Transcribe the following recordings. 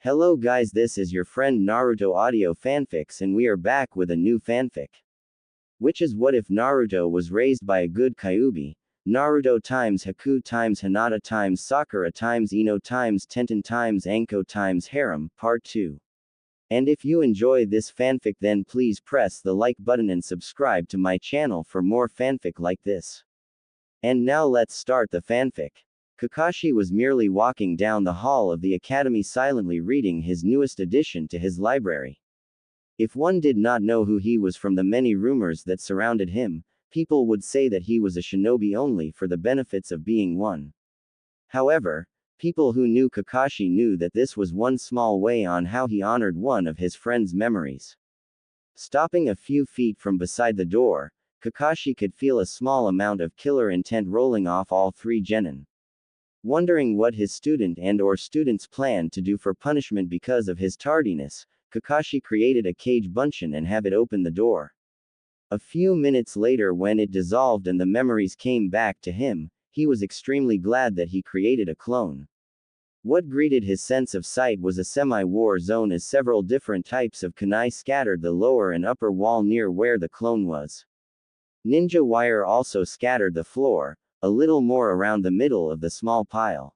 Hello guys, this is your friend Naruto Audio Fanfics and we are back with a new fanfic. Which is what if Naruto was raised by a good Kyūbi? Naruto times Haku times Hinata times Sakura times Ino times Tenten times Anko times Harem, Part 2. And if you enjoy this fanfic then please press the like button and subscribe to my channel for more fanfic like this. And now let's start the fanfic. Kakashi was merely walking down the hall of the academy silently reading his newest addition to his library. If one did not know who he was from the many rumors that surrounded him, people would say that he was a shinobi only for the benefits of being one. However, people who knew Kakashi knew that this was one small way on how he honored one of his friend's memories. Stopping a few feet from beside the door, Kakashi could feel a small amount of killer intent rolling off all three genin. Wondering what his student and/or students planned to do for punishment because of his tardiness, Kakashi created a cage bunshin and have it open the door. A few minutes later when it dissolved and the memories came back to him, he was extremely glad that he created a clone. What greeted his sense of sight was a semi-war zone as several different types of kunai scattered the lower and upper wall near where the clone was. Ninja wire also scattered the floor, a little more around the middle of the small pile.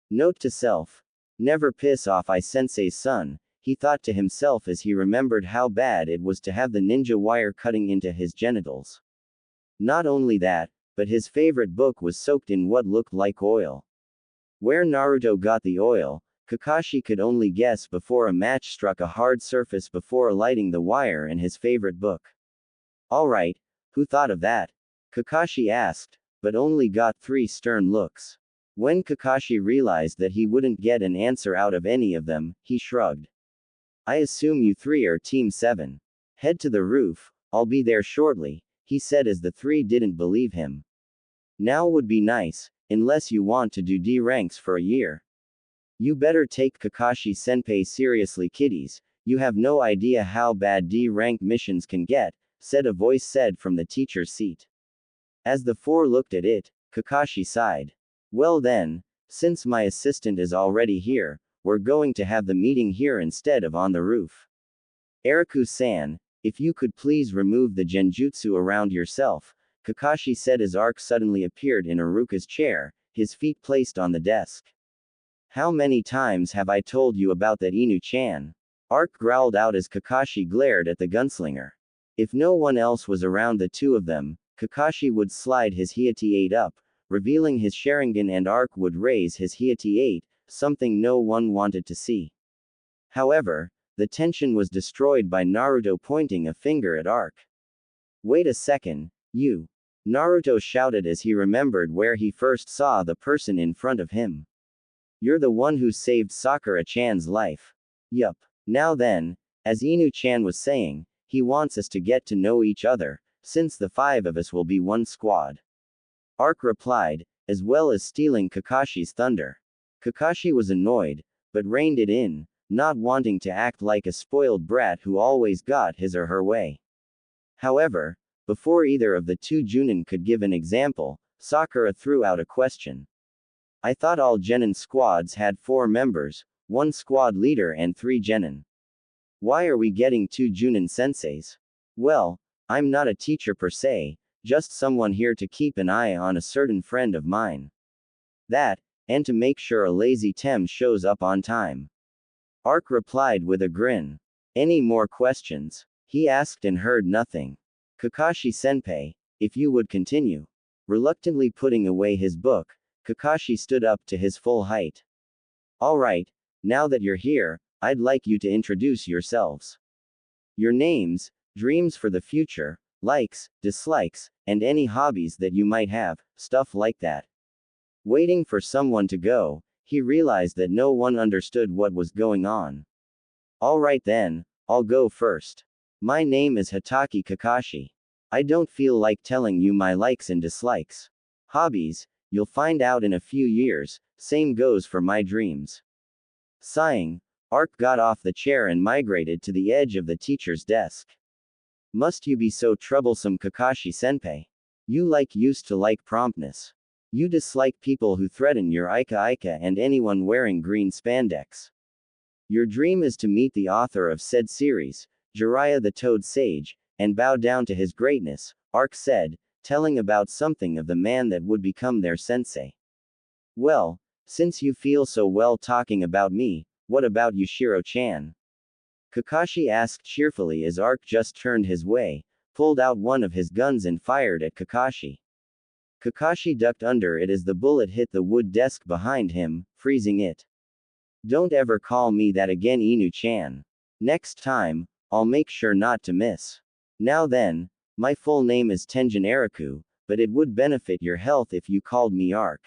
Note to self. Never piss off I-sensei's son, he thought to himself as he remembered how bad it was to have the ninja wire cutting into his genitals. Not only that, but his favorite book was soaked in what looked like oil. Where Naruto got the oil, Kakashi could only guess before a match struck a hard surface before lighting the wire in his favorite book. Alright, who thought of that? Kakashi asked, but only got 3 stern looks. When Kakashi realized that he wouldn't get an answer out of any of them, he shrugged. I assume you 3 are Team 7. Head to the roof, I'll be there shortly, he said as the 3 didn't believe him. Now would be nice, unless you want to do D ranks for a year. You better take Kakashi senpai seriously kiddies, you have no idea how bad D rank missions can get, said a voice said from the teacher's seat. As the 4 looked at it, Kakashi sighed. Well then, since my assistant is already here, we're going to have the meeting here instead of on the roof. Eriku-san, if you could please remove the genjutsu around yourself, Kakashi said as Ark suddenly appeared in Iruka's chair, his feet placed on the desk. How many times have I told you about that Inu-chan? Ark growled out as Kakashi glared at the gunslinger. If no one else was around the two of them, Kakashi would slide his Hiyate-8 up, revealing his Sharingan and Ark would raise his Hiyate-8, something no one wanted to see. However, the tension was destroyed by Naruto pointing a finger at Ark. Wait a second, you. Naruto shouted as he remembered where he first saw the person in front of him. You're the one who saved Sakura-chan's life. Yup. Now then, as Inu-chan was saying, he wants us to get to know each other, since the 5 of us will be one squad. Ark replied, as well as stealing Kakashi's thunder. Kakashi was annoyed, but reined it in, not wanting to act like a spoiled brat who always got his or her way. However, before either of the 2 Junin could give an example, Sakura threw out a question. I thought all genin squads had 4 members, 1 squad leader and 3 genin. Why are we getting 2 Junin senseis? Well, I'm not a teacher per se, just someone here to keep an eye on a certain friend of mine. That, and to make sure a lazy Tem shows up on time. Ark replied with a grin. Any more questions? He asked and heard nothing. Kakashi-senpai, if you would continue. Reluctantly putting away his book, Kakashi stood up to his full height. Alright, now that you're here, I'd like you to introduce yourselves. Your names, dreams for the future, likes, dislikes, and any hobbies that you might have, stuff like that. Waiting for someone to go, he realized that no one understood what was going on. Alright then, I'll go first. My name is Hatake Kakashi. I don't feel like telling you my likes and dislikes. Hobbies, you'll find out in a few years, same goes for my dreams. Sighing, Ark got off the chair and migrated to the edge of the teacher's desk. Must you be so troublesome, Kakashi-senpai? You used to like promptness. You dislike people who threaten your Ika and anyone wearing green spandex. Your dream is to meet the author of said series, Jiraiya the Toad Sage, and bow down to his greatness, Ark said, telling about something of the man that would become their sensei. Well, since you feel so well talking about me, what about you, Shiro-chan? Kakashi asked cheerfully as Ark just turned his way, pulled out one of his guns and fired at Kakashi. Kakashi ducked under it as the bullet hit the wood desk behind him, freezing it. Don't ever call me that again, Inu-chan. Next time, I'll make sure not to miss. Now then, my full name is Tenjin Eriku, but it would benefit your health if you called me Ark.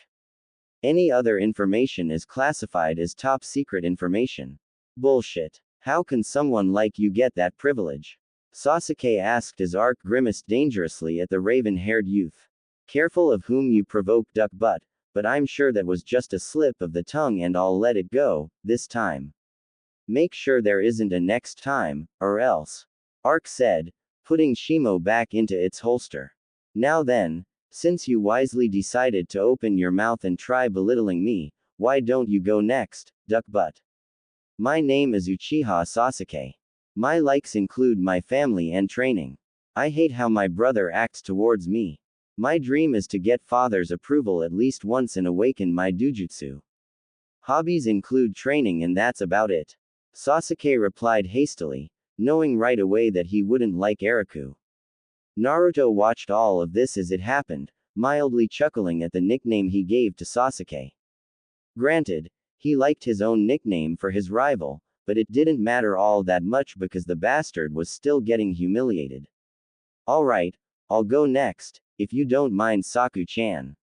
Any other information is classified as top secret information. Bullshit. How can someone like you get that privilege? Sasuke asked as Ark grimaced dangerously at the raven-haired youth. Careful of whom you provoke, duck butt, but I'm sure that was just a slip of the tongue and I'll let it go, this time. Make sure there isn't a next time, or else. Ark said, putting Shimo back into its holster. Now then, since you wisely decided to open your mouth and try belittling me, why don't you go next, duck butt? My name is Uchiha Sasuke. My likes include my family and training. I hate how my brother acts towards me. My dream is to get father's approval at least once and awaken my dujutsu. Hobbies include training and that's about it. Sasuke replied hastily, knowing right away that he wouldn't like Eriku. Naruto watched all of this as it happened, mildly chuckling at the nickname he gave to Sasuke. Granted, he liked his own nickname for his rival, but it didn't matter all that much because the bastard was still getting humiliated. Alright, I'll go next, if you don't mind, Saku-chan.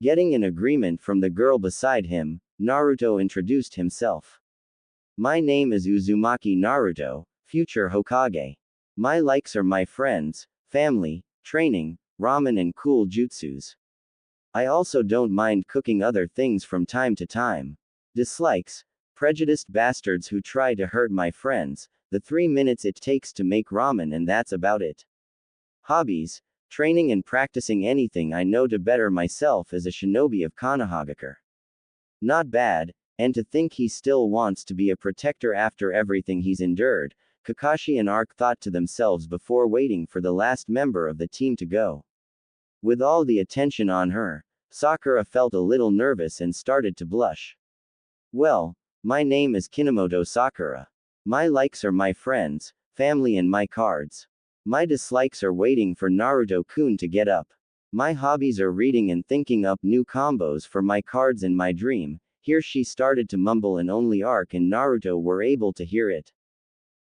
Getting an agreement from the girl beside him, Naruto introduced himself. My name is Uzumaki Naruto, future Hokage. My likes are my friends, family, training, ramen and cool jutsus. I also don't mind cooking other things from time to time. Dislikes, prejudiced bastards who try to hurt my friends, the 3 minutes it takes to make ramen and that's about it. Hobbies, training and practicing anything I know to better myself as a shinobi of Konohagakure. Not bad, and to think he still wants to be a protector after everything he's endured, Kakashi and Ark thought to themselves before waiting for the last member of the team to go. With all the attention on her, Sakura felt a little nervous and started to blush. Well, my name is Kinomoto Sakura. My likes are my friends, family and my cards. My dislikes are waiting for Naruto-kun to get up. My hobbies are reading and thinking up new combos for my cards and my dream. Here she started to mumble and only Ark and Naruto were able to hear it.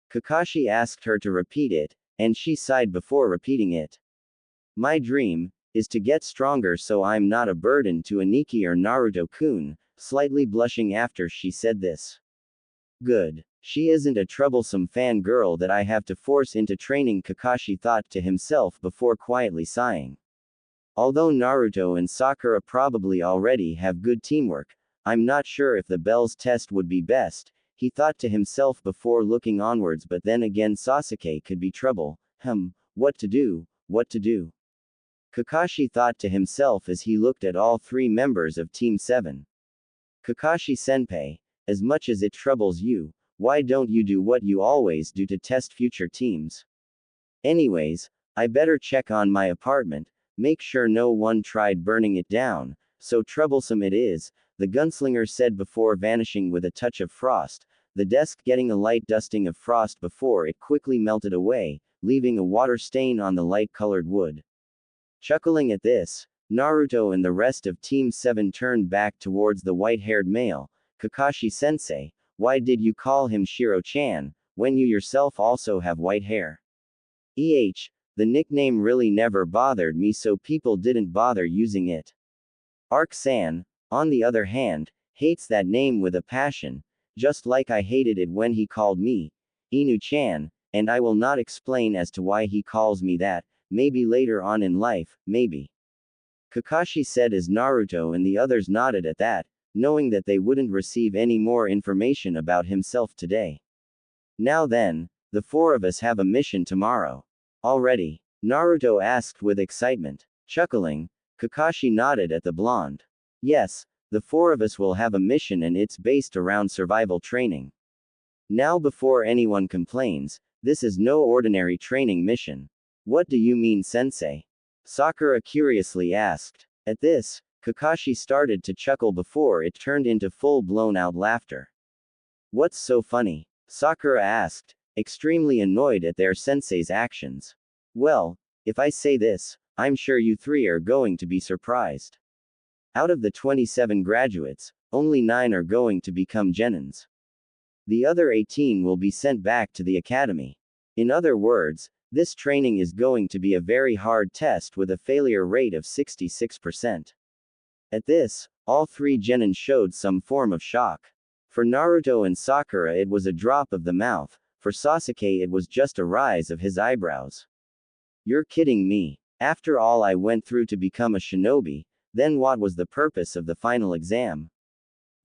Kakashi asked her to repeat it, and she sighed before repeating it. My dream is to get stronger so I'm not a burden to Aniki or Naruto-kun, slightly blushing after she said this. Good. She isn't a troublesome fangirl that I have to force into training, Kakashi thought to himself before quietly sighing. Although Naruto and Sakura probably already have good teamwork, I'm not sure if the Bell's test would be best, he thought to himself before looking onwards, but then again Sasuke could be trouble. What to do, what to do? Kakashi thought to himself as he looked at all 3 members of Team 7. Kakashi-senpai, as much as it troubles you, why don't you do what you always do to test future teams? Anyways, I better check on my apartment, make sure no one tried burning it down, so troublesome it is, the gunslinger said before vanishing with a touch of frost, the desk getting a light dusting of frost before it quickly melted away, leaving a water stain on the light-colored wood. Chuckling at this, Naruto and the rest of Team 7 turned back towards the white-haired male. Kakashi-sensei, why did you call him Shiro-chan, when you yourself also have white hair? The nickname really never bothered me, so people didn't bother using it. Ark-san, on the other hand, hates that name with a passion, just like I hated it when he called me Inu-chan, and I will not explain as to why he calls me that, maybe later on in life, maybe. Kakashi said as Naruto and the others nodded at that, knowing that they wouldn't receive any more information about himself today. Now then, the 4 of us have a mission tomorrow. Already? Naruto asked with excitement. Chuckling, Kakashi nodded at the blonde. Yes, the 4 of us will have a mission and it's based around survival training. Now before anyone complains, this is no ordinary training mission. What do you mean, sensei? Sakura curiously asked. At this, Kakashi started to chuckle before it turned into full-blown out laughter. What's so funny? Sakura asked, extremely annoyed at their sensei's actions. Well, if I say this, I'm sure you three are going to be surprised. Out of the 27 graduates, only 9 are going to become genins. The other 18 will be sent back to the academy. In other words, this training is going to be a very hard test with a failure rate of 66%. At this, all 3 genin showed some form of shock. For Naruto and Sakura it was a drop of the mouth, for Sasuke it was just a rise of his eyebrows. You're kidding me. After all I went through to become a shinobi, then what was the purpose of the final exam?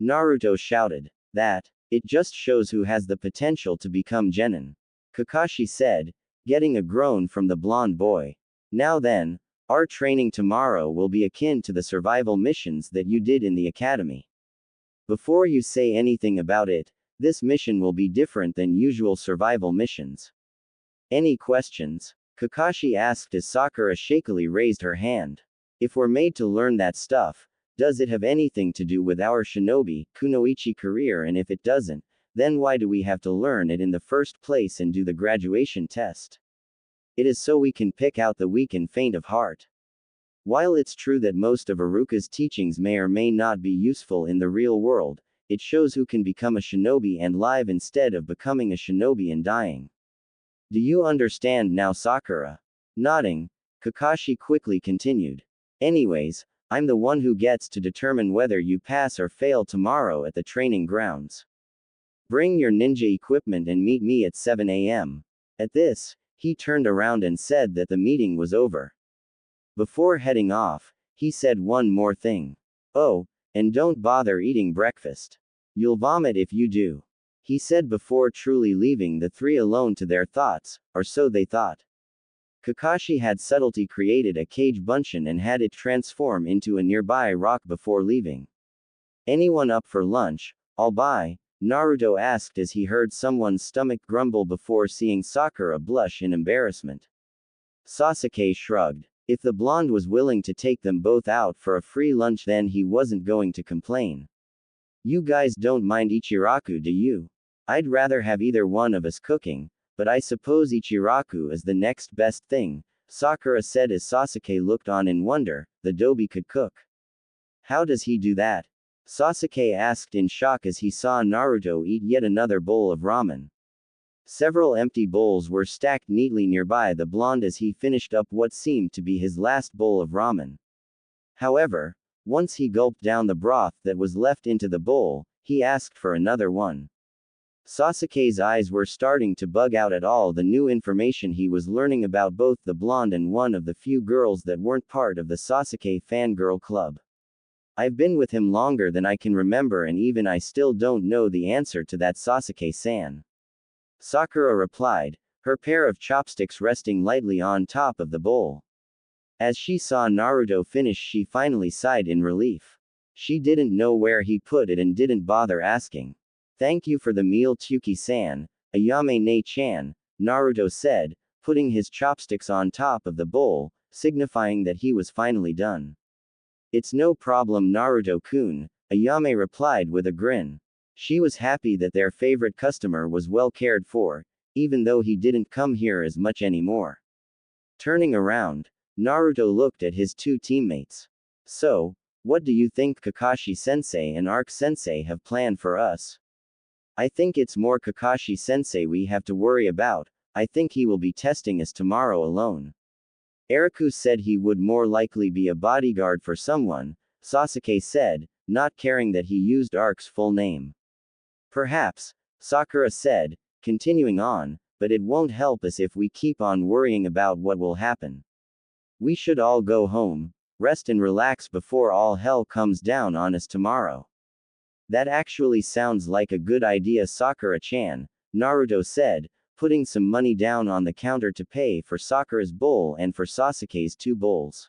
Naruto shouted. That, it just shows who has the potential to become genin. Kakashi said, getting a groan from the blonde boy. Now then, our training tomorrow will be akin to the survival missions that you did in the academy. Before you say anything about it, this mission will be different than usual survival missions. Any questions? Kakashi asked as Sakura shakily raised her hand. If we're made to learn that stuff, does it have anything to do with our shinobi, kunoichi career, and if it doesn't, then why do we have to learn it in the first place and do the graduation test? It is so we can pick out the weak and faint of heart. While it's true that most of Iruka's teachings may or may not be useful in the real world, it shows who can become a shinobi and live instead of becoming a shinobi and dying. Do you understand now, Sakura? Nodding, Kakashi quickly continued. Anyways, I'm the one who gets to determine whether you pass or fail tomorrow at the training grounds. Bring your ninja equipment and meet me at 7 a.m. At this, he turned around and said that the meeting was over. Before heading off, he said one more thing. Oh, and don't bother eating breakfast. You'll vomit if you do. He said before truly leaving the 3 alone to their thoughts, or so they thought. Kakashi had subtlety created a cage bunchen and had it transform into a nearby rock before leaving. Anyone up for lunch? I'll buy, Naruto asked as he heard someone's stomach grumble before seeing Sakura blush in embarrassment. Sasuke shrugged. If the blonde was willing to take them both out for a free lunch, then he wasn't going to complain. You guys don't mind Ichiraku, do you? I'd rather have either one of us cooking, but I suppose Ichiraku is the next best thing, Sakura said as Sasuke looked on in wonder. The Dobi could cook. How does he do that? Sasuke asked in shock as he saw Naruto eat yet another bowl of ramen. Several empty bowls were stacked neatly nearby the blonde as he finished up what seemed to be his last bowl of ramen. However, once he gulped down the broth that was left into the bowl, he asked for another one. Sasuke's eyes were starting to bug out at all the new information he was learning about both the blonde and one of the few girls that weren't part of the Sasuke fangirl club. I've been with him longer than I can remember and even I still don't know the answer to that, Sasuke-san. Sakura replied, her pair of chopsticks resting lightly on top of the bowl. As she saw Naruto finish, she finally sighed in relief. She didn't know where he put it and didn't bother asking. Thank you for the meal, Tsuki-san, Ayame-ne-chan, Naruto said, putting his chopsticks on top of the bowl, signifying that he was finally done. It's no problem, Naruto-kun, Ayame replied with a grin. She was happy that their favorite customer was well cared for, even though he didn't come here as much anymore. Turning around, Naruto looked at his 2 teammates. So, what do you think Kakashi-sensei and Arc-sensei have planned for us? I think it's more Kakashi-sensei we have to worry about. I think he will be testing us tomorrow alone. Eriku said he would more likely be a bodyguard for someone, Sasuke said, not caring that he used Arc's full name. Perhaps, Sakura said, continuing on, but it won't help us if we keep on worrying about what will happen. We should all go home, rest and relax before all hell comes down on us tomorrow. That actually sounds like a good idea, Sakura-chan, Naruto said, putting some money down on the counter to pay for Sakura's bowl and for Sasuke's 2 bowls.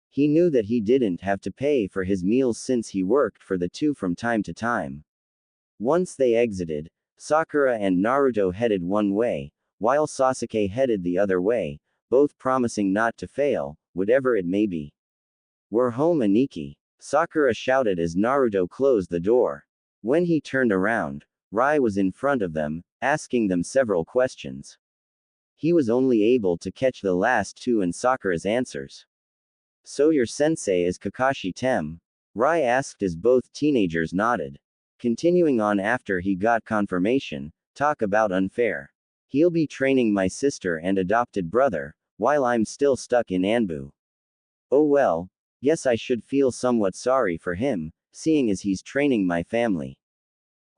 He knew that he didn't have to pay for his meals since he worked for the 2 from time to time. Once they exited, Sakura and Naruto headed one way, while Sasuke headed the other way, both promising not to fail, whatever it may be. "We're home, Aniki," Sakura shouted as Naruto closed the door. When he turned around, Rai was in front of them, asking them several questions. He was only able to catch the last two and Sakura's answers. "So your sensei is Kakashi Tem?" Rai asked as both teenagers nodded. Continuing on after he got confirmation, "Talk about unfair. He'll be training my sister and adopted brother, while I'm still stuck in Anbu. Oh well, guess I should feel somewhat sorry for him, seeing as he's training my family.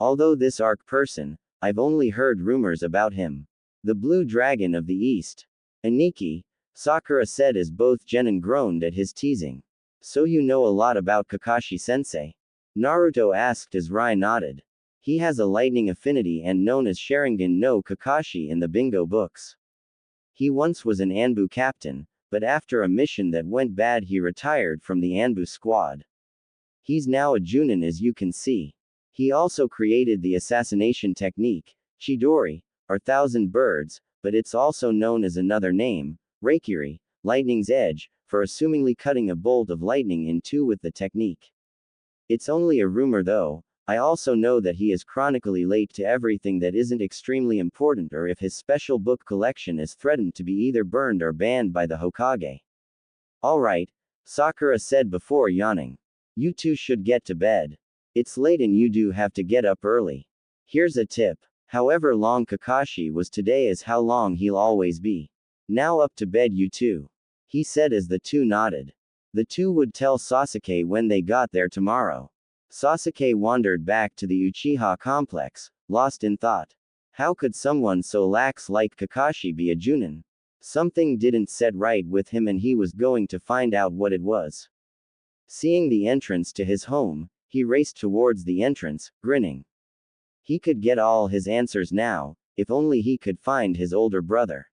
Although this arc person, I've only heard rumors about him. The Blue Dragon of the East. Aniki," Sakura said as both Genin groaned at his teasing. "So you know a lot about Kakashi-sensei?" Naruto asked as Rai nodded. "He has a lightning affinity and known as Sharingan no Kakashi in the bingo books. He once was an Anbu captain, but after a mission that went bad he retired from the Anbu squad. He's now a Junin as you can see. He also created the assassination technique, Chidori, or Thousand Birds, but it's also known as another name, Reikiri, Lightning's Edge, for assumingly cutting a bolt of lightning in two with the technique. It's only a rumor though. I also know that he is chronically late to everything that isn't extremely important or if his special book collection is threatened to be either burned or banned by the Hokage." "Alright," Sakura said before yawning. "You two should get to bed. It's late and you do have to get up early. Here's a tip. However long Kakashi was today is how long he'll always be. Now up to bed you two," he said as the two nodded. The two would tell Sasuke when they got there tomorrow. Sasuke wandered back to the Uchiha complex, lost in thought. How could someone so lax like Kakashi be a Junin? Something didn't set right with him and he was going to find out what it was. Seeing the entrance to his home, he raced towards the entrance, grinning. He could get all his answers now, if only he could find his older brother.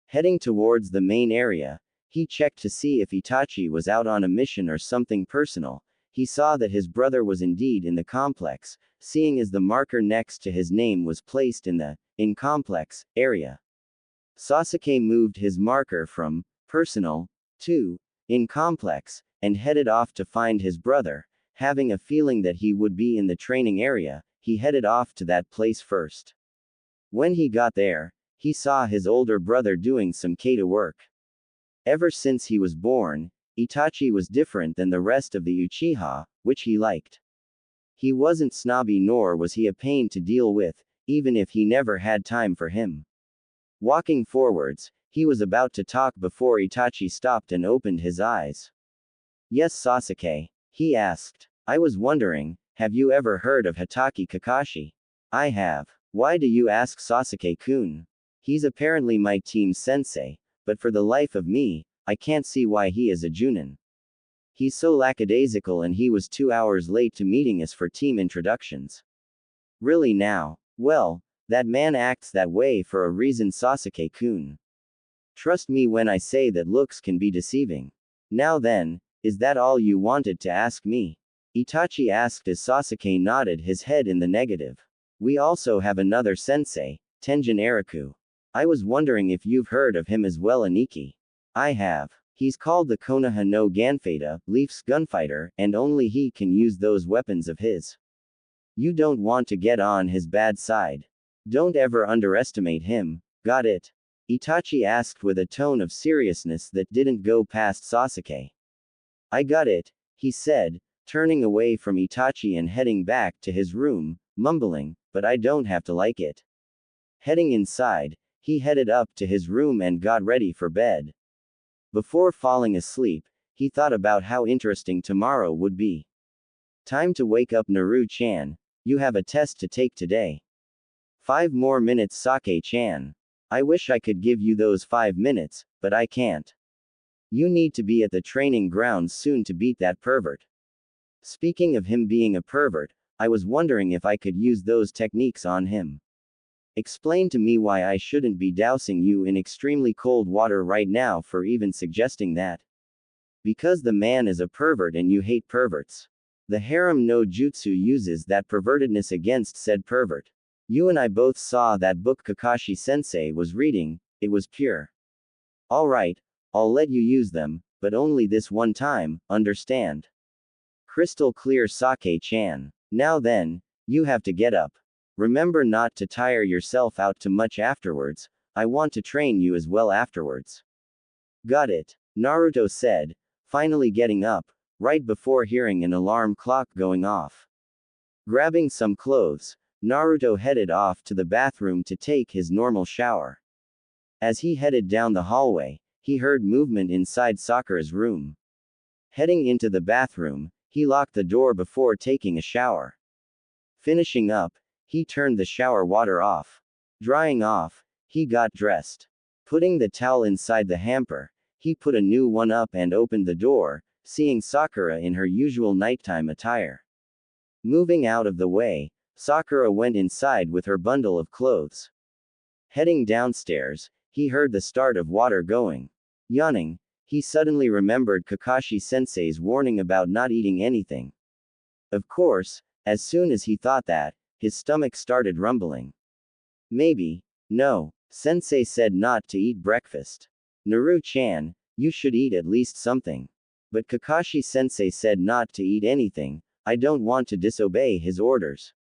Heading towards the main area, he checked to see if Itachi was out on a mission or something personal. He saw that his brother was indeed in the complex, seeing as the marker next to his name was placed in the "in complex" area. Sasuke moved his marker from personal to in complex, and headed off to find his brother. Having a feeling that he would be in the training area, he headed off to that place first. When he got there, he saw his older brother doing some Kata work. Ever since he was born, Itachi was different than the rest of the Uchiha, which he liked. He wasn't snobby nor was he a pain to deal with, even if he never had time for him. Walking forwards, he was about to talk before Itachi stopped and opened his eyes. "Yes, Sasuke?" he asked. "I was wondering, have you ever heard of Hatake Kakashi?" "I have. Why do you ask Sasuke-kun? He's apparently my team's sensei, but for the life of me, I can't see why he is a Junin. He's so lackadaisical and he was 2 hours late to meeting us for team introductions." "Really now? Well, that man acts that way for a reason, Sasuke-kun. Trust me when I say that looks can be deceiving. Now then, is that all you wanted to ask me?" Itachi asked as Sasuke nodded his head in the negative. "We also have another sensei, Tenjin Eriku. I was wondering if you've heard of him as well, Aniki." "I have. He's called the Konoha no Ganfata, Leaf's gunfighter, and only he can use those weapons of his. You don't want to get on his bad side. Don't ever underestimate him, got it?" Itachi asked with a tone of seriousness that didn't go past Sasuke. "I got it," he said, turning away from Itachi and heading back to his room, mumbling, "But I don't have to like it." Heading inside, he headed up to his room and got ready for bed. Before falling asleep, he thought about how interesting tomorrow would be. "Time to wake up, Naru-chan. You have a test to take today." "5 more minutes, Sake-chan. I wish I could give you those 5 minutes, but I can't. You need to be at the training grounds soon to beat that pervert." Speaking of him being a pervert, I was wondering if I could use those techniques on him. Explain to me why I shouldn't be dousing you in extremely cold water right now for even suggesting that. Because the man is a pervert and you hate perverts. The harem no jutsu uses that pervertedness against said pervert. You and I both saw that book Kakashi-sensei was reading, it was pure. Alright, I'll let you use them, but only this one time, understand? Crystal clear, Sake-chan. Now then, you have to get up. Remember not to tire yourself out too much afterwards, I want to train you as well afterwards. Got it, Naruto said, finally getting up, right before hearing an alarm clock going off. Grabbing some clothes, Naruto headed off to the bathroom to take his normal shower. As he headed down the hallway, he heard movement inside Sakura's room. Heading into the bathroom, he locked the door before taking a shower. Finishing up, he turned the shower water off. Drying off, he got dressed. Putting the towel inside the hamper, he put a new one up and opened the door, seeing Sakura in her usual nighttime attire. Moving out of the way, Sakura went inside with her bundle of clothes. Heading downstairs, he heard the start of water going. Yawning, he suddenly remembered Kakashi-sensei's warning about not eating anything. Of course, as soon as he thought that, his stomach started rumbling. Maybe, no, sensei said not to eat breakfast. Naru-chan, you should eat at least something. But Kakashi-sensei said not to eat anything, I don't want to disobey his orders.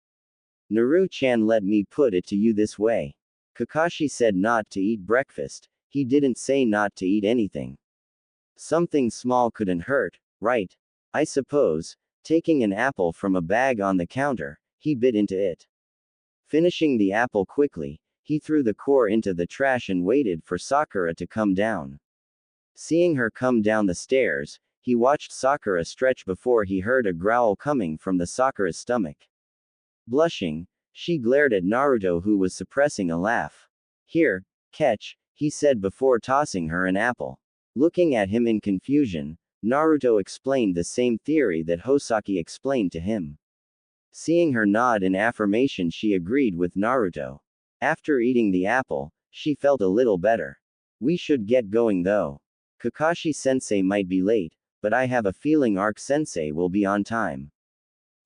Naru-chan, let me put it to you this way. Kakashi said not to eat breakfast, he didn't say not to eat anything. Something small couldn't hurt, right? I suppose. Taking an apple from a bag on the counter, he bit into it. Finishing the apple quickly, he threw the core into the trash and waited for Sakura to come down. Seeing her come down the stairs, he watched Sakura stretch before he heard a growl coming from the Sakura's stomach. Blushing, she glared at Naruto, who was suppressing a laugh. Here, catch, he said before tossing her an apple. Looking at him in confusion, Naruto explained the same theory that Hosaki explained to him. Seeing her nod in affirmation, she agreed with Naruto. After eating the apple, she felt a little better. We should get going though. Kakashi-sensei might be late, but I have a feeling Arc-sensei will be on time.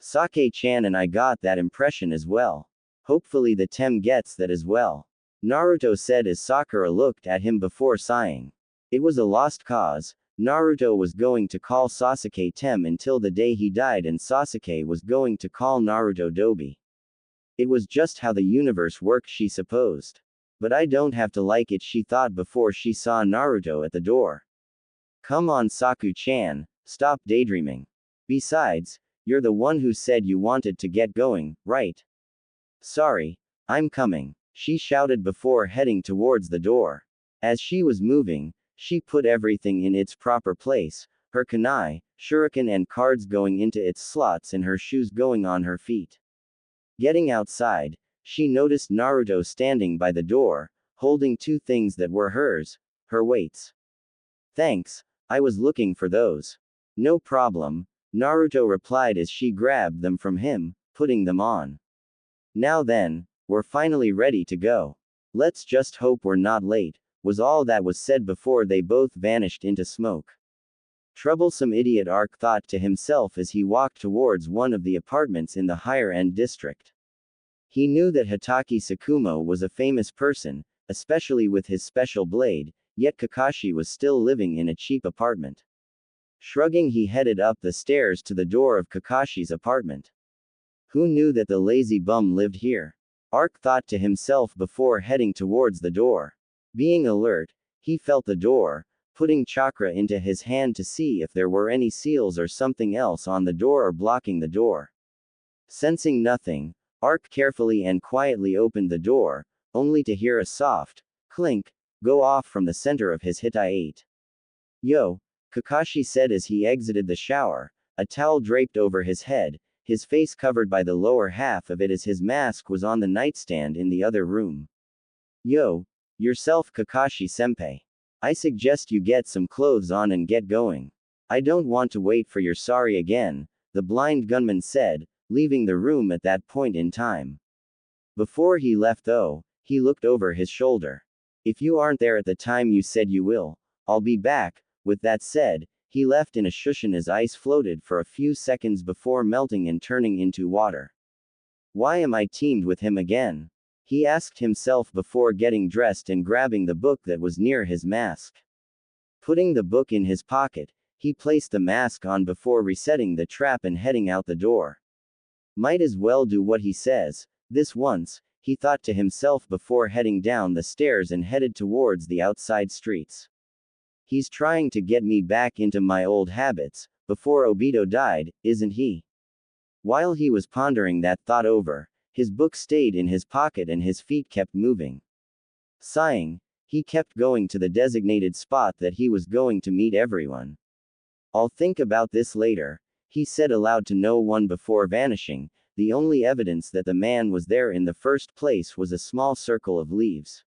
Sake-chan and I got that impression as well. Hopefully the Tem gets that as well. Naruto said as Sakura looked at him before sighing. It was a lost cause. Naruto was going to call Sasuke Tem until the day he died, and Sasuke was going to call Naruto Dobi. It was just how the universe worked, she supposed. But I don't have to like it, she thought before she saw Naruto at the door. Come on, Saku-chan, stop daydreaming. Besides, you're the one who said you wanted to get going, right? Sorry, I'm coming, she shouted before heading towards the door. As she was moving, she put everything in its proper place, her kunai, shuriken and cards going into its slots and her shoes going on her feet. Getting outside, she noticed Naruto standing by the door, holding two things that were hers, her weights. Thanks, I was looking for those. No problem, Naruto replied as she grabbed them from him, putting them on. Now then, we're finally ready to go. Let's just hope we're not late, was all that was said before they both vanished into smoke. Troublesome idiot, Arc thought to himself as he walked towards one of the apartments in the higher-end district. He knew that Hatake Tsukumo was a famous person, especially with his special blade, yet Kakashi was still living in a cheap apartment. Shrugging, he headed up the stairs to the door of Kakashi's apartment. Who knew that the lazy bum lived here? Arc thought to himself before heading towards the door. Being alert, he felt the door, putting chakra into his hand to see if there were any seals or something else on the door or blocking the door. Sensing nothing, Arc carefully and quietly opened the door, only to hear a soft clink go off from the center of his Hitai-8. Yo, Kakashi said as he exited the shower, a towel draped over his head, his face covered by the lower half of it as his mask was on the nightstand in the other room. Yo, yourself, Kakashi-senpai. I suggest you get some clothes on and get going. I don't want to wait for your sorry again, the blind gunman said, leaving the room at that point in time. Before he left though, he looked over his shoulder. If you aren't there at the time you said you will, I'll be back. With that said, he left in a shushin as ice floated for a few seconds before melting and turning into water. Why am I teamed with him again? He asked himself before getting dressed and grabbing the book that was near his mask. Putting the book in his pocket, he placed the mask on before resetting the trap and heading out the door. Might as well do what he says, this once, he thought to himself before heading down the stairs and headed towards the outside streets. He's trying to get me back into my old habits, before Obito died, isn't he? While he was pondering that thought over, his book stayed in his pocket and his feet kept moving. Sighing, he kept going to the designated spot that he was going to meet everyone. I'll think about this later, he said aloud to no one before vanishing. The only evidence that the man was there in the first place was a small circle of leaves.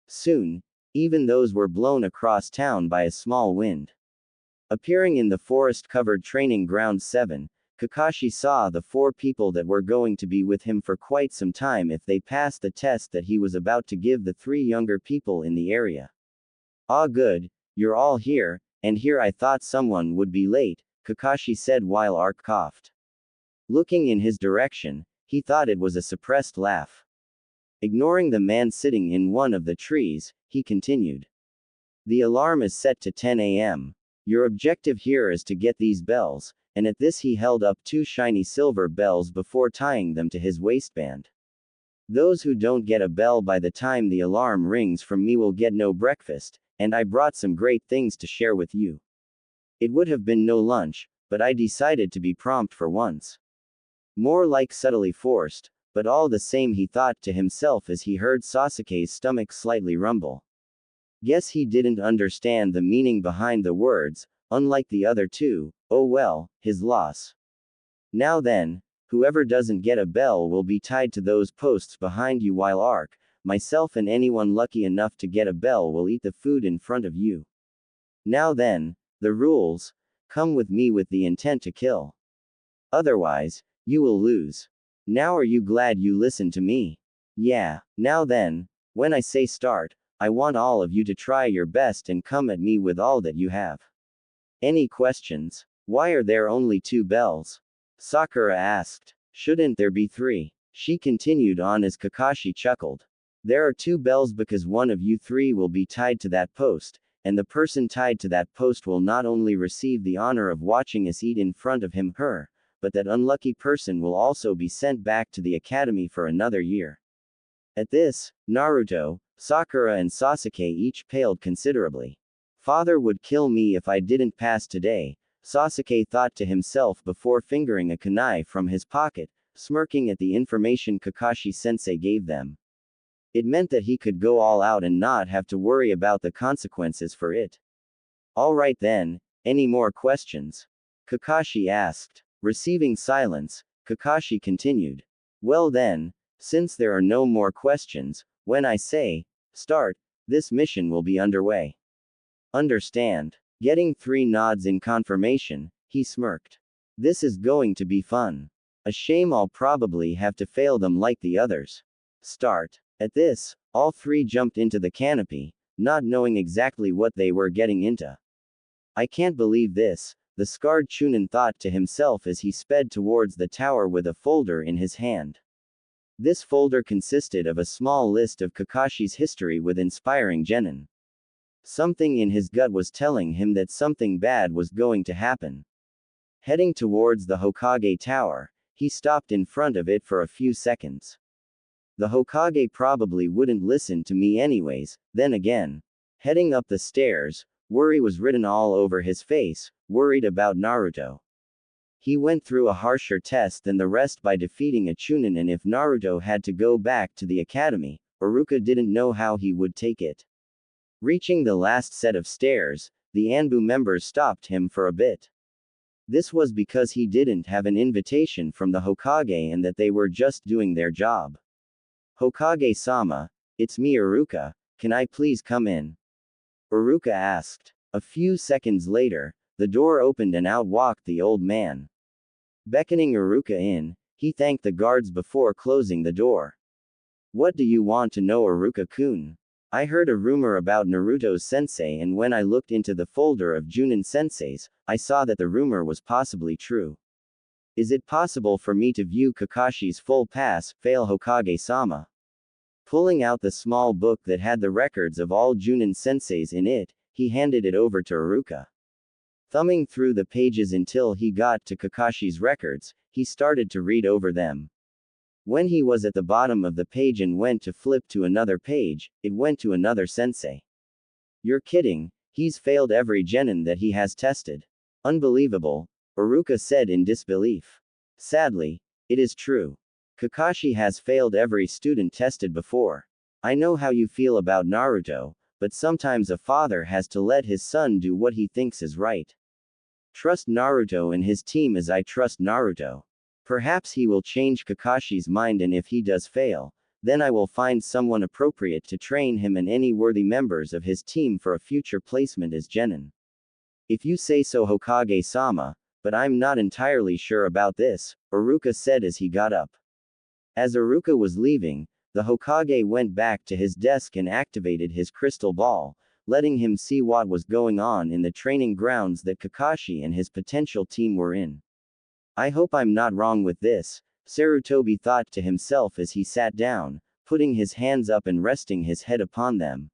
Soon, even those were blown across town by a small wind. Appearing in the forest-covered training ground 7, Kakashi saw the 4 people that were going to be with him for quite some time if they passed the test that he was about to give the 3 younger people in the area. Ah, good, you're all here, and here I thought someone would be late, Kakashi said while Ark coughed. Looking in his direction, he thought it was a suppressed laugh. Ignoring the man sitting in one of the trees, he continued. The alarm is set to 10 a.m. Your objective here is to get these bells, and at this he held up 2 shiny silver bells before tying them to his waistband. Those who don't get a bell by the time the alarm rings from me will get no breakfast, and I brought some great things to share with you. It would have been no lunch, but I decided to be prompt for once. More like subtly forced, but all the same, he thought to himself as he heard Sasuke's stomach slightly rumble. Guess he didn't understand the meaning behind the words, unlike the other 2, oh well, his loss. Now then, whoever doesn't get a bell will be tied to those posts behind you while Ark, myself and anyone lucky enough to get a bell will eat the food in front of you. Now then, the rules, come with me with the intent to kill. Otherwise, you will lose. Now are you glad you listened to me? Yeah, now then, when I say start, I want all of you to try your best and come at me with all that you have. Any questions? Why are there only 2 bells? Sakura asked. Shouldn't there be 3? She continued on as Kakashi chuckled. There are 2 bells because one of you 3 will be tied to that post, and the person tied to that post will not only receive the honor of watching us eat in front of him/her, but that unlucky person will also be sent back to the academy for another year. At this, Naruto, Sakura and Sasuke each paled considerably. Father would kill me if I didn't pass today, Sasuke thought to himself before fingering a kunai from his pocket, smirking at the information Kakashi-sensei gave them. It meant that he could go all out and not have to worry about the consequences for it. Alright then, any more questions? Kakashi asked. Receiving silence, Kakashi continued. Well then, since there are no more questions, when I say, start, this mission will be underway. Understand? Getting 3 nods in confirmation, he smirked. This is going to be fun. A shame I'll probably have to fail them like the others. Start. At this, all 3 jumped into the canopy, not knowing exactly what they were getting into. I can't believe this, the scarred Chunin thought to himself as he sped towards the tower with a folder in his hand. This folder consisted of a small list of Kakashi's history with inspiring genin. Something in his gut was telling him that something bad was going to happen. Heading towards the Hokage tower, he stopped in front of it for a few seconds. The Hokage probably wouldn't listen to me anyways, then again. Heading up the stairs, worry was written all over his face, worried about Naruto. He went through a harsher test than the rest by defeating a Chunin, and if Naruto had to go back to the academy, Iruka didn't know how he would take it. Reaching the last set of stairs, the Anbu members stopped him for a bit. This was because he didn't have an invitation from the Hokage and that they were just doing their job. Hokage-sama, it's me Iruka, can I please come in? Iruka asked. A few seconds later, the door opened and out walked the old man. Beckoning Iruka in, he thanked the guards before closing the door. What do you want to know, Iruka-kun? I heard a rumor about Naruto's sensei, and when I looked into the folder of Junin senseis, I saw that the rumor was possibly true. Is it possible for me to view Kakashi's full pass-fail Hokage-sama? Pulling out the small book that had the records of all Junin senseis in it, he handed it over to Iruka. Thumbing through the pages until he got to Kakashi's records, he started to read over them. When he was at the bottom of the page and went to flip to another page, it went to another sensei. You're kidding, he's failed every genin that he has tested. Unbelievable, Iruka said in disbelief. Sadly, it is true. Kakashi has failed every student tested before. I know how you feel about Naruto, but sometimes a father has to let his son do what he thinks is right. Trust Naruto and his team as I trust Naruto. Perhaps he will change Kakashi's mind, and if he does fail, then I will find someone appropriate to train him and any worthy members of his team for a future placement as genin. If you say so, Hokage-sama, but I'm not entirely sure about this, Iruka said as he got up. As Iruka was leaving, the Hokage went back to his desk and activated his crystal ball, letting him see what was going on in the training grounds that Kakashi and his potential team were in. I hope I'm not wrong with this, Sarutobi thought to himself as he sat down, putting his hands up and resting his head upon them.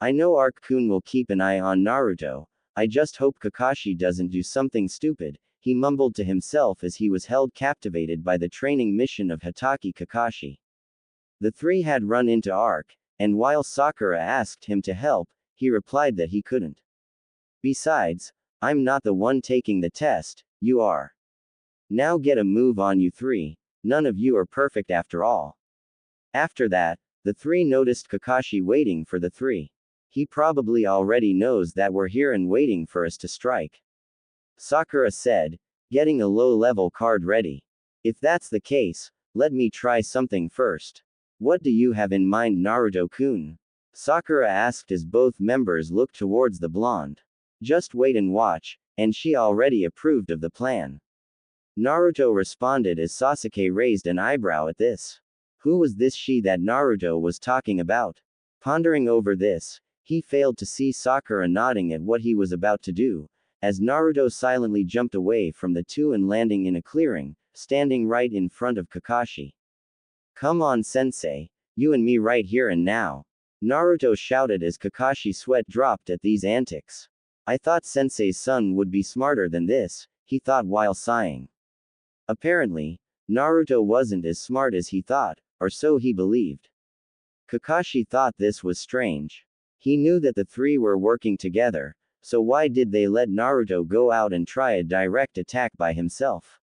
I know Arc-kun will keep an eye on Naruto, I just hope Kakashi doesn't do something stupid, he mumbled to himself as he was held captivated by the training mission of Hatake Kakashi. The three had run into Arc, and while Sakura asked him to help, he replied that he couldn't. Besides, I'm not the one taking the test, you are. Now get a move on, you three, none of you are perfect after all. After that, the three noticed Kakashi waiting for the three. He probably already knows that we're here and waiting for us to strike. Sakura said, getting a low-level card ready. If that's the case, let me try something first. What do you have in mind, Naruto-kun? Sakura asked as both members looked towards the blonde. Just wait and watch, and she already approved of the plan. Naruto responded as Sasuke raised an eyebrow at this. Who was this she that Naruto was talking about? Pondering over this, he failed to see Sakura nodding at what he was about to do, as Naruto silently jumped away from the two and landing in a clearing, standing right in front of Kakashi. Come on, sensei, you and me right here and now. Naruto shouted as Kakashi's sweat dropped at these antics. I thought sensei's son would be smarter than this, he thought while sighing. Apparently, Naruto wasn't as smart as he thought, or so he believed. Kakashi thought this was strange. He knew that the three were working together, so why did they let Naruto go out and try a direct attack by himself?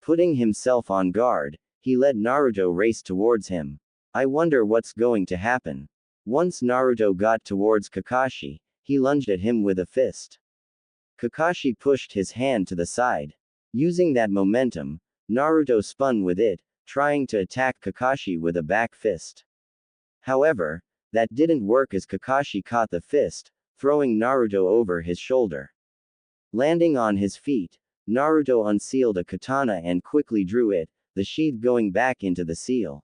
Putting himself on guard, he let Naruto race towards him. I wonder what's going to happen. Once Naruto got towards Kakashi, he lunged at him with a fist. Kakashi pushed his hand to the side. Using that momentum, Naruto spun with it, trying to attack Kakashi with a back fist. However, that didn't work as Kakashi caught the fist, throwing Naruto over his shoulder. Landing on his feet, Naruto unsealed a katana and quickly drew it, the sheath going back into the seal.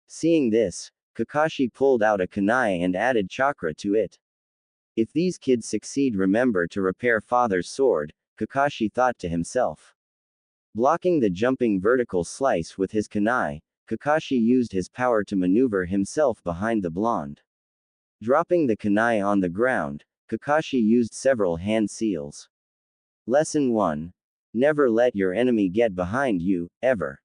Seeing this, Kakashi pulled out a kunai and added chakra to it. If these kids succeed, remember to repair father's sword, Kakashi thought to himself. Blocking the jumping vertical slice with his kunai, Kakashi used his power to maneuver himself behind the blonde. Dropping the kunai on the ground, Kakashi used several hand seals. Lesson 1. Never let your enemy get behind you, ever.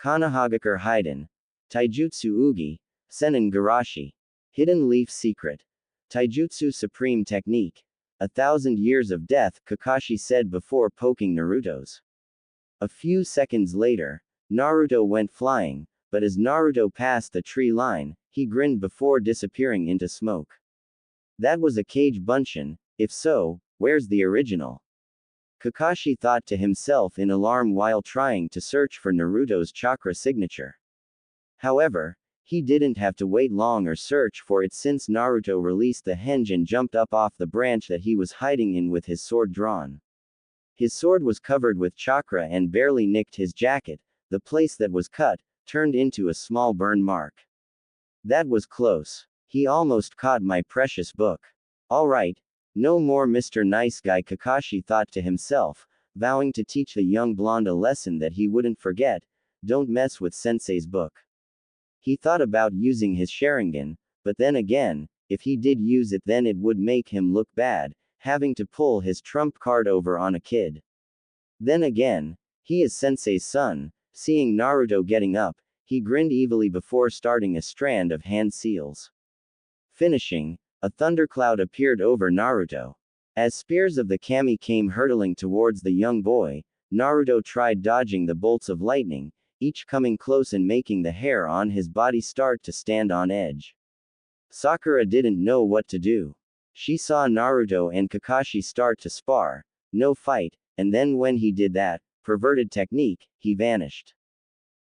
Kanahagakure Hiden. Taijutsu Ugi. Senin Garashi. Hidden Leaf Secret. Taijutsu Supreme Technique. 1,000 years of death, Kakashi said before poking Naruto's. A few seconds later, Naruto went flying, but as Naruto passed the tree line, he grinned before disappearing into smoke. That was a Kage Bunshin, if so, where's the original? Kakashi thought to himself in alarm while trying to search for Naruto's chakra signature. However, he didn't have to wait long or search for it since Naruto released the henge and jumped up off the branch that he was hiding in with his sword drawn. His sword was covered with chakra and barely nicked his jacket, the place that was cut, turned into a small burn mark. That was close. He almost caught my precious book. Alright, no more Mr. Nice Guy, Kakashi thought to himself, vowing to teach the young blonde a lesson that he wouldn't forget: don't mess with sensei's book. He thought about using his Sharingan, but then again, if he did use it, then it would make him look bad, having to pull his trump card over on a kid. Then again, he is sensei's son. Seeing Naruto getting up, he grinned evilly before starting a strand of hand seals. Finishing, a thundercloud appeared over Naruto. As spears of the kami came hurtling towards the young boy, Naruto tried dodging the bolts of lightning, each coming close and making the hair on his body start to stand on edge. Sakura didn't know what to do. She saw Naruto and Kakashi start to spar, no fight, and then when he did that perverted technique, he vanished.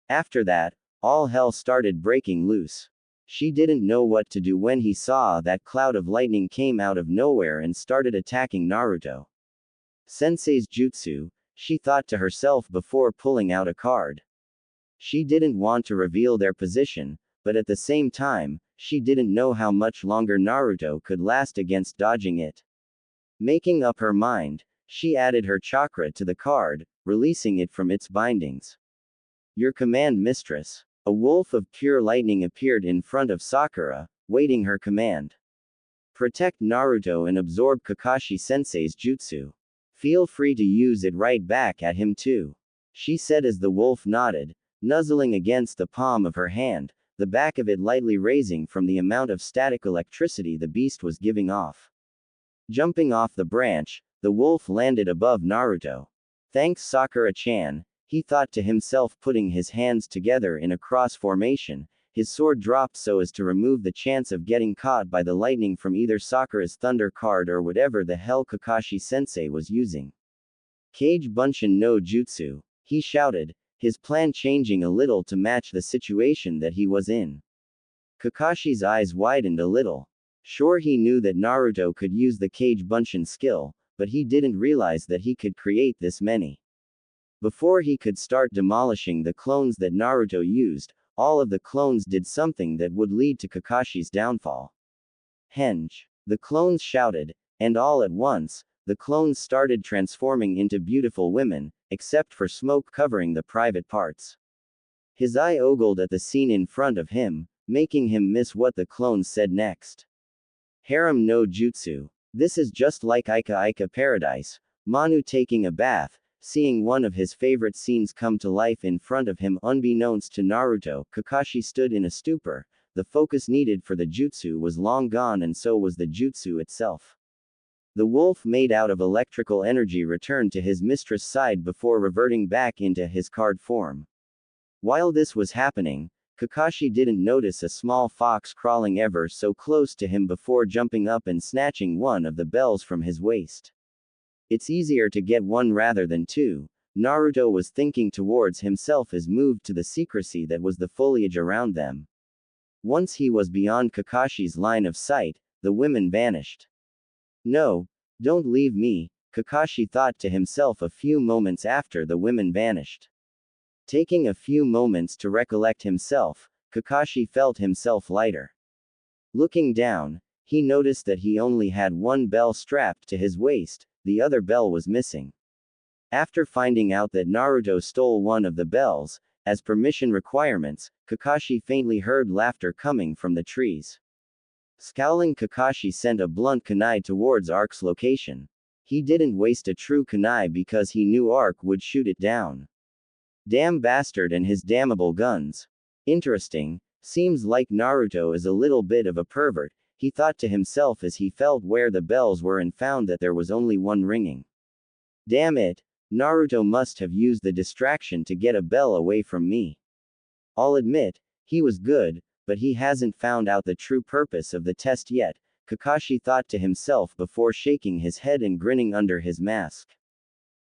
After that, all hell started breaking loose. She didn't know what to do when he saw that cloud of lightning came out of nowhere and started attacking Naruto. Sensei's jutsu, she thought to herself before pulling out a card. She didn't want to reveal their position, but at the same time, she didn't know how much longer Naruto could last against dodging it. Making up her mind, she added her chakra to the card, releasing it from its bindings. Your command, mistress. A wolf of pure lightning appeared in front of Sakura, waiting her command. Protect Naruto and absorb Kakashi-sensei's jutsu. Feel free to use it right back at him too, she said as the wolf nodded, nuzzling against the palm of her hand, the back of it lightly raising from the amount of static electricity the beast was giving off. Jumping off the branch, the wolf landed above Naruto. Thanks Sakura-chan, he thought to himself, putting his hands together in a cross formation. His sword dropped so as to remove the chance of getting caught by the lightning from either Sakura's thunder card or whatever the hell Kakashi-sensei was using. Kage Bunshin no Jutsu, he shouted, his plan changing a little to match the situation that he was in. Kakashi's eyes widened a little. Sure, he knew that Naruto could use the Kage Bunshin skill, but he didn't realize that he could create this many. Before he could start demolishing the clones that Naruto used, all of the clones did something that would lead to Kakashi's downfall. Henge! The clones shouted, and all at once, the clones started transforming into beautiful women, except for smoke covering the private parts. His eye ogled at the scene in front of him, making him miss what the clones said next. Harem no Jutsu. This is just like Ika Ika Paradise. Manu taking a bath, seeing one of his favorite scenes come to life in front of him. Unbeknownst to Naruto, Kakashi stood in a stupor. The focus needed for the jutsu was long gone, and so was the jutsu itself. The wolf made out of electrical energy returned to his mistress' side before reverting back into his card form. While this was happening, Kakashi didn't notice a small fox crawling ever so close to him before jumping up and snatching one of the bells from his waist. It's easier to get one rather than two, Naruto was thinking towards himself as moved to the secrecy that was the foliage around them. Once he was beyond Kakashi's line of sight, the women vanished. No, don't leave me, Kakashi thought to himself a few moments after the women vanished. Taking a few moments to recollect himself, Kakashi felt himself lighter. Looking down, he noticed that he only had one bell strapped to his waist, the other bell was missing. After finding out that Naruto stole one of the bells, as per mission requirements, Kakashi faintly heard laughter coming from the trees. Scowling, Kakashi sent a blunt kunai towards Ark's location. He didn't waste a true kunai because he knew Ark would shoot it down. Damn bastard and his damnable guns. Interesting, seems like Naruto is a little bit of a pervert, he thought to himself as he felt where the bells were and found that there was only one ringing. Damn it, Naruto must have used the distraction to get a bell away from me. I'll admit, he was good, but he hasn't found out the true purpose of the test yet, Kakashi thought to himself before shaking his head and grinning under his mask.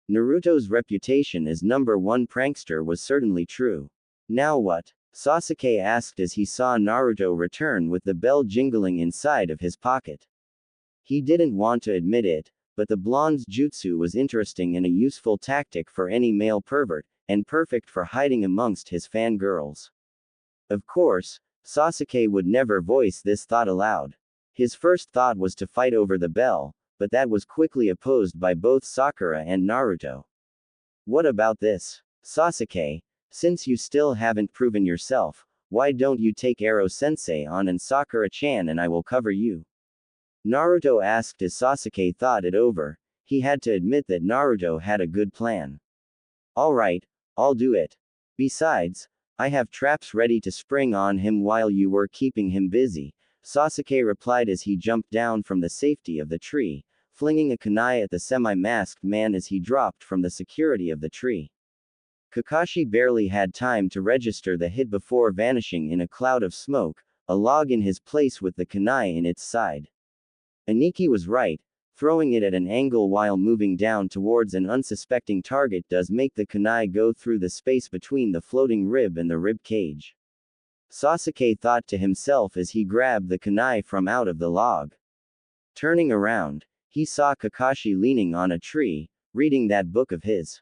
Naruto's reputation as #1 prankster was certainly true. Now what? Sasuke asked as he saw Naruto return with the bell jingling inside of his pocket. He didn't want to admit it, but the blonde's jutsu was interesting and a useful tactic for any male pervert, and perfect for hiding amongst his fangirls. Of course, Sasuke would never voice this thought aloud. His first thought was to fight over the bell, but that was quickly opposed by both Sakura and Naruto. What about this? Sasuke, since you still haven't proven yourself, why don't you take Ero-sensei on and Sakura-chan and I will cover you? Naruto asked as Sasuke thought it over. He had to admit that Naruto had a good plan. Alright, I'll do it. Besides, I have traps ready to spring on him while you were keeping him busy, Sasuke replied as he jumped down from the safety of the tree, flinging a kunai at the semi-masked man as he dropped from the security of the tree. Kakashi barely had time to register the hit before vanishing in a cloud of smoke, a log in his place with the kunai in its side. Aniki was right, throwing it at an angle while moving down towards an unsuspecting target does make the kunai go through the space between the floating rib and the rib cage. Sasuke thought to himself as he grabbed the kunai from out of the log. Turning around, he saw Kakashi leaning on a tree, reading that book of his.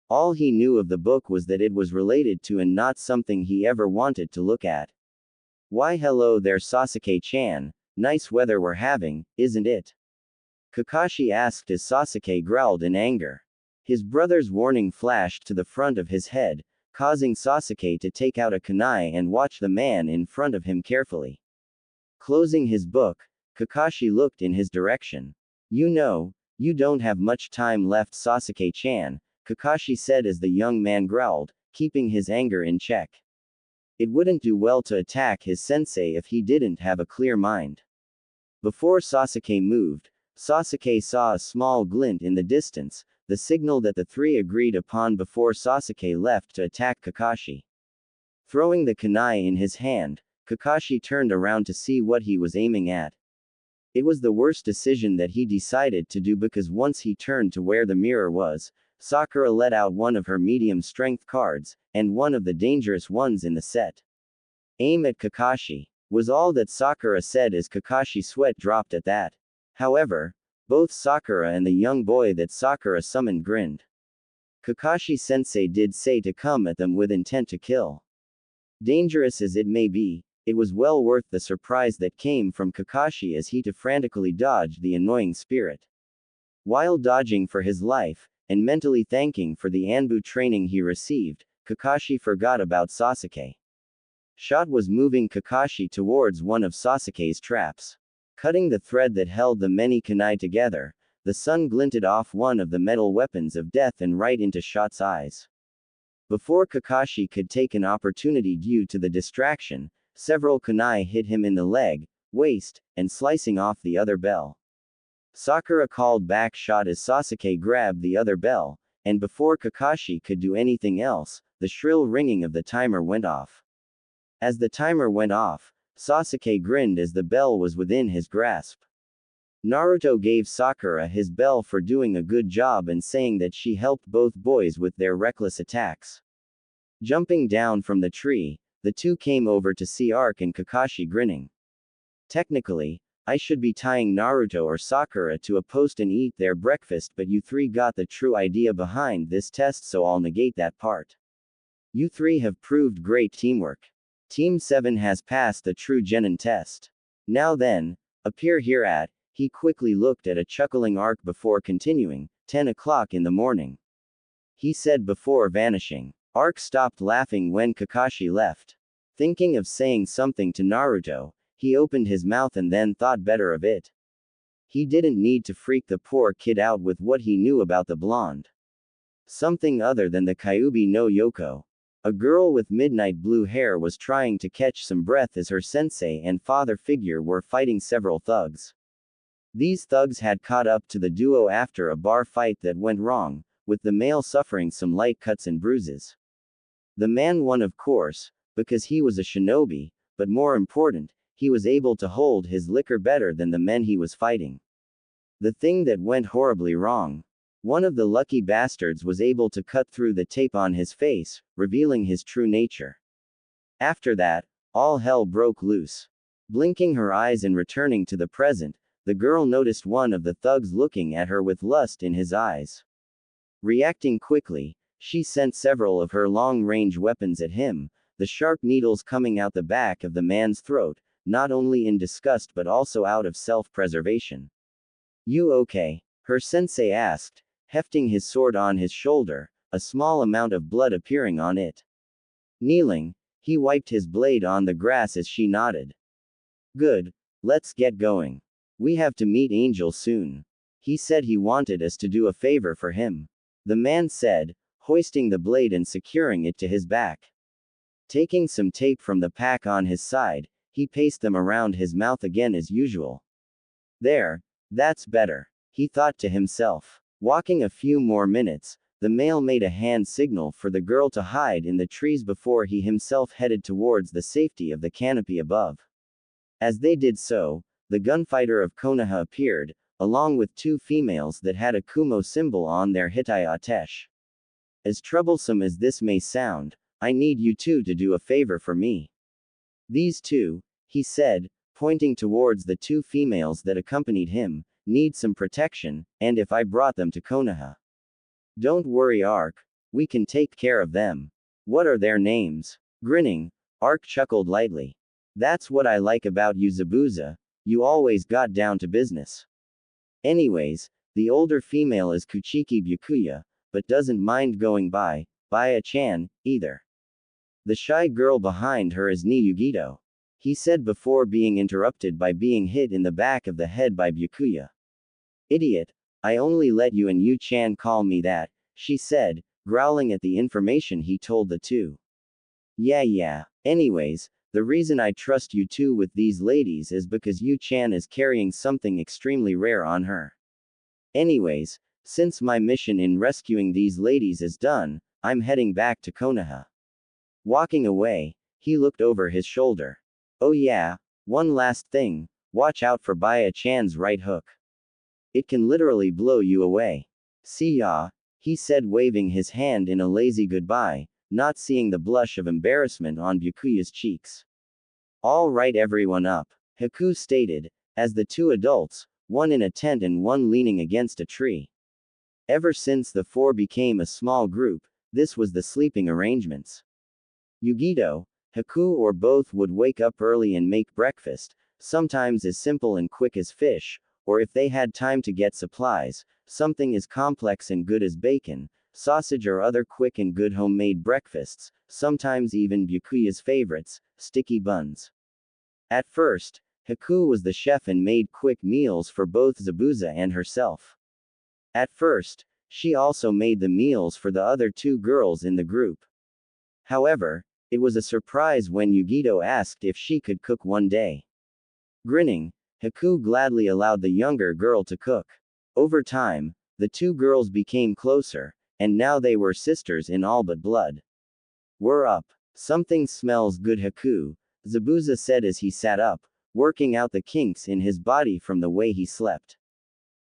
All he knew of the book was that it was related to and not something he ever wanted to look at. Why hello there Sasuke-chan, nice weather we're having, isn't it? Kakashi asked as Sasuke growled in anger. His brother's warning flashed to the front of his head, causing Sasuke to take out a kunai and watch the man in front of him carefully. Closing his book, Kakashi looked in his direction. You know, you don't have much time left Sasuke-chan, Kakashi said as the young man growled, keeping his anger in check. It wouldn't do well to attack his sensei if he didn't have a clear mind. Before Sasuke moved, Sasuke saw a small glint in the distance, the signal that the three agreed upon before Sasuke left to attack Kakashi. Throwing the kunai in his hand, Kakashi turned around to see what he was aiming at. It was the worst decision that he decided to do because once he turned to where the mirror was, Sakura let out one of her medium strength cards, and one of the dangerous ones in the set. Aim at Kakashi, was all that Sakura said as Kakashi's sweat dropped at that. However, both Sakura and the young boy that Sakura summoned grinned. Kakashi-sensei did say to come at them with intent to kill. Dangerous as it may be, it was well worth the surprise that came from Kakashi as he too frantically dodged the annoying spirit. While dodging for his life, and mentally thanking for the Anbu training he received, Kakashi forgot about Sasuke. Shot was moving Kakashi towards one of Sasuke's traps. Cutting the thread that held the many kunai together, the sun glinted off one of the metal weapons of death and right into Shot's eyes. Before Kakashi could take an opportunity due to the distraction, several kunai hit him in the leg, waist, and slicing off the other bell. Sakura called back Shot as Sasuke grabbed the other bell, and before Kakashi could do anything else, the shrill ringing of the timer went off. As the timer went off, Sasuke grinned as the bell was within his grasp. Naruto gave Sakura his bell for doing a good job and saying that she helped both boys with their reckless attacks. Jumping down from the tree, the two came over to see Ark and Kakashi grinning. Technically, I should be tying Naruto or Sakura to a post and eat their breakfast, but you three got the true idea behind this test, so I'll negate that part. You three have proved great teamwork. Team 7 has passed the true genin test. Now then, appear here at, he quickly looked at a chuckling Ark before continuing, 10 o'clock in the morning. He said before vanishing. Ark stopped laughing when Kakashi left. Thinking of saying something to Naruto, he opened his mouth and then thought better of it. He didn't need to freak the poor kid out with what he knew about the blonde. Something other than the Kyūbi no Yoko. A girl with midnight blue hair was trying to catch some breath as her sensei and father figure were fighting several thugs. These thugs had caught up to the duo after a bar fight that went wrong, with the male suffering some light cuts and bruises. The man won, of course, because he was a shinobi, but more important, he was able to hold his liquor better than the men he was fighting. The thing that went horribly wrong. One of the lucky bastards was able to cut through the tape on his face, revealing his true nature. After that, all hell broke loose. Blinking her eyes and returning to the present, the girl noticed one of the thugs looking at her with lust in his eyes. Reacting quickly, she sent several of her long-range weapons at him, the sharp needles coming out the back of the man's throat, not only in disgust but also out of self-preservation. You okay? Her sensei asked, hefting his sword on his shoulder, a small amount of blood appearing on it. Kneeling, he wiped his blade on the grass as she nodded. Good, let's get going. We have to meet Angel soon. He said he wanted us to do a favor for him. The man said, hoisting the blade and securing it to his back. Taking some tape from the pack on his side, he pasted them around his mouth again as usual. There, that's better, he thought to himself. Walking a few more minutes, the male made a hand signal for the girl to hide in the trees before he himself headed towards the safety of the canopy above. As they did so, the gunfighter of Konoha appeared, along with two females that had a Kumo symbol on their Hitai Atesh. As troublesome as this may sound, I need you two to do a favor for me. These two, he said, pointing towards the two females that accompanied him, need some protection, and if I brought them to Konoha. Don't worry, Ark, we can take care of them. What are their names? Grinning, Ark chuckled lightly. That's what I like about you, Zabuza, you always got down to business. Anyways, the older female is Kuchiki Byakuya, but doesn't mind going by a-chan, either. The shy girl behind her is Ni Yugito. He said before being interrupted by being hit in the back of the head by Byakuya. Idiot, I only let you and Yu-chan call me that, she said, growling at the information he told the two. Yeah. Anyways, the reason I trust you two with these ladies is because Yu-chan is carrying something extremely rare on her. Anyways, since my mission in rescuing these ladies is done, I'm heading back to Konoha. Walking away, he looked over his shoulder. Oh yeah, one last thing, watch out for Baya-chan's right hook. It can literally blow you away. See ya, he said, waving his hand in a lazy goodbye, not seeing the blush of embarrassment on Byakuya's cheeks. All right, everyone up, Haku stated, as the two adults, one in a tent and one leaning against a tree. Ever since the four became a small group, this was the sleeping arrangements. Yugito, Haku or both would wake up early and make breakfast, sometimes as simple and quick as fish, or if they had time to get supplies, something as complex and good as bacon, sausage or other quick and good homemade breakfasts, sometimes even Byakuya's favorites, sticky buns. At first, Haku was the chef and made quick meals for both Zabuza and herself. At first, she also made the meals for the other two girls in the group. However, it was a surprise when Yugito asked if she could cook one day. Grinning, Haku gladly allowed the younger girl to cook. Over time, the two girls became closer, and now they were sisters in all but blood. We're up. Something smells good, Haku, Zabuza said as he sat up, working out the kinks in his body from the way he slept.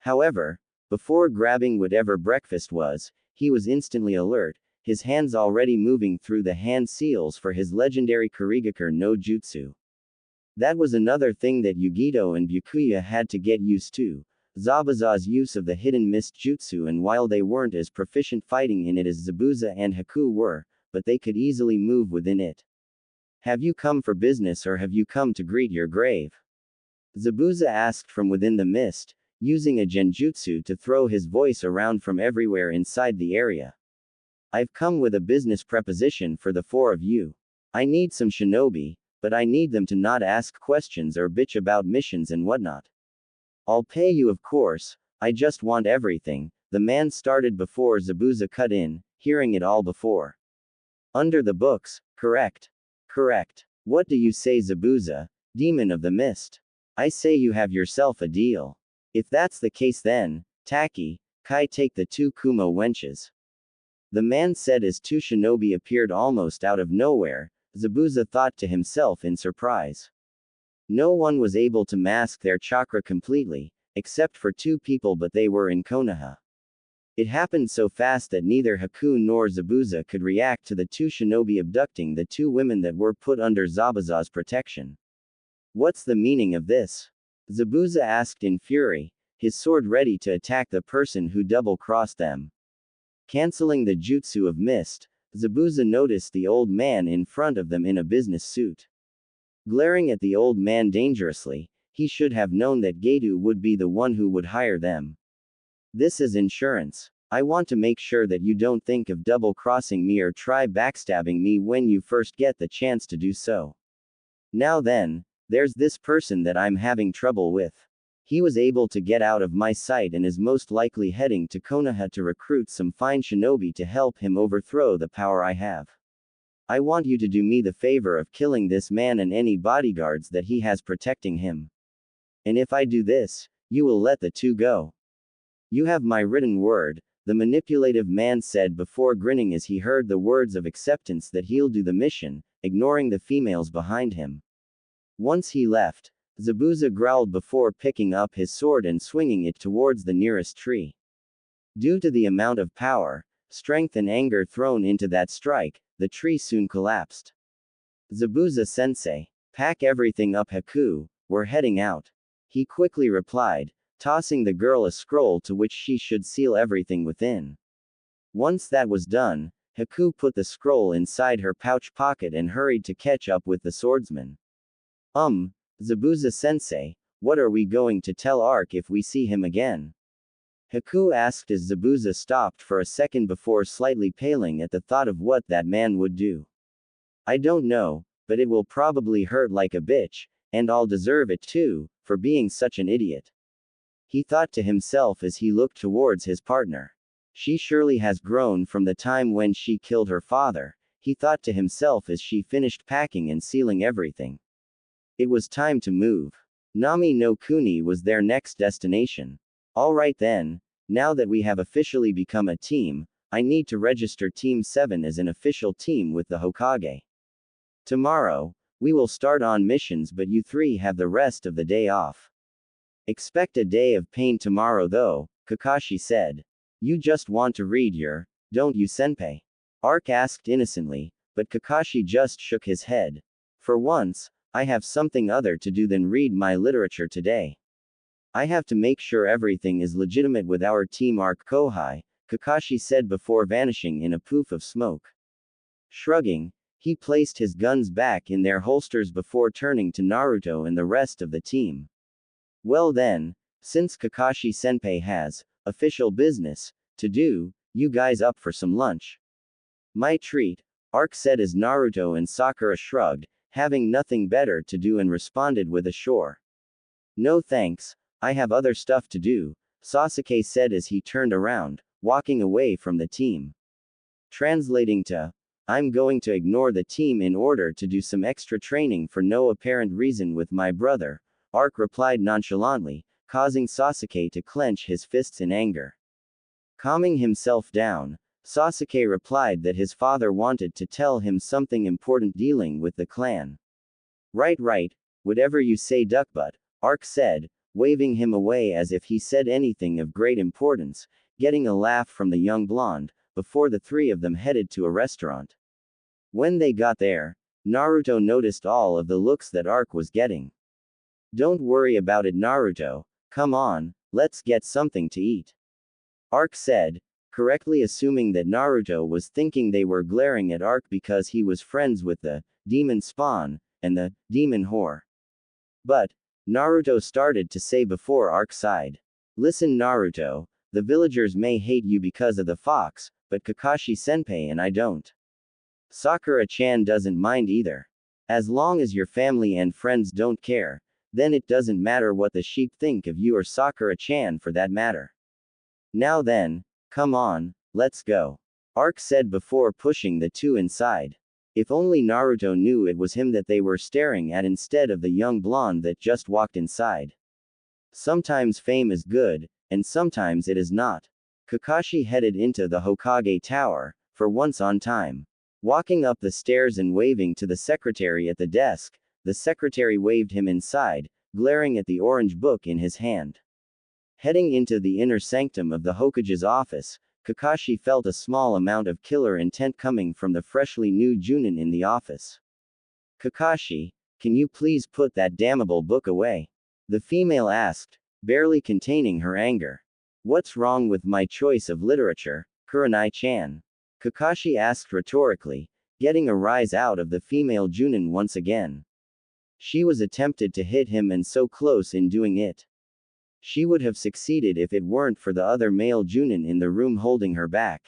However, before grabbing whatever breakfast was, he was instantly alert, his hands already moving through the hand seals for his legendary Kurigakure no Jutsu. That was another thing that Yugito and Byakuya had to get used to, Zabuza's use of the hidden mist jutsu, and while they weren't as proficient fighting in it as Zabuza and Haku were, but they could easily move within it. Have you come for business or have you come to greet your grave? Zabuza asked from within the mist, using a genjutsu to throw his voice around from everywhere inside the area. I've come with a business proposition for the four of you. I need some shinobi, but I need them to not ask questions or bitch about missions and whatnot. I'll pay you, of course, I just want everything, the man started before Zabuza cut in, hearing it all before. Under the books, correct. Correct. What do you say, Zabuza, demon of the mist? I say you have yourself a deal. If that's the case then, Taki, Kai, take the two Kumo wenches. The man said as two shinobi appeared almost out of nowhere. Zabuza thought to himself in surprise. No one was able to mask their chakra completely, except for two people, but they were in Konoha. It happened so fast that neither Haku nor Zabuza could react to the two shinobi abducting the two women that were put under Zabuza's protection. What's the meaning of this? Zabuza asked in fury, his sword ready to attack the person who double-crossed them. Canceling the jutsu of mist, Zabuza noticed the old man in front of them in a business suit. Glaring at the old man dangerously, he should have known that Gedu would be the one who would hire them. This is insurance. I want to make sure that you don't think of double-crossing me or try backstabbing me when you first get the chance to do so. Now then, there's this person that I'm having trouble with. He was able to get out of my sight and is most likely heading to Konoha to recruit some fine shinobi to help him overthrow the power I have. I want you to do me the favor of killing this man and any bodyguards that he has protecting him. And if I do this, you will let the two go. You have my written word, the manipulative man said before grinning as he heard the words of acceptance that he'll do the mission, ignoring the females behind him. Once he left, Zabuza growled before picking up his sword and swinging it towards the nearest tree. Due to the amount of power, strength and anger thrown into that strike, the tree soon collapsed. Zabuza-sensei, pack everything up Haku, we're heading out. He quickly replied, tossing the girl a scroll to which she should seal everything within. Once that was done, Haku put the scroll inside her pouch pocket and hurried to catch up with the swordsman. Zabuza-sensei, what are we going to tell Ark if we see him again? Haku asked as Zabuza stopped for a second before slightly paling at the thought of what that man would do. I don't know, but it will probably hurt like a bitch, and I'll deserve it too, for being such an idiot. He thought to himself as he looked towards his partner. She surely has grown from the time when she killed her father, he thought to himself as she finished packing and sealing everything. It was time to move. Nami no Kuni was their next destination. Alright then, now that we have officially become a team, I need to register Team 7 as an official team with the Hokage. Tomorrow, we will start on missions, but you three have the rest of the day off. Expect a day of pain tomorrow though, Kakashi said. You just want to read your, don't you senpai? Ark asked innocently, but Kakashi just shook his head. For once, I have something other to do than read my literature today. I have to make sure everything is legitimate with our team Ark Kohai, Kakashi said before vanishing in a poof of smoke. Shrugging, he placed his guns back in their holsters before turning to Naruto and the rest of the team. Well then, since Kakashi-senpai has official business to do, you guys up for some lunch? My treat, Ark said as Naruto and Sakura shrugged, having nothing better to do and responded with a sure. No thanks, I have other stuff to do, Sasuke said as he turned around, walking away from the team. Translating to, I'm going to ignore the team in order to do some extra training for no apparent reason with my brother, Ark replied nonchalantly, causing Sasuke to clench his fists in anger. Calming himself down, Sasuke replied that his father wanted to tell him something important dealing with the clan. Right, whatever you say duckbutt, Ark said, waving him away as if he said anything of great importance, getting a laugh from the young blonde, before the three of them headed to a restaurant. When they got there, Naruto noticed all of the looks that Ark was getting. Don't worry about it Naruto, come on, let's get something to eat. Ark said, correctly assuming that Naruto was thinking they were glaring at Ark because he was friends with the demon spawn and the demon whore. But Naruto started to say before Ark sighed. Listen Naruto, the villagers may hate you because of the fox, but Kakashi-senpai and I don't. Sakura-chan doesn't mind either. As long as your family and friends don't care, then it doesn't matter what the sheep think of you or Sakura-chan for that matter. Now then, come on, let's go. Ark said before pushing the two inside. If only Naruto knew it was him that they were staring at instead of the young blonde that just walked inside. Sometimes fame is good, and sometimes it is not. Kakashi headed into the Hokage Tower, for once on time. Walking up the stairs and waving to the secretary at the desk, the secretary waved him inside, glaring at the orange book in his hand. Heading into the inner sanctum of the Hokage's office, Kakashi felt a small amount of killer intent coming from the freshly new Junin in the office. Kakashi, can you please put that damnable book away? The female asked, barely containing her anger. What's wrong with my choice of literature, Kurenai-chan? Kakashi asked rhetorically, getting a rise out of the female Junin once again. She was attempted to hit him and so close in doing it. She would have succeeded if it weren't for the other male Junin in the room holding her back.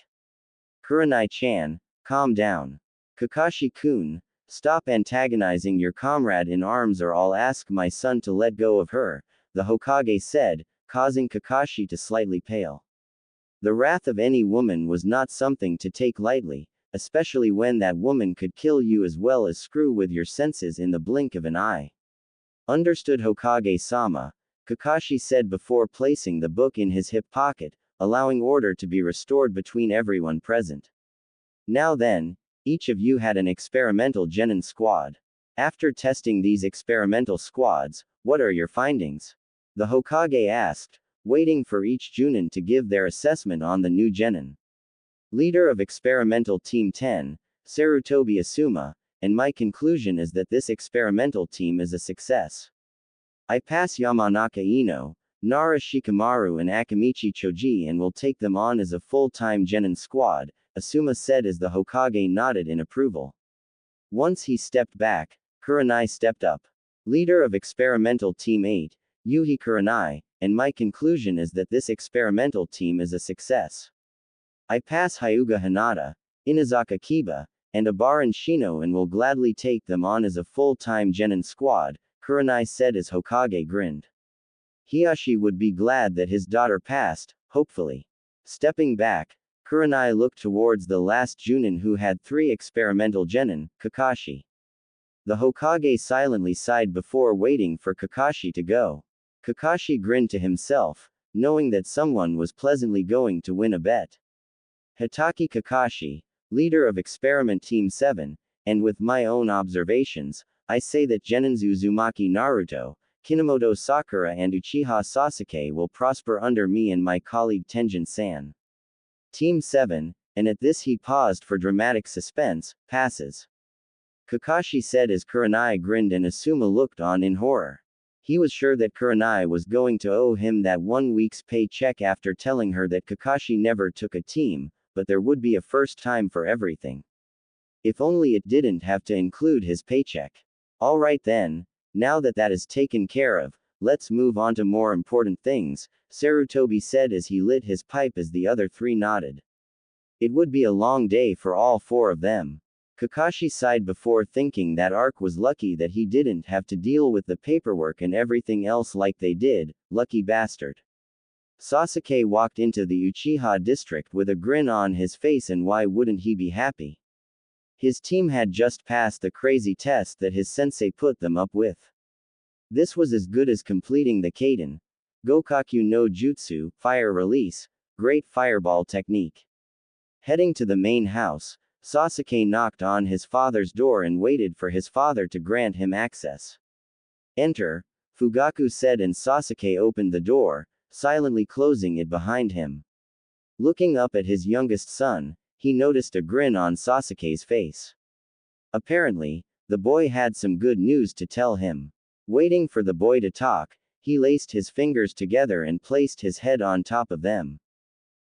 Kurenai-chan, calm down. Kakashi-kun, stop antagonizing your comrade in arms or I'll ask my son to let go of her, the Hokage said, causing Kakashi to slightly pale. The wrath of any woman was not something to take lightly, especially when that woman could kill you as well as screw with your senses in the blink of an eye. Understood, Hokage-sama, Kakashi said before placing the book in his hip pocket, allowing order to be restored between everyone present. Now then, each of you had an experimental genin squad. After testing these experimental squads, what are your findings? The Hokage asked, waiting for each Junin to give their assessment on the new genin. Leader of Experimental Team 10, Sarutobi Asuma, and my conclusion is that this experimental team is a success. I pass Yamanaka Ino, Nara Shikamaru and Akamichi Choji and will take them on as a full-time genin squad, Asuma said as the Hokage nodded in approval. Once he stepped back, Kurenai stepped up. Leader of Experimental Team 8, Yuhi Kurenai, and my conclusion is that this experimental team is a success. I pass Hyuga Hinata, Inazaka Kiba, and Abaran Shino and will gladly take them on as a full-time genin squad, Kurenai said as Hokage grinned. Hiyashi would be glad that his daughter passed, hopefully. Stepping back, Kurenai looked towards the last Junin who had 3 experimental genin, Kakashi. The Hokage silently sighed before waiting for Kakashi to go. Kakashi grinned to himself, knowing that someone was pleasantly going to win a bet. Hitaki Kakashi, leader of Experiment Team 7, and with my own observations, I say that Genins Uzumaki Naruto, Kinomoto Sakura and Uchiha Sasuke will prosper under me and my colleague Tenjin-san. Team 7, and at this he paused for dramatic suspense, passes. Kakashi said as Kurenai grinned and Asuma looked on in horror. He was sure that Kurenai was going to owe him that 1 week's paycheck after telling her that Kakashi never took a team, but there would be a first time for everything. If only it didn't have to include his paycheck. Alright then, now that that is taken care of, let's move on to more important things, Sarutobi said as he lit his pipe as the other 3 nodded. It would be a long day for all 4 of them. Kakashi sighed before thinking that Ark was lucky that he didn't have to deal with the paperwork and everything else like they did, lucky bastard. Sasuke walked into the Uchiha district with a grin on his face, and why wouldn't he be happy? His team had just passed the crazy test that his sensei put them up with. This was as good as completing the Kaden Gokaku no Jutsu, fire release, great fireball technique. Heading to the main house, Sasuke knocked on his father's door and waited for his father to grant him access. Enter, Fugaku said, and Sasuke opened the door, silently closing it behind him. Looking up at his youngest son, he noticed a grin on Sasuke's face. Apparently, the boy had some good news to tell him. Waiting for the boy to talk, he laced his fingers together and placed his head on top of them.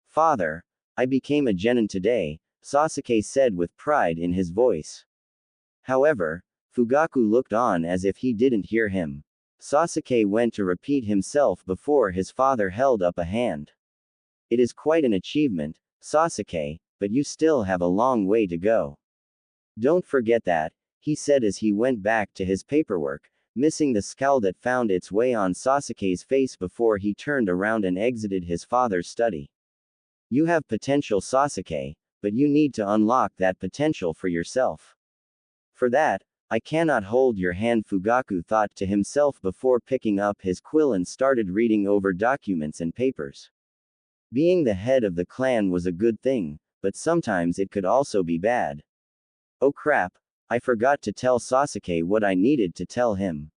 Father, I became a genin today, Sasuke said with pride in his voice. However, Fugaku looked on as if he didn't hear him. Sasuke went to repeat himself before his father held up a hand. It is quite an achievement, Sasuke, but you still have a long way to go. Don't forget that, he said as he went back to his paperwork, missing the scowl that found its way on Sasuke's face before he turned around and exited his father's study. You have potential, Sasuke, but you need to unlock that potential for yourself. For that, I cannot hold your hand, Fugaku thought to himself before picking up his quill and started reading over documents and papers. Being the head of the clan was a good thing, but sometimes it could also be bad. Oh crap, I forgot to tell Sasuke what I needed to tell him.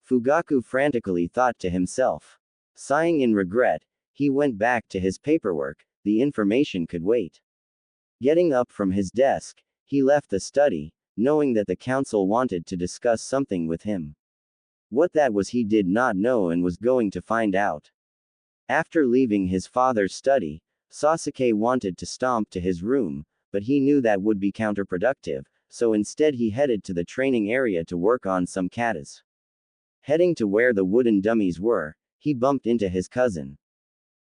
Fugaku frantically thought to himself. Sighing in regret, he went back to his paperwork, the information could wait. Getting up from his desk, he left the study, knowing that the council wanted to discuss something with him. What that was he did not know and was going to find out. After leaving his father's study, Sasuke wanted to stomp to his room, but he knew that would be counterproductive, so instead he headed to the training area to work on some katas. Heading to where the wooden dummies were, he bumped into his cousin.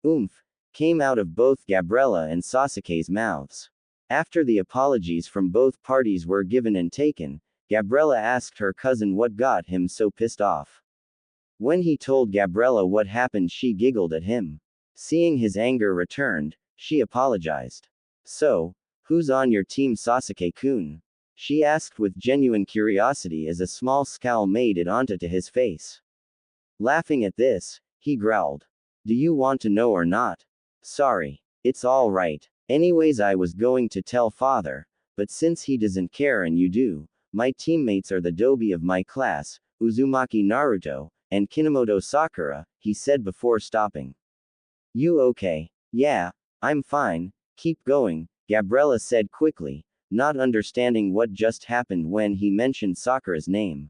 Oomph! Came out of both Gabriella and Sasuke's mouths. After the apologies from both parties were given and taken, Gabriella asked her cousin what got him so pissed off. When he told Gabriella what happened, she giggled at him. Seeing his anger returned, she apologized. So, who's on your team, Sasuke-kun? She asked with genuine curiosity as a small scowl made it onto his face. Laughing at this, he growled. Do you want to know or not? Sorry. It's all right. Anyways, I was going to tell father, but since he doesn't care and you do, my teammates are the dobi of my class, Uzumaki Naruto, and Kinomoto Sakura, he said before stopping. You okay? Yeah, I'm fine, keep going, Gabriella said quickly, not understanding what just happened when he mentioned Sakura's name.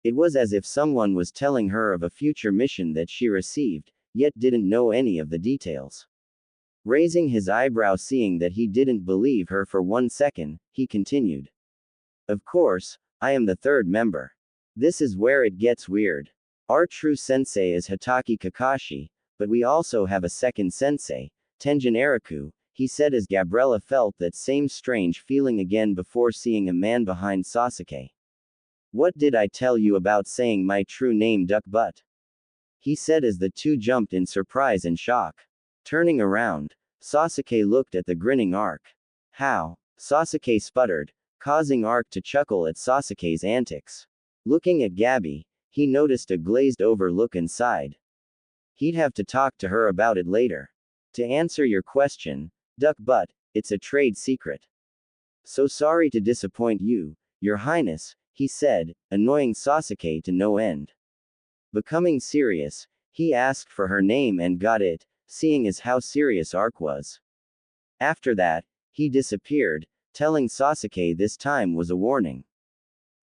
It was as if someone was telling her of a future mission that she received, yet didn't know any of the details. Raising his eyebrow, seeing that he didn't believe her for 1 second, he continued. Of course, I am the third member. This is where it gets weird. Our true sensei is Hitaki Kakashi, but we also have a second sensei, Tenjin Eriku, he said as Gabriella felt that same strange feeling again before seeing a man behind Sasuke. What did I tell you about saying my true name, duck butt? He said as the two jumped in surprise and shock. Turning around, Sasuke looked at the grinning Ark. How? Sasuke sputtered, causing Ark to chuckle at Sasuke's antics. Looking at Gabby, he noticed a glazed-over look inside. He'd have to talk to her about it later. To answer your question, duck butt, it's a trade secret. So sorry to disappoint you, Your Highness, he said, annoying Sasuke to no end. Becoming serious, he asked for her name and got it, seeing as how serious Ark was. After that, he disappeared, telling Sasuke this time was a warning.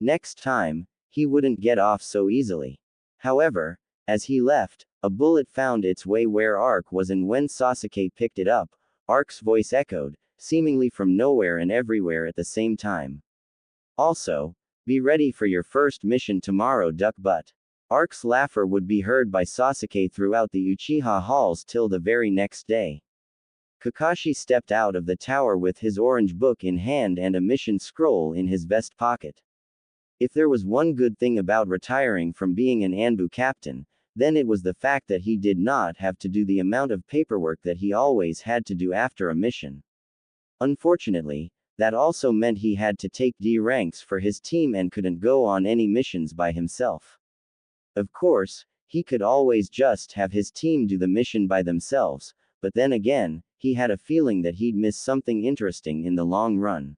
Next time, he wouldn't get off so easily. However, as he left, a bullet found its way where Ark was, and when Sasuke picked it up, Ark's voice echoed, seemingly from nowhere and everywhere at the same time. Also, be ready for your first mission tomorrow, duck butt. Ark's laughter would be heard by Sasuke throughout the Uchiha halls till the very next day. Kakashi stepped out of the tower with his orange book in hand and a mission scroll in his vest pocket. If there was one good thing about retiring from being an Anbu captain, then it was the fact that he did not have to do the amount of paperwork that he always had to do after a mission. Unfortunately, that also meant he had to take D ranks for his team and couldn't go on any missions by himself. Of course, he could always just have his team do the mission by themselves, but then again, he had a feeling that he'd miss something interesting in the long run.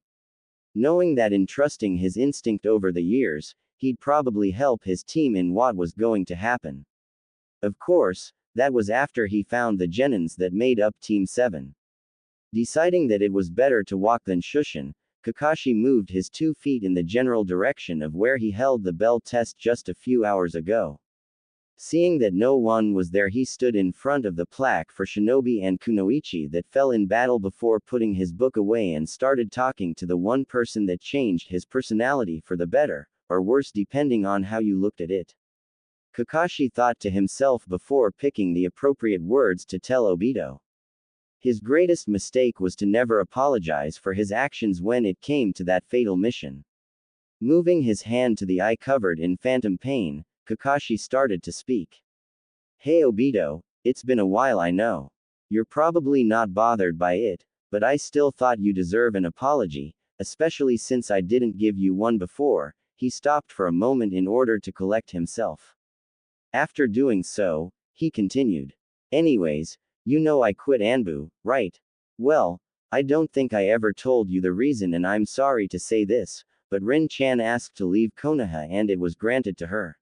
Knowing that in trusting his instinct over the years, he'd probably help his team in what was going to happen. Of course, that was after he found the genins that made up Team 7. Deciding that it was better to walk than shushin, Kakashi moved his 2 feet in the general direction of where he held the bell test just a few hours ago. Seeing that no one was there, he stood in front of the plaque for Shinobi and Kunoichi that fell in battle before putting his book away and started talking to the one person that changed his personality for the better, or worse depending on how you looked at it. Kakashi thought to himself before picking the appropriate words to tell Obito. His greatest mistake was to never apologize for his actions when it came to that fatal mission. Moving his hand to the eye covered in phantom pain, Kakashi started to speak. Hey Obito, it's been a while, I know. You're probably not bothered by it, but I still thought you deserve an apology, especially since I didn't give you one before. He stopped for a moment in order to collect himself. After doing so, he continued. Anyways, you know I quit Anbu, right? Well, I don't think I ever told you the reason, and I'm sorry to say this, but Rin-chan asked to leave Konoha and it was granted to her.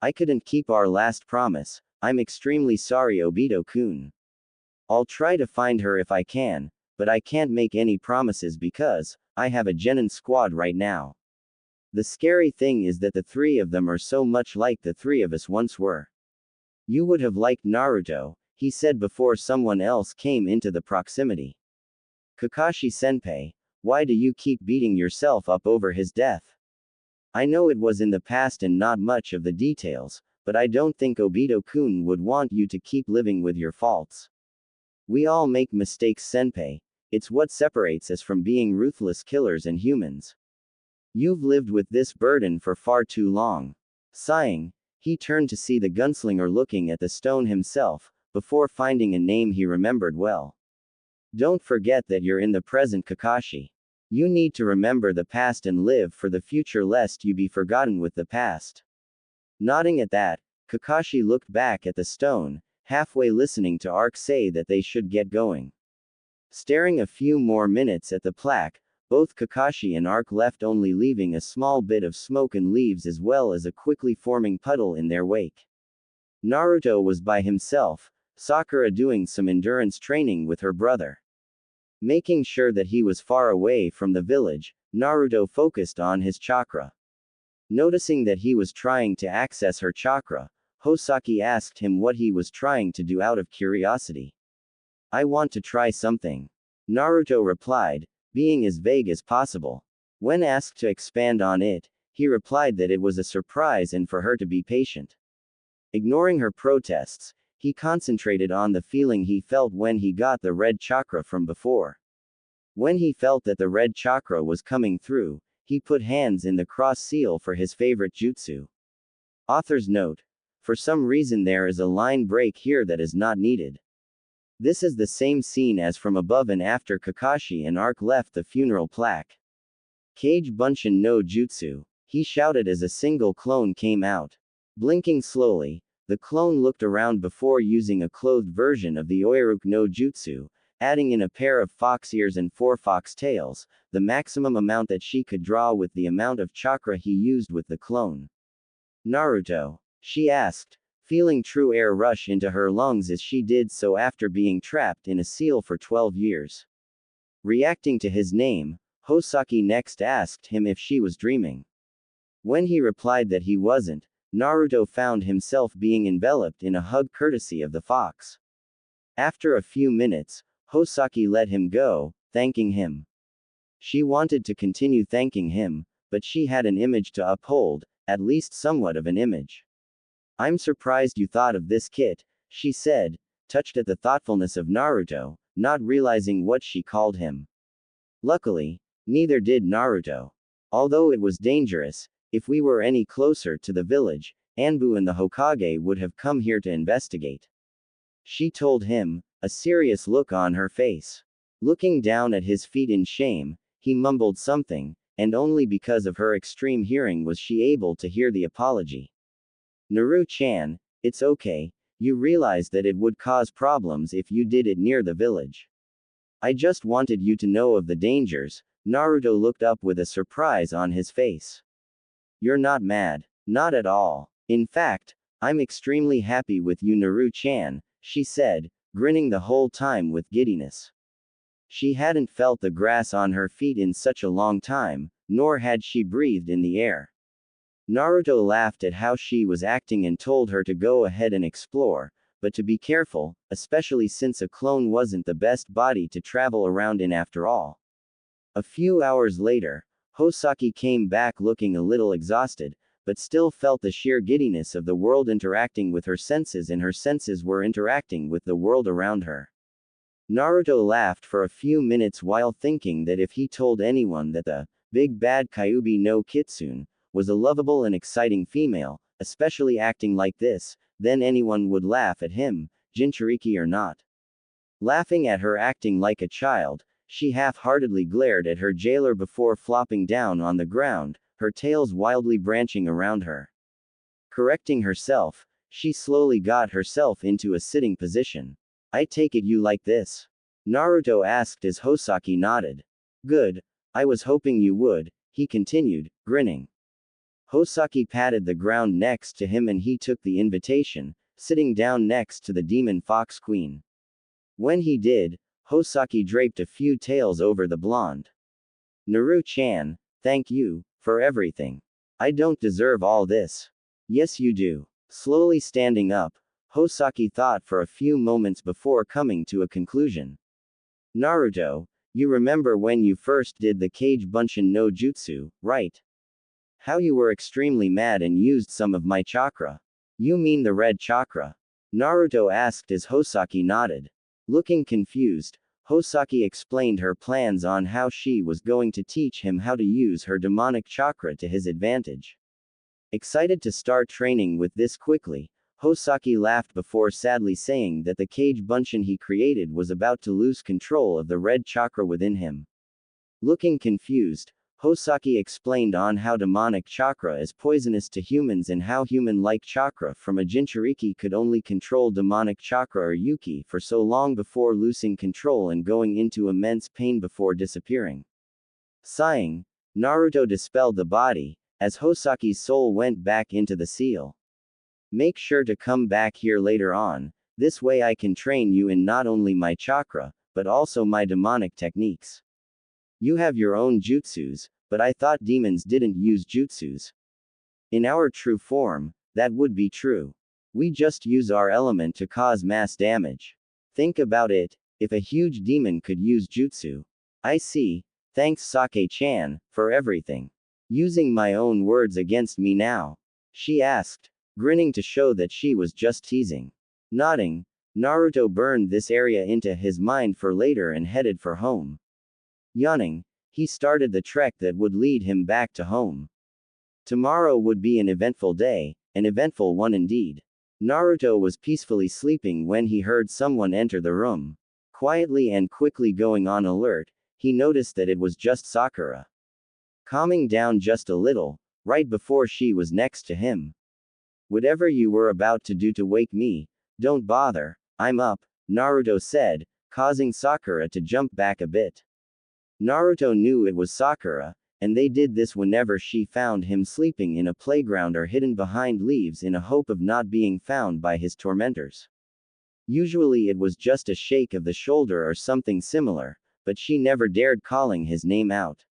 I couldn't keep our last promise. I'm extremely sorry, Obito-kun. I'll try to find her if I can, but I can't make any promises because I have a genin squad right now. The scary thing is that the 3 of them are so much like the 3 of us once were. You would have liked Naruto, he said before someone else came into the proximity. Kakashi-senpai, why do you keep beating yourself up over his death? I know it was in the past and not much of the details, but I don't think Obito-kun would want you to keep living with your faults. We all make mistakes, senpai. It's what separates us from being ruthless killers and humans. You've lived with this burden for far too long. Sighing, he turned to see the gunslinger looking at the stone himself, before finding a name he remembered well. Don't forget that you're in the present, Kakashi. You need to remember the past and live for the future lest you be forgotten with the past. Nodding at that, Kakashi looked back at the stone, halfway listening to Ark say that they should get going. Staring a few more minutes at the plaque, both Kakashi and Ark left, only leaving a small bit of smoke and leaves as well as a quickly forming puddle in their wake. Naruto was by himself, Sakura doing some endurance training with her brother. Making sure that he was far away from the village, Naruto focused on his chakra. Noticing that he was trying to access her chakra, Hosaki asked him what he was trying to do out of curiosity. I want to try something. Naruto replied, being as vague as possible. When asked to expand on it, he replied that it was a surprise and for her to be patient. Ignoring her protests, he concentrated on the feeling he felt when he got the red chakra from before. When he felt that the red chakra was coming through, he put hands in the cross seal for his favorite jutsu. Author's note: for some reason there is a line break here that is not needed. This is the same scene as from above and after Kakashi and Ark left the funeral plaque. Kage Bunshin no Jutsu, he shouted as a single clone came out. Blinking slowly, the clone looked around before using a clothed version of the Oiruku no Jutsu, adding in a pair of fox ears and 4 fox tails, the maximum amount that she could draw with the amount of chakra he used with the clone. Naruto? She asked, feeling true air rush into her lungs as she did so after being trapped in a seal for 12 years. Reacting to his name, Hosaki next asked him if she was dreaming. When he replied that he wasn't, Naruto found himself being enveloped in a hug courtesy of the fox. After a few minutes, Hosaki let him go, thanking him. She wanted to continue thanking him, but she had an image to uphold, at least somewhat of an image. I'm surprised you thought of this, Kit, she said, touched at the thoughtfulness of Naruto, not realizing what she called him. Luckily, neither did Naruto. Although it was dangerous, if we were any closer to the village, Anbu and the Hokage would have come here to investigate. She told him, a serious look on her face. Looking down at his feet in shame, he mumbled something, and only because of her extreme hearing was she able to hear the apology. Naru-chan, it's okay, you realize that it would cause problems if you did it near the village. I just wanted you to know of the dangers. Naruto looked up with a surprise on his face. You're not mad. Not at all. In fact, I'm extremely happy with you, Naru-chan, she said, grinning the whole time with giddiness. She hadn't felt the grass on her feet in such a long time, nor had she breathed in the air. Naruto laughed at how she was acting and told her to go ahead and explore, but to be careful, especially since a clone wasn't the best body to travel around in after all. A few hours later, Hosaki came back looking a little exhausted, but still felt the sheer giddiness of the world interacting with her senses, and her senses were interacting with the world around her. Naruto laughed for a few minutes while thinking that if he told anyone that the big bad Kyūbi no Kitsune was a lovable and exciting female, especially acting like this, then anyone would laugh at him, Jinchuriki or not. Laughing at her acting like a child, she half-heartedly glared at her jailer before flopping down on the ground, her tails wildly branching around her. Correcting herself, she slowly got herself into a sitting position. I take it you like this? Naruto asked as Hosaki nodded. Good. I was hoping you would, he continued, grinning. Hosaki patted the ground next to him and he took the invitation, sitting down next to the demon fox queen. When he did, Hosaki draped a few tails over the blonde. Naru-chan, thank you, for everything. I don't deserve all this. Yes you do. Slowly standing up, Hosaki thought for a few moments before coming to a conclusion. Naruto, you remember when you first did the Kage Bunshin no Jutsu, right? How you were extremely mad and used some of my chakra. You mean the red chakra? Naruto asked as Hosaki nodded. Looking confused, Hosaki explained her plans on how she was going to teach him how to use her demonic chakra to his advantage. Excited to start training with this quickly, Hosaki laughed before sadly saying that the cage bunshin he created was about to lose control of the red chakra within him. Looking confused, Hosaki explained on how demonic chakra is poisonous to humans and how human-like chakra from a Jinchuriki could only control demonic chakra or Yuki for so long before losing control and going into immense pain before disappearing. Sighing, Naruto dispelled the body, as Hosaki's soul went back into the seal. Make sure to come back here later on, this way I can train you in not only my chakra, but also my demonic techniques. You have your own jutsus, but I thought demons didn't use jutsus. In our true form, that would be true. We just use our element to cause mass damage. Think about it, if a huge demon could use jutsu. I see, thanks Sake-chan, for everything. Using my own words against me now? She asked, grinning to show that she was just teasing. Nodding, Naruto burned this area into his mind for later and headed for home. Yawning, he started the trek that would lead him back to home. Tomorrow would be an eventful day, an eventful one indeed. Naruto was peacefully sleeping when he heard someone enter the room. Quietly and quickly going on alert, he noticed that it was just Sakura. Calming down just a little, right before she was next to him. Whatever you were about to do to wake me, don't bother, I'm up, Naruto said, causing Sakura to jump back a bit. Naruto knew it was Sakura, and they did this whenever she found him sleeping in a playground or hidden behind leaves in a hope of not being found by his tormentors. Usually it was just a shake of the shoulder or something similar, but she never dared calling his name out.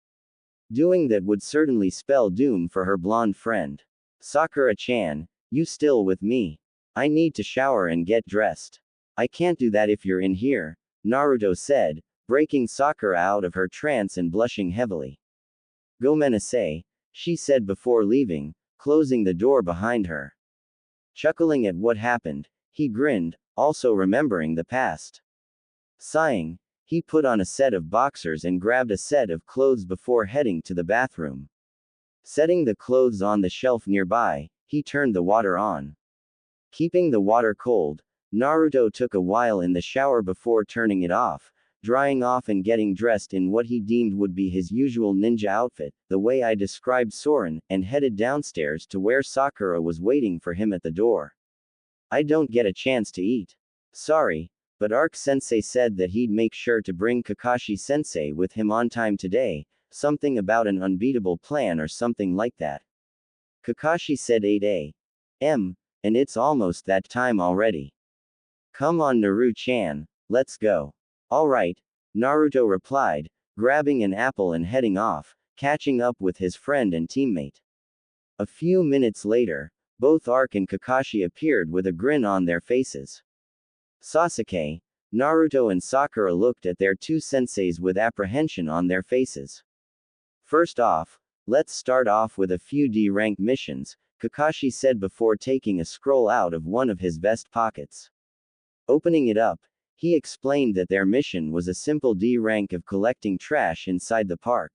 Doing that would certainly spell doom for her blonde friend. Sakura-chan, you still with me? I need to shower and get dressed. I can't do that if you're in here, Naruto said, breaking Sakura out of her trance and blushing heavily. Gomenasai, she said before leaving, closing the door behind her. Chuckling at what happened, he grinned, also remembering the past. Sighing, he put on a set of boxers and grabbed a set of clothes before heading to the bathroom. Setting the clothes on the shelf nearby, he turned the water on. Keeping the water cold, Naruto took a while in the shower before turning it off, drying off and getting dressed in what he deemed would be his usual ninja outfit, the way I described Soren, and headed downstairs to where Sakura was waiting for him at the door. I don't get a chance to eat. Sorry, but Arc-sensei said that he'd make sure to bring Kakashi-sensei with him on time today, something about an unbeatable plan or something like that. Kakashi said 8 a.m., and it's almost that time already. Come on Naru-chan, let's go. Alright, Naruto replied, grabbing an apple and heading off, catching up with his friend and teammate. A few minutes later, both Arc and Kakashi appeared with a grin on their faces. Sasuke, Naruto and Sakura looked at their two senseis with apprehension on their faces. First off, let's start off with a few D-rank missions, Kakashi said before taking a scroll out of one of his vest pockets. Opening it up, he explained that their mission was a simple D rank of collecting trash inside the park.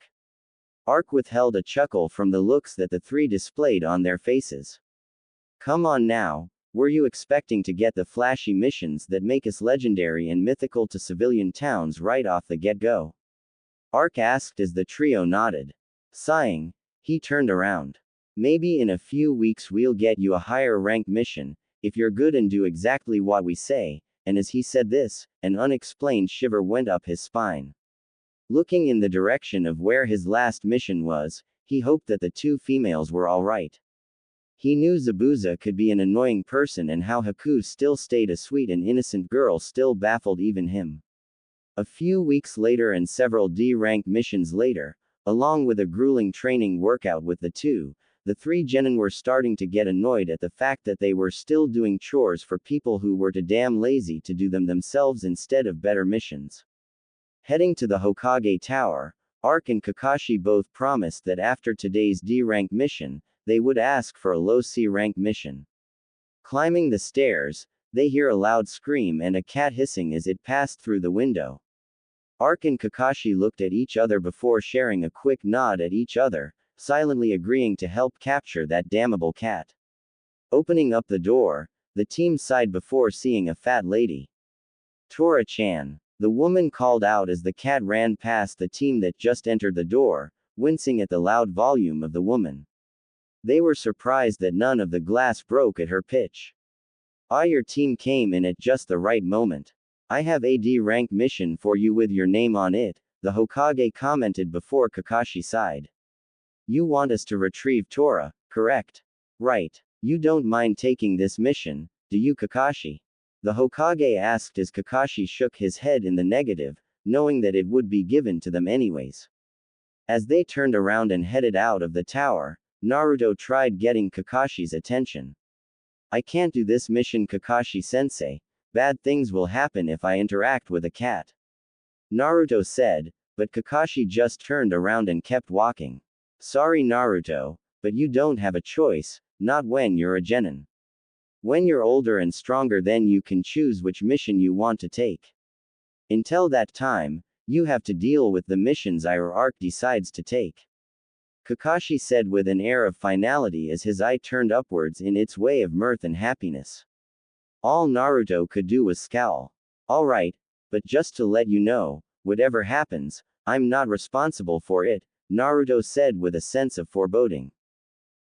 Arc withheld a chuckle from the looks that the three displayed on their faces. Come on now, were you expecting to get the flashy missions that make us legendary and mythical to civilian towns right off the get-go? Arc asked as the trio nodded. Sighing, he turned around. Maybe in a few weeks we'll get you a higher rank mission, if you're good and do exactly what we say. And as he said this, an unexplained shiver went up his spine. Looking in the direction of where his last mission was, he hoped that the two females were alright. He knew Zabuza could be an annoying person and how Haku still stayed a sweet and innocent girl still baffled even him. A few weeks later and several D-rank missions later, along with a grueling training workout with the two, the three genin were starting to get annoyed at the fact that they were still doing chores for people who were too damn lazy to do them themselves instead of better missions. Heading to the Hokage Tower, Arc and Kakashi both promised that after today's D-rank mission, they would ask for a low C-rank mission. Climbing the stairs, they hear a loud scream and a cat hissing as it passed through the window. Ark and Kakashi looked at each other before sharing a quick nod at each other, silently agreeing to help capture that damnable cat. Opening up the door, the team sighed before seeing a fat lady. Tora-chan. The woman called out as the cat ran past the team that just entered the door, wincing at the loud volume of the woman. They were surprised that none of the glass broke at her pitch. Your team came in at just the right moment. I have a D rank mission for you with your name on it, the Hokage commented before Kakashi sighed. You want us to retrieve Tora, correct? Right. You don't mind taking this mission, do you, Kakashi? The Hokage asked as Kakashi shook his head in the negative, knowing that it would be given to them anyways. As they turned around and headed out of the tower, Naruto tried getting Kakashi's attention. I can't do this mission, Kakashi-sensei. Bad things will happen if I interact with a cat. Naruto said, but Kakashi just turned around and kept walking. Sorry, Naruto, but you don't have a choice, not when you're a genin. When you're older and stronger, then you can choose which mission you want to take. Until that time, you have to deal with the missions your arc decides to take. Kakashi said with an air of finality as his eye turned upwards in its way of mirth and happiness. All Naruto could do was scowl. Alright, but just to let you know, whatever happens, I'm not responsible for it, Naruto said with a sense of foreboding.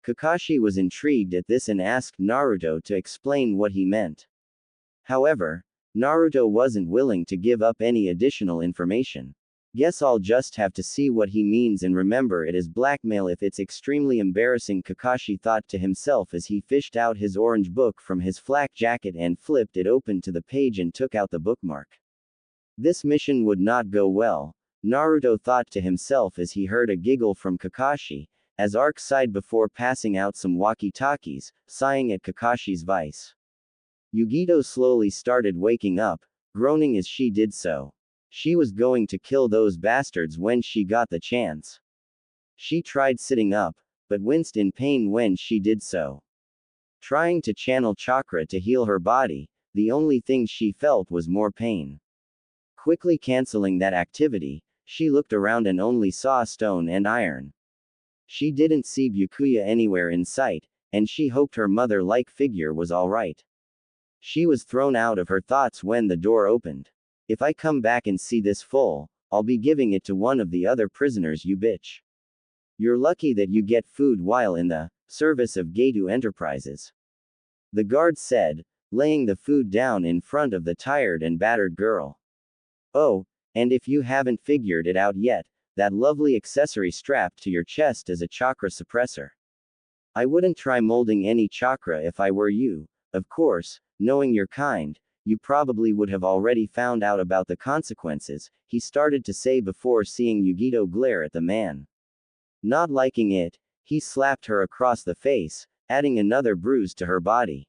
Kakashi was intrigued at this and asked Naruto to explain what he meant. However, Naruto wasn't willing to give up any additional information. Guess I'll just have to see what he means and remember it as blackmail if it's extremely embarrassing, Kakashi thought to himself as he fished out his orange book from his flak jacket and flipped it open to the page and took out the bookmark. This mission would not go well, Naruto thought to himself as he heard a giggle from Kakashi, as Ark sighed before passing out some walkie-talkies, sighing at Kakashi's vice. Yugito slowly started waking up, groaning as she did so. She was going to kill those bastards when she got the chance. She tried sitting up, but winced in pain when she did so. Trying to channel chakra to heal her body, the only thing she felt was more pain. Quickly canceling that activity, she looked around and only saw stone and iron. She didn't see Byakuya anywhere in sight, and she hoped her mother-like figure was alright. She was thrown out of her thoughts when the door opened. If I come back and see this full, I'll be giving it to one of the other prisoners, you bitch. You're lucky that you get food while in the service of Gato Enterprises. The guard said, laying the food down in front of the tired and battered girl. Oh, and if you haven't figured it out yet, that lovely accessory strapped to your chest is a chakra suppressor. I wouldn't try molding any chakra if I were you, of course, knowing your kind, you probably would have already found out about the consequences, he started to say before seeing Yugito glare at the man. Not liking it, he slapped her across the face, adding another bruise to her body.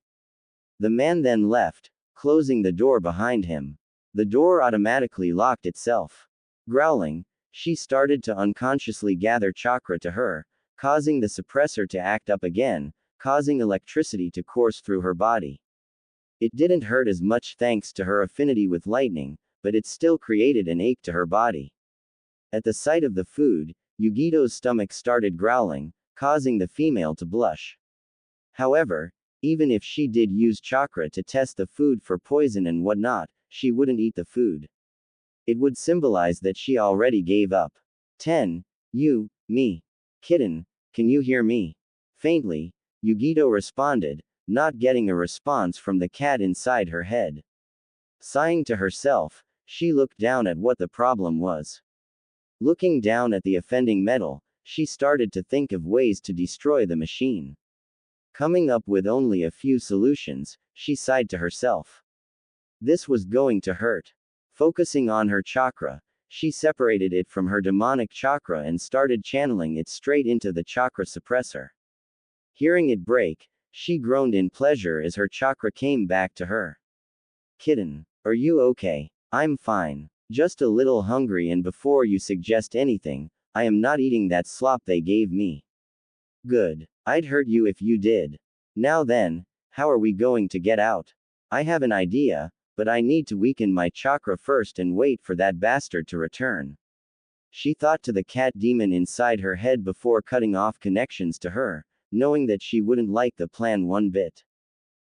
The man then left, closing the door behind him. The door automatically locked itself. Growling, she started to unconsciously gather chakra to her, causing the suppressor to act up again, causing electricity to course through her body. It didn't hurt as much thanks to her affinity with lightning, but it still created an ache to her body. At the sight of the food, Yugito's stomach started growling, causing the female to blush. However, even if she did use chakra to test the food for poison and whatnot, she wouldn't eat the food. It would symbolize that she already gave up. 10. You, me. Kitten, can you hear me? Faintly, Yugito responded, not getting a response from the cat inside her head. Sighing to herself, she looked down at what the problem was. Looking down at the offending metal, she started to think of ways to destroy the machine. Coming up with only a few solutions, she sighed to herself. This was going to hurt. Focusing on her chakra, she separated it from her demonic chakra and started channeling it straight into the chakra suppressor. Hearing it break, she groaned in pleasure as her chakra came back to her. Kitten, are you okay? I'm fine. Just a little hungry, and before you suggest anything, I am not eating that slop they gave me. Good. I'd hurt you if you did. Now then, How are we going to get out? I have an idea, but I need to weaken my chakra first and wait for that bastard to return. She thought to the cat demon inside her head before cutting off connections to her, knowing that she wouldn't like the plan one bit.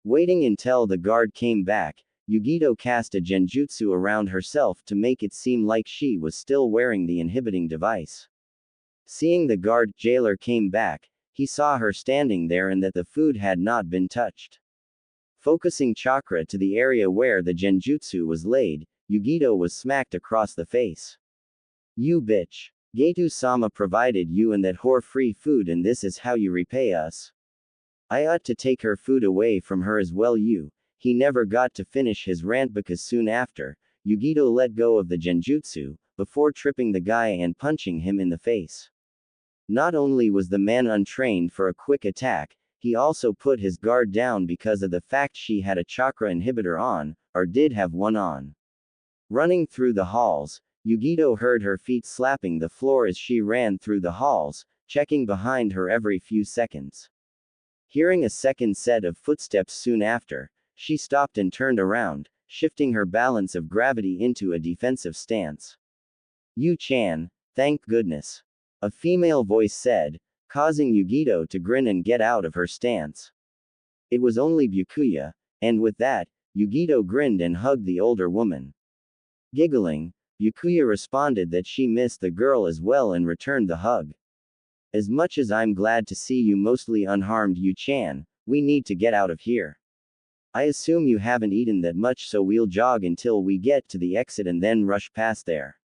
Waiting until the guard came back, Yugito cast a genjutsu around herself to make it seem like she was still wearing the inhibiting device. Seeing the guard jailer came back, he saw her standing there and that the food had not been touched. Focusing chakra to the area where the genjutsu was laid, Yugito was smacked across the face. You bitch. Getu-sama provided you and that whore free food and this is how you repay us. I ought to take her food away from her as well you. He never got to finish his rant because soon after, Yugito let go of the genjutsu, before tripping the guy and punching him in the face. Not only was the man untrained for a quick attack, he also put his guard down because of the fact she had a chakra inhibitor on, or did have one on. Running through the halls, Yugito heard her feet slapping the floor as she ran through the halls, checking behind her every few seconds. Hearing a second set of footsteps soon after, she stopped and turned around, shifting her balance of gravity into a defensive stance. Yu-chan, thank goodness. A female voice said, causing Yugito to grin and get out of her stance. It was only Byakuya, and with that, Yugito grinned and hugged the older woman. Giggling, Byakuya responded that she missed the girl as well and returned the hug. As much as I'm glad to see you mostly unharmed Yu-chan, we need to get out of here. I assume you haven't eaten that much so we'll jog until we get to the exit and then rush past there.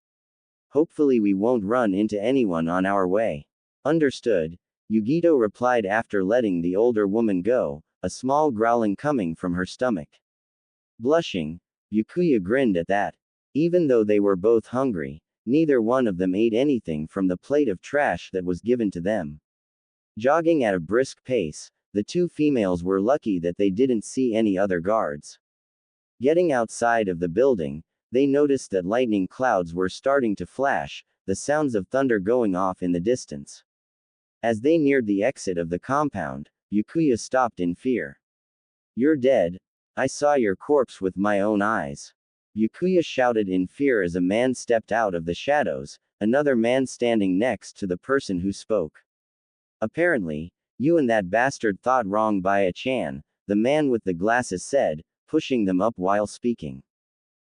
Hopefully we won't run into anyone on our way. Understood, Yugito replied after letting the older woman go, a small growling coming from her stomach. Blushing, Byakuya grinned at that. Even though they were both hungry, neither one of them ate anything from the plate of trash that was given to them. Jogging at a brisk pace, the two females were lucky that they didn't see any other guards. Getting outside of the building, they noticed that lightning clouds were starting to flash, the sounds of thunder going off in the distance. As they neared the exit of the compound, Byakuya stopped in fear. You're dead. I saw your corpse with my own eyes. Byakuya shouted in fear as a man stepped out of the shadows, another man standing next to the person who spoke. Apparently, you and that bastard thought wrong Baya-chan, the man with the glasses said, pushing them up while speaking.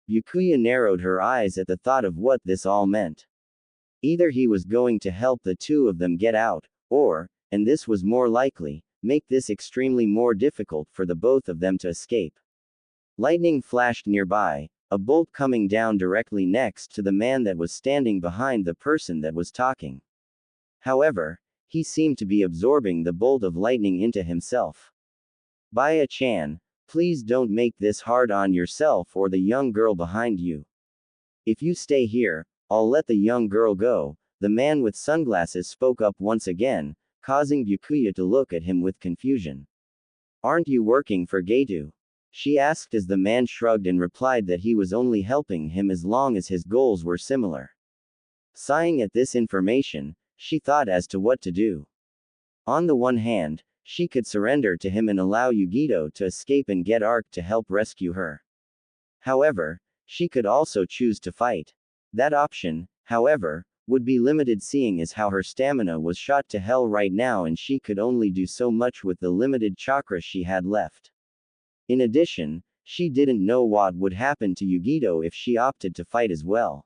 Byakuya narrowed her eyes at the thought of what this all meant. Either he was going to help the two of them get out, or, and this was more likely, make this extremely more difficult for the both of them to escape. Lightning flashed nearby, a bolt coming down directly next to the man that was standing behind the person that was talking. However, he seemed to be absorbing the bolt of lightning into himself. Baya-chan, please don't make this hard on yourself or the young girl behind you. If you stay here, I'll let the young girl go, the man with sunglasses spoke up once again, causing Byakuya to look at him with confusion. Aren't you working for Getu? She asked as the man shrugged and replied that he was only helping him as long as his goals were similar. Sighing at this information, she thought as to what to do. On the one hand, she could surrender to him and allow Yugito to escape and get Arc to help rescue her. However, she could also choose to fight. That option, however, would be limited seeing as how her stamina was shot to hell right now and she could only do so much with the limited chakra she had left. In addition, she didn't know what would happen to Yugito if she opted to fight as well.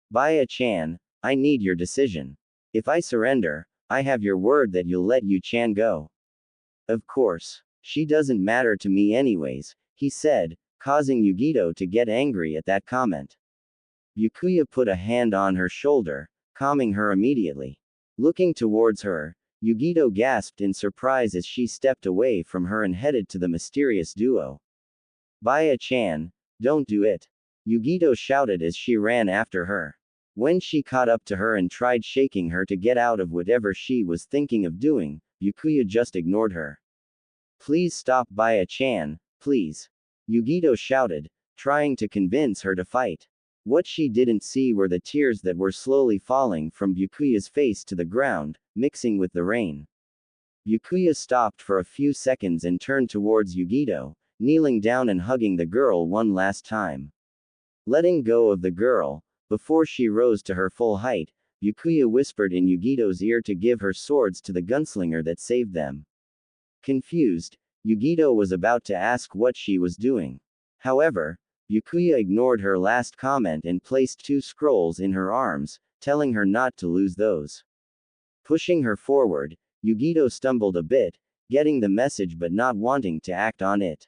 Baya-chan, I need your decision. If I surrender, I have your word that you'll let Yu-chan go. Of course. She doesn't matter to me anyways, he said, causing Yugito to get angry at that comment. Byakuya put a hand on her shoulder, calming her immediately. Looking towards her, Yugito gasped in surprise as she stepped away from her and headed to the mysterious duo. Baya-chan, don't do it. Yugito shouted as she ran after her. When she caught up to her and tried shaking her to get out of whatever she was thinking of doing, Byakuya just ignored her. Please stop Baya-chan, please. Yugito shouted, trying to convince her to fight. What she didn't see were the tears that were slowly falling from Byakuya's face to the ground, mixing with the rain. Byakuya stopped for a few seconds and turned towards Yugito, kneeling down and hugging the girl one last time. Letting go of the girl, before she rose to her full height, Byakuya whispered in Yugito's ear to give her swords to the gunslinger that saved them. Confused, Yugito was about to ask what she was doing. However, Byakuya ignored her last comment and placed 2 scrolls in her arms, telling her not to lose those. Pushing her forward, Yugito stumbled a bit, getting the message but not wanting to act on it.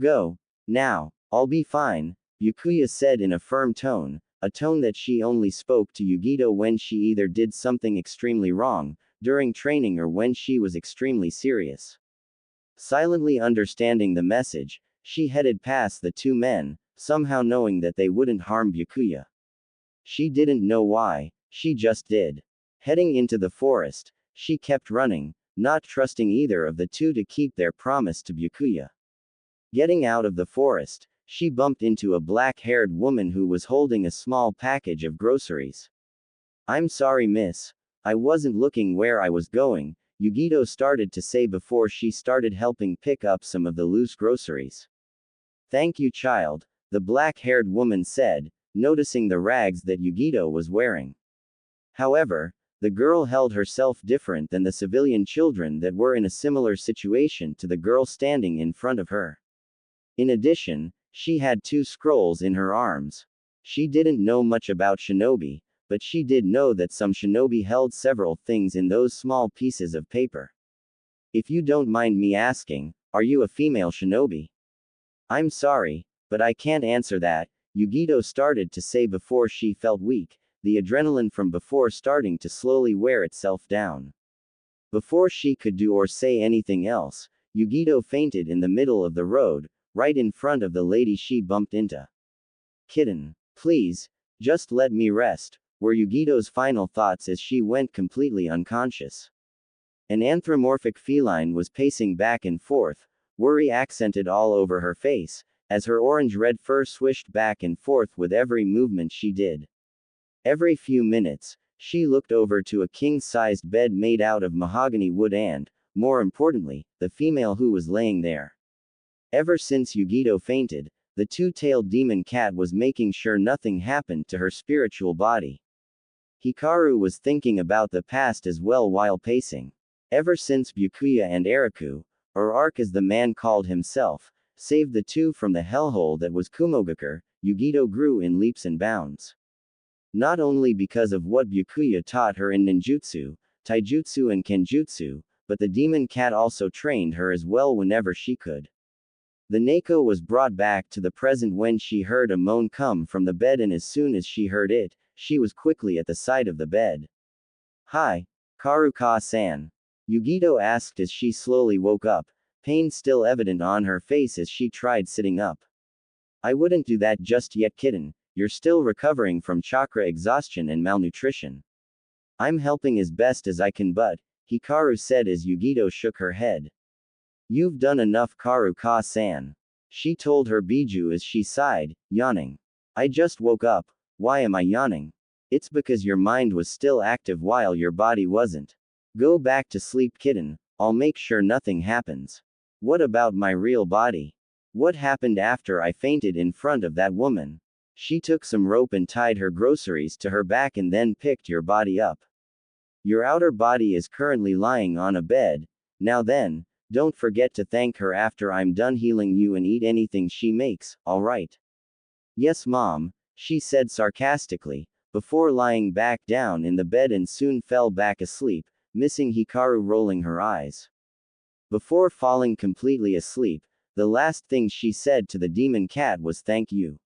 Go. Now. I'll be fine, Byakuya said in a firm tone, a tone that she only spoke to Yugito when she either did something extremely wrong, during training, or when she was extremely serious. Silently understanding the message, she headed past the 2 men, somehow knowing that they wouldn't harm Byakuya. She didn't know why, she just did. Heading into the forest, she kept running, not trusting either of the 2 to keep their promise to Byakuya. Getting out of the forest, she bumped into a black-haired woman who was holding a small package of groceries. I'm sorry, miss. I wasn't looking where I was going, Yugito started to say before she started helping pick up some of the loose groceries. Thank you, child, the black-haired woman said, noticing the rags that Yugito was wearing. However, the girl held herself different than the civilian children that were in a similar situation to the girl standing in front of her. In addition, she had 2 scrolls in her arms. She didn't know much about shinobi, but she did know that some shinobi held several things in those small pieces of paper. If you don't mind me asking, are you a female shinobi? I'm sorry, but I can't answer that, Yugito started to say before she felt weak, the adrenaline from before starting to slowly wear itself down. Before she could do or say anything else, Yugito fainted in the middle of the road, right in front of the lady she bumped into. Kitten, please, just let me rest, were Yugito's final thoughts as she went completely unconscious. An anthropomorphic feline was pacing back and forth, worry accented all over her face, as her orange-red fur swished back and forth with every movement she did. Every few minutes, she looked over to a king-sized bed made out of mahogany wood and, more importantly, the female who was laying there. Ever since Yugito fainted, the 2-tailed demon cat was making sure nothing happened to her spiritual body. Hikaru was thinking about the past as well while pacing. Ever since Byakuya and Eriku, or Ark as the man called himself, saved the 2 from the hellhole that was Kumogakure, Yugito grew in leaps and bounds. Not only because of what Byakuya taught her in ninjutsu, taijutsu and kenjutsu, but the demon cat also trained her as well whenever she could. The Neko was brought back to the present when she heard a moan come from the bed, and as soon as she heard it, she was quickly at the side of the bed. Hi, Karuka-san. Yugito asked as she slowly woke up, pain still evident on her face as she tried sitting up. I wouldn't do that just yet, kitten, you're still recovering from chakra exhaustion and malnutrition. I'm helping as best as I can, but, Hikaru said as Yugito shook her head. You've done enough, Karuka-san. She told her Biju as she sighed, yawning. I just woke up, why am I yawning? It's because your mind was still active while your body wasn't. Go back to sleep, kitten, I'll make sure nothing happens. What about my real body? What happened after I fainted in front of that woman? She took some rope and tied her groceries to her back and then picked your body up. Your outer body is currently lying on a bed. Now then, don't forget to thank her after I'm done healing you and eat anything she makes, alright? Yes, Mom, she said sarcastically, before lying back down in the bed and soon fell back asleep, missing Hikaru rolling her eyes. Before falling completely asleep, the last thing she said to the demon cat was thank you.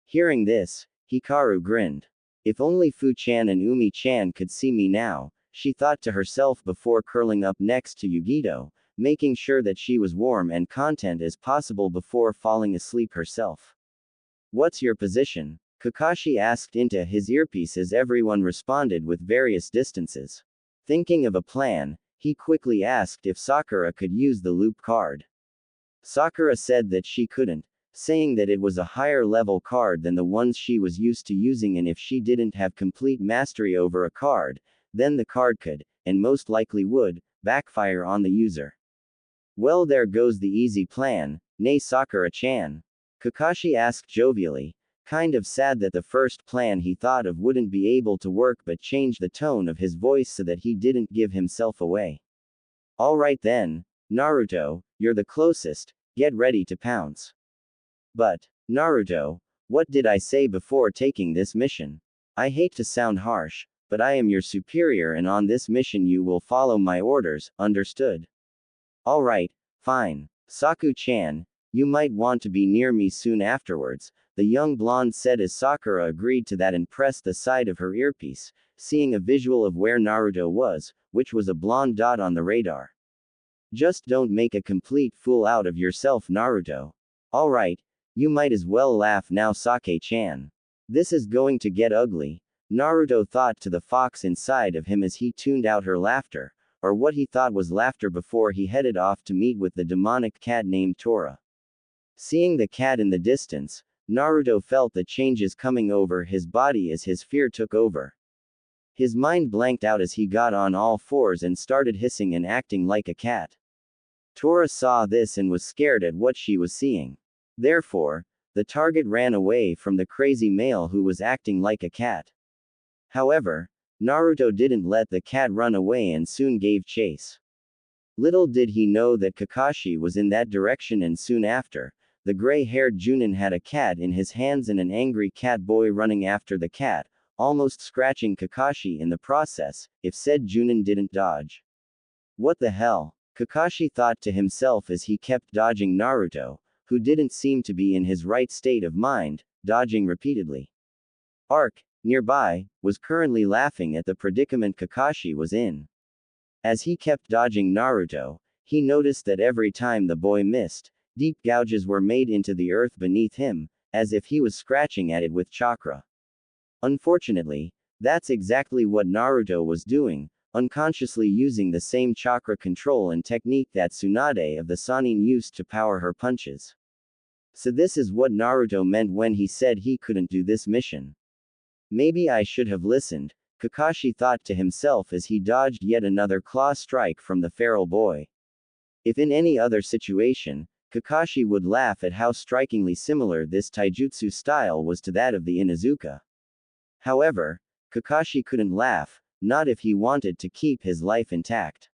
Hearing this, Hikaru grinned. If only Fu-chan and Umi-chan could see me now, she thought to herself before curling up next to Yugito, making sure that she was warm and content as possible before falling asleep herself. What's your position? Kakashi asked into his earpiece as everyone responded with various distances. Thinking of a plan, he quickly asked if Sakura could use the loop card. Sakura said that she couldn't, saying that it was a higher level card than the ones she was used to using, and if she didn't have complete mastery over a card, then the card could, and most likely would, backfire on the user. Well, there goes the easy plan, nay Sakura-chan. Kakashi asked jovially, kind of sad that the first plan he thought of wouldn't be able to work, but changed the tone of his voice so that he didn't give himself away. Alright then, Naruto, you're the closest, get ready to pounce. But, Naruto, what did I say before taking this mission? I hate to sound harsh, but I am your superior and on this mission you will follow my orders, understood? Alright, fine. Saku-chan, you might want to be near me soon afterwards, the young blonde said as Sakura agreed to that and pressed the side of her earpiece, seeing a visual of where Naruto was, which was a blonde dot on the radar. Just don't make a complete fool out of yourself, Naruto. Alright, you might as well laugh now, Sake-chan. This is going to get ugly, Naruto thought to the fox inside of him as he tuned out her laughter, or what he thought was laughter before he headed off to meet with the demonic cat named Tora. Seeing the cat in the distance, Naruto felt the changes coming over his body as his fear took over. His mind blanked out as he got on all fours and started hissing and acting like a cat. Tora saw this and was scared at what she was seeing. Therefore, the target ran away from the crazy male who was acting like a cat. However, Naruto didn't let the cat run away and soon gave chase. Little did he know that Kakashi was in that direction, and soon after, the gray-haired Junin had a cat in his hands and an angry cat boy running after the cat, almost scratching Kakashi in the process, if said Junin didn't dodge. What the hell? Kakashi thought to himself as he kept dodging Naruto, who didn't seem to be in his right state of mind, dodging repeatedly. Ark, nearby, was currently laughing at the predicament Kakashi was in. As he kept dodging Naruto, he noticed that every time the boy missed, deep gouges were made into the earth beneath him, as if he was scratching at it with chakra. Unfortunately, that's exactly what Naruto was doing, unconsciously using the same chakra control and technique that Tsunade of the Sannin used to power her punches. So this is what Naruto meant when he said he couldn't do this mission. Maybe I should have listened, Kakashi thought to himself as he dodged yet another claw strike from the feral boy. If in any other situation, Kakashi would laugh at how strikingly similar this taijutsu style was to that of the Inuzuka. However, Kakashi couldn't laugh, not if he wanted to keep his life intact.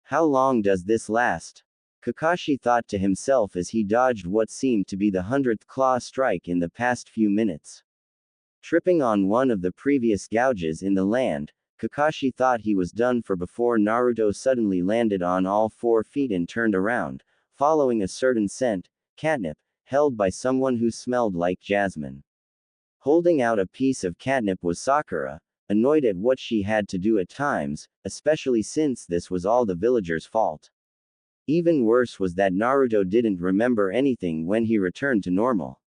How long does this last? Kakashi thought to himself as he dodged what seemed to be the 100th claw strike in the past few minutes. Tripping on one of the previous gouges in the land, Kakashi thought he was done for before Naruto suddenly landed on all 4 feet and turned around, following a certain scent, catnip, held by someone who smelled like jasmine. Holding out a piece of catnip was Sakura, annoyed at what she had to do at times, especially since this was all the villagers' fault. Even worse was that Naruto didn't remember anything when he returned to normal.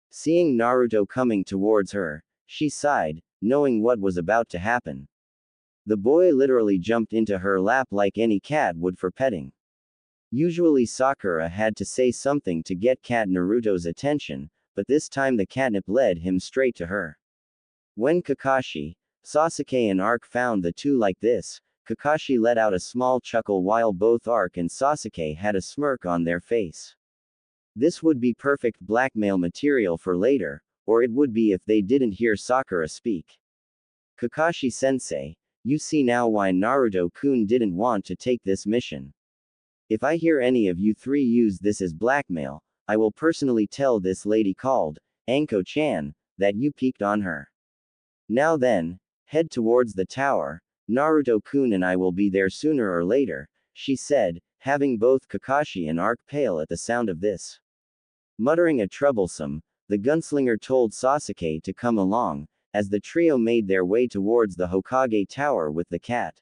Seeing Naruto coming towards her, she sighed, knowing what was about to happen. The boy literally jumped into her lap like any cat would for petting. Usually Sakura had to say something to get Cat Naruto's attention, but this time the catnip led him straight to her. When Kakashi, Sasuke and Ark found the two like this, Kakashi let out a small chuckle while both Ark and Sasuke had a smirk on their face. This would be perfect blackmail material for later, or it would be if they didn't hear Sakura speak. Kakashi-sensei, you see now why Naruto-kun didn't want to take this mission. If I hear any of you 3 use this as blackmail, I will personally tell this lady called Anko-chan that you peeked on her. Now then, head towards the tower, Naruto-kun and I will be there sooner or later, she said, having both Kakashi and Ark pale at the sound of this. Muttering a troublesome, the gunslinger told Sasuke to come along, as the trio made their way towards the Hokage tower with the cat.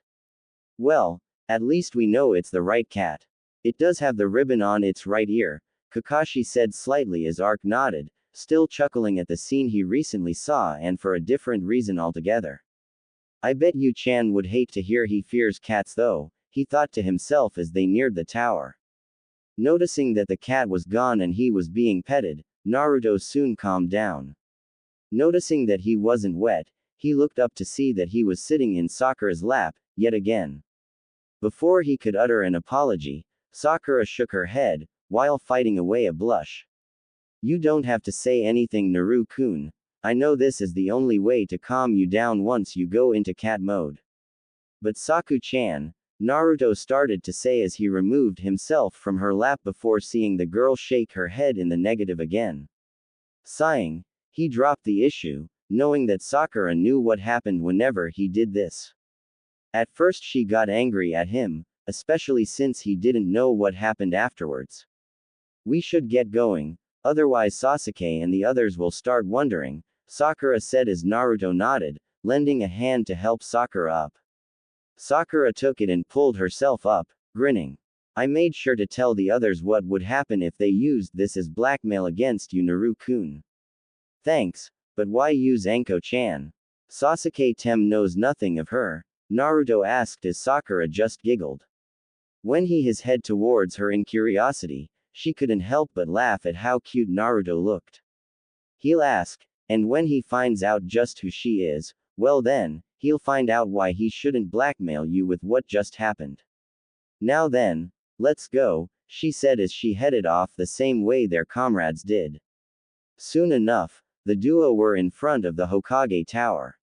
Well, at least we know it's the right cat. It does have the ribbon on its right ear, Kakashi said slightly as Ark nodded, still chuckling at the scene he recently saw and for a different reason altogether. I bet Yu-chan would hate to hear he fears cats though, he thought to himself as they neared the tower. Noticing that the cat was gone and he was being petted, Naruto soon calmed down. Noticing that he wasn't wet, he looked up to see that he was sitting in Sakura's lap, yet again. Before he could utter an apology, Sakura shook her head, while fighting away a blush. You don't have to say anything, Naru-kun. I know this is the only way to calm you down once you go into cat mode. But Saku-chan, Naruto started to say as he removed himself from her lap before seeing the girl shake her head in the negative again. Sighing, he dropped the issue, knowing that Sakura knew what happened whenever he did this. At first she got angry at him, especially since he didn't know what happened afterwards. We should get going, otherwise Sasuke and the others will start wondering, Sakura said as Naruto nodded, lending a hand to help Sakura up. Sakura took it and pulled herself up, grinning. I made sure to tell the others what would happen if they used this as blackmail against you, Naru-kun. Thanks, but why use Anko-chan? Sasuke Tem knows nothing of her, Naruto asked as Sakura just giggled. When he his head towards her in curiosity, she couldn't help but laugh at how cute Naruto looked. He'll ask, and when he finds out just who she is, well then, he'll find out why he shouldn't blackmail you with what just happened. Now then, let's go, she said as she headed off the same way their comrades did. Soon enough, the duo were in front of the Hokage Tower.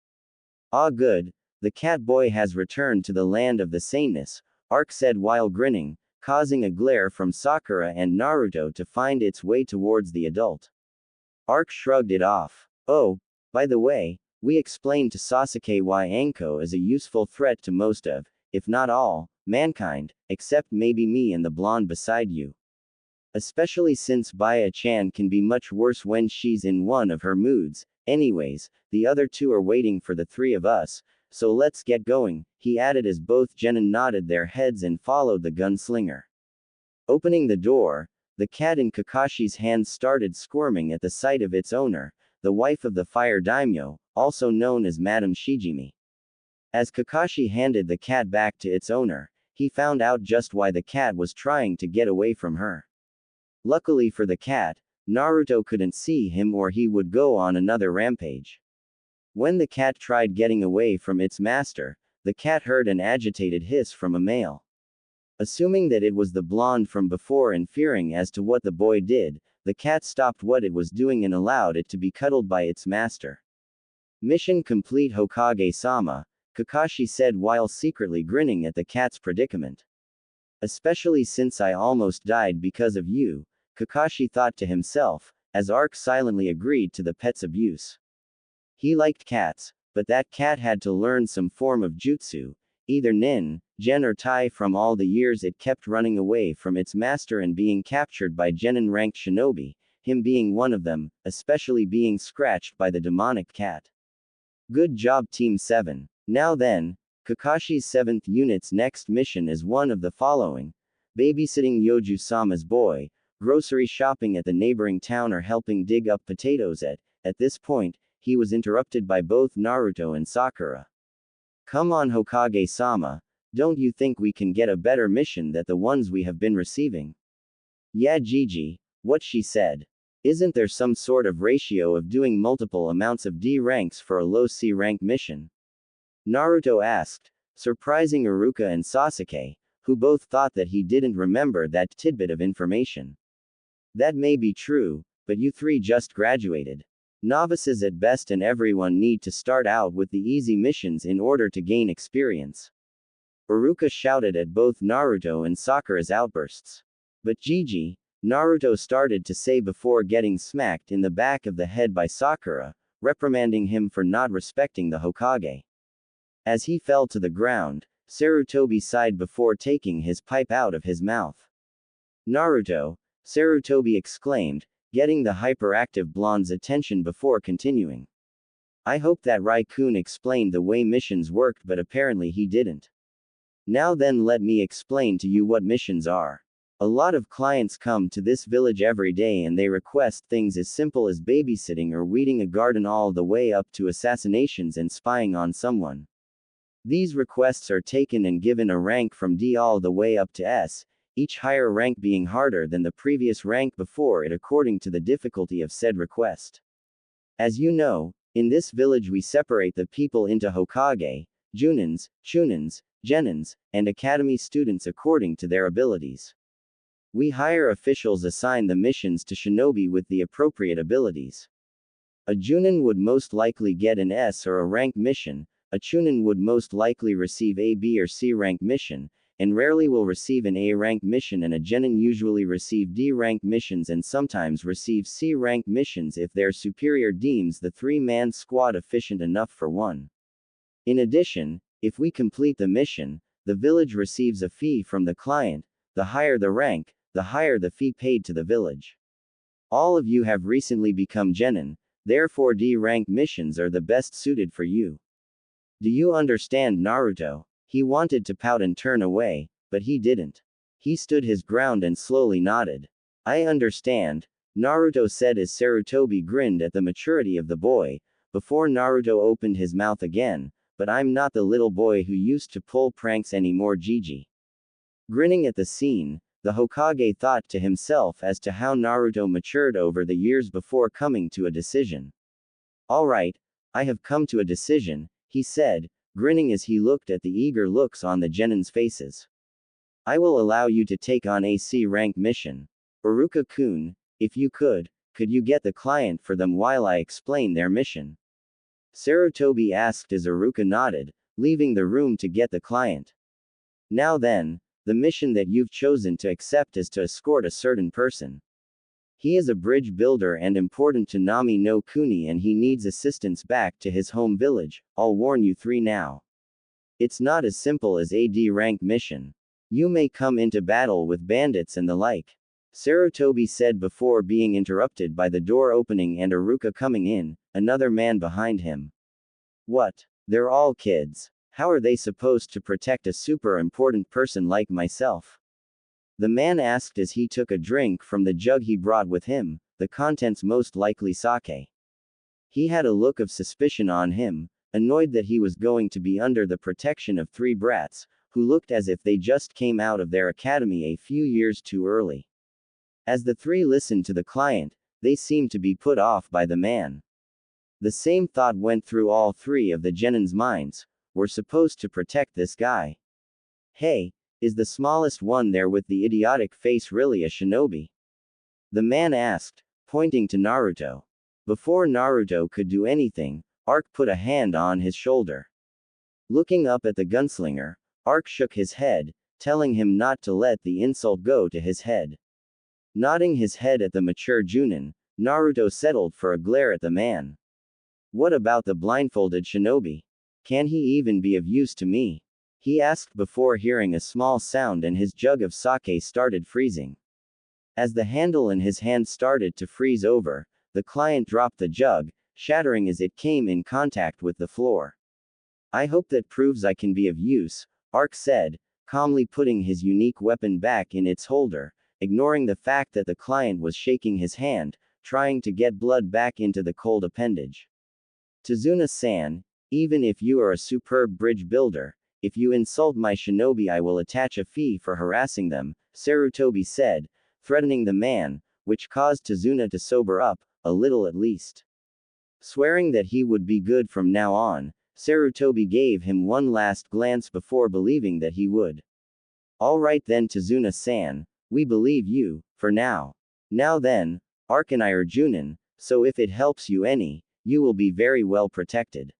Ah good, the cat boy has returned to the land of the saneness, Ark said while grinning, causing a glare from Sakura and Naruto to find its way towards the adult. Ark shrugged it off. Oh, by the way, we explained to Sasuke why Anko is a useful threat to most of, if not all, mankind, except maybe me and the blonde beside you. Especially since Baya-chan can be much worse when she's in one of her moods. Anyways, the other two are waiting for the three of us, so let's get going, he added as both genin nodded their heads and followed the gunslinger. Opening the door, the cat in Kakashi's hands started squirming at the sight of its owner, the wife of the fire daimyo, also known as Madame Shijimi. As Kakashi handed the cat back to its owner, he found out just why the cat was trying to get away from her. Luckily for the cat, Naruto couldn't see him or he would go on another rampage. When the cat tried getting away from its master, the cat heard an agitated hiss from a male. Assuming that it was the blonde from before and fearing as to what the boy did, the cat stopped what it was doing and allowed it to be cuddled by its master. Mission complete, Hokage-sama, Kakashi said while secretly grinning at the cat's predicament. Especially since I almost died because of you, Kakashi thought to himself, as Ark silently agreed to the pet's abuse. He liked cats, but that cat had to learn some form of jutsu, either nin, gen or tai from all the years it kept running away from its master and being captured by genin-ranked shinobi, him being one of them, especially being scratched by the demonic cat. Good job Team 7. Now then, Kakashi's 7th unit's next mission is one of the following: babysitting Yoju-sama's boy, grocery shopping at the neighboring town or helping dig up potatoes at this point, he was interrupted by both Naruto and Sakura. Come on Hokage-sama, don't you think we can get a better mission than the ones we have been receiving? Yeah Gigi, what she said. Isn't there some sort of ratio of doing multiple amounts of D ranks for a low C rank mission? Naruto asked, surprising Iruka and Sasuke, who both thought that he didn't remember that tidbit of information. That may be true, but you three just graduated. Novices at best and everyone need to start out with the easy missions in order to gain experience. Iruka shouted at both Naruto and Sakura's outbursts. But Gigi, Naruto started to say before getting smacked in the back of the head by Sakura, reprimanding him for not respecting the Hokage. As he fell to the ground, Sarutobi sighed before taking his pipe out of his mouth. Naruto, Sarutobi exclaimed, getting the hyperactive blonde's attention before continuing. I hope that Rai-kun explained the way missions worked, but apparently he didn't. Now then, let me explain to you what missions are. A lot of clients come to this village every day and they request things as simple as babysitting or weeding a garden all the way up to assassinations and spying on someone. These requests are taken and given a rank from D all the way up to S, each higher rank being harder than the previous rank before it according to the difficulty of said request. As you know, in this village we separate the people into Hokage, Junins, Chunins, genins, and academy students according to their abilities. We higher officials assign the missions to shinobi with the appropriate abilities. A Junin would most likely get an S or a rank mission, a Chunin would most likely receive a B or C rank mission, and rarely will receive an A rank mission, and a Genin usually receive D rank missions and sometimes receive C rank missions if their superior deems the 3-man squad efficient enough for one. In addition, if we complete the mission, the village receives a fee from the client. The higher the rank, the higher the fee paid to the village. All of you have recently become Genin, therefore D rank missions are the best suited for you. Do you understand, Naruto? He wanted to pout and turn away, but he didn't. He stood his ground and slowly nodded. I understand, Naruto said as Sarutobi grinned at the maturity of the boy, before Naruto opened his mouth again, but I'm not the little boy who used to pull pranks anymore, Gigi. Grinning at the scene, the Hokage thought to himself as to how Naruto matured over the years before coming to a decision. Alright, I have come to a decision, he said, grinning as he looked at the eager looks on the Genin's faces. I will allow you to take on a C rank mission. Iruka-kun, if you could you get the client for them while I explain their mission? Sarutobi asked as Iruka nodded, leaving the room to get the client. Now then, the mission that you've chosen to accept is to escort a certain person. He is a bridge builder and important to Nami no Kuni, and he needs assistance back to his home village. I'll warn you 3 now. It's not as simple as a D rank mission. You may come into battle with bandits and the like. Sarutobi said before being interrupted by the door opening and Iruka coming in, another man behind him. What? They're all kids. How are they supposed to protect a super important person like myself? The man asked as he took a drink from the jug he brought with him, the contents most likely sake. He had a look of suspicion on him, annoyed that he was going to be under the protection of 3 brats, who looked as if they just came out of their academy a few years too early. As the 3 listened to the client, they seemed to be put off by the man. The same thought went through all 3 of the Genin's minds. We're supposed to protect this guy. Hey, is the smallest one there with the idiotic face really a shinobi? The man asked, pointing to Naruto. Before Naruto could do anything, Ark put a hand on his shoulder. Looking up at the gunslinger, Ark shook his head, telling him not to let the insult go to his head. Nodding his head at the mature Junin, Naruto settled for a glare at the man. What about the blindfolded shinobi? Can he even be of use to me? He asked before hearing a small sound and his jug of sake started freezing. As the handle in his hand started to freeze over, the client dropped the jug, shattering as it came in contact with the floor. I hope that proves I can be of use, Ark said, calmly putting his unique weapon back in its holder, ignoring the fact that the client was shaking his hand, trying to get blood back into the cold appendage. Tazuna-san, even if you are a superb bridge builder, if you insult my shinobi I will attach a fee for harassing them, Sarutobi said, threatening the man, which caused Tazuna to sober up, a little at least. Swearing that he would be good from now on, Sarutobi gave him one last glance before believing that he would. Alright then Tazuna-san, we believe you, for now. Now then, Ark and I are Junin, so if it helps you any, you will be very well protected.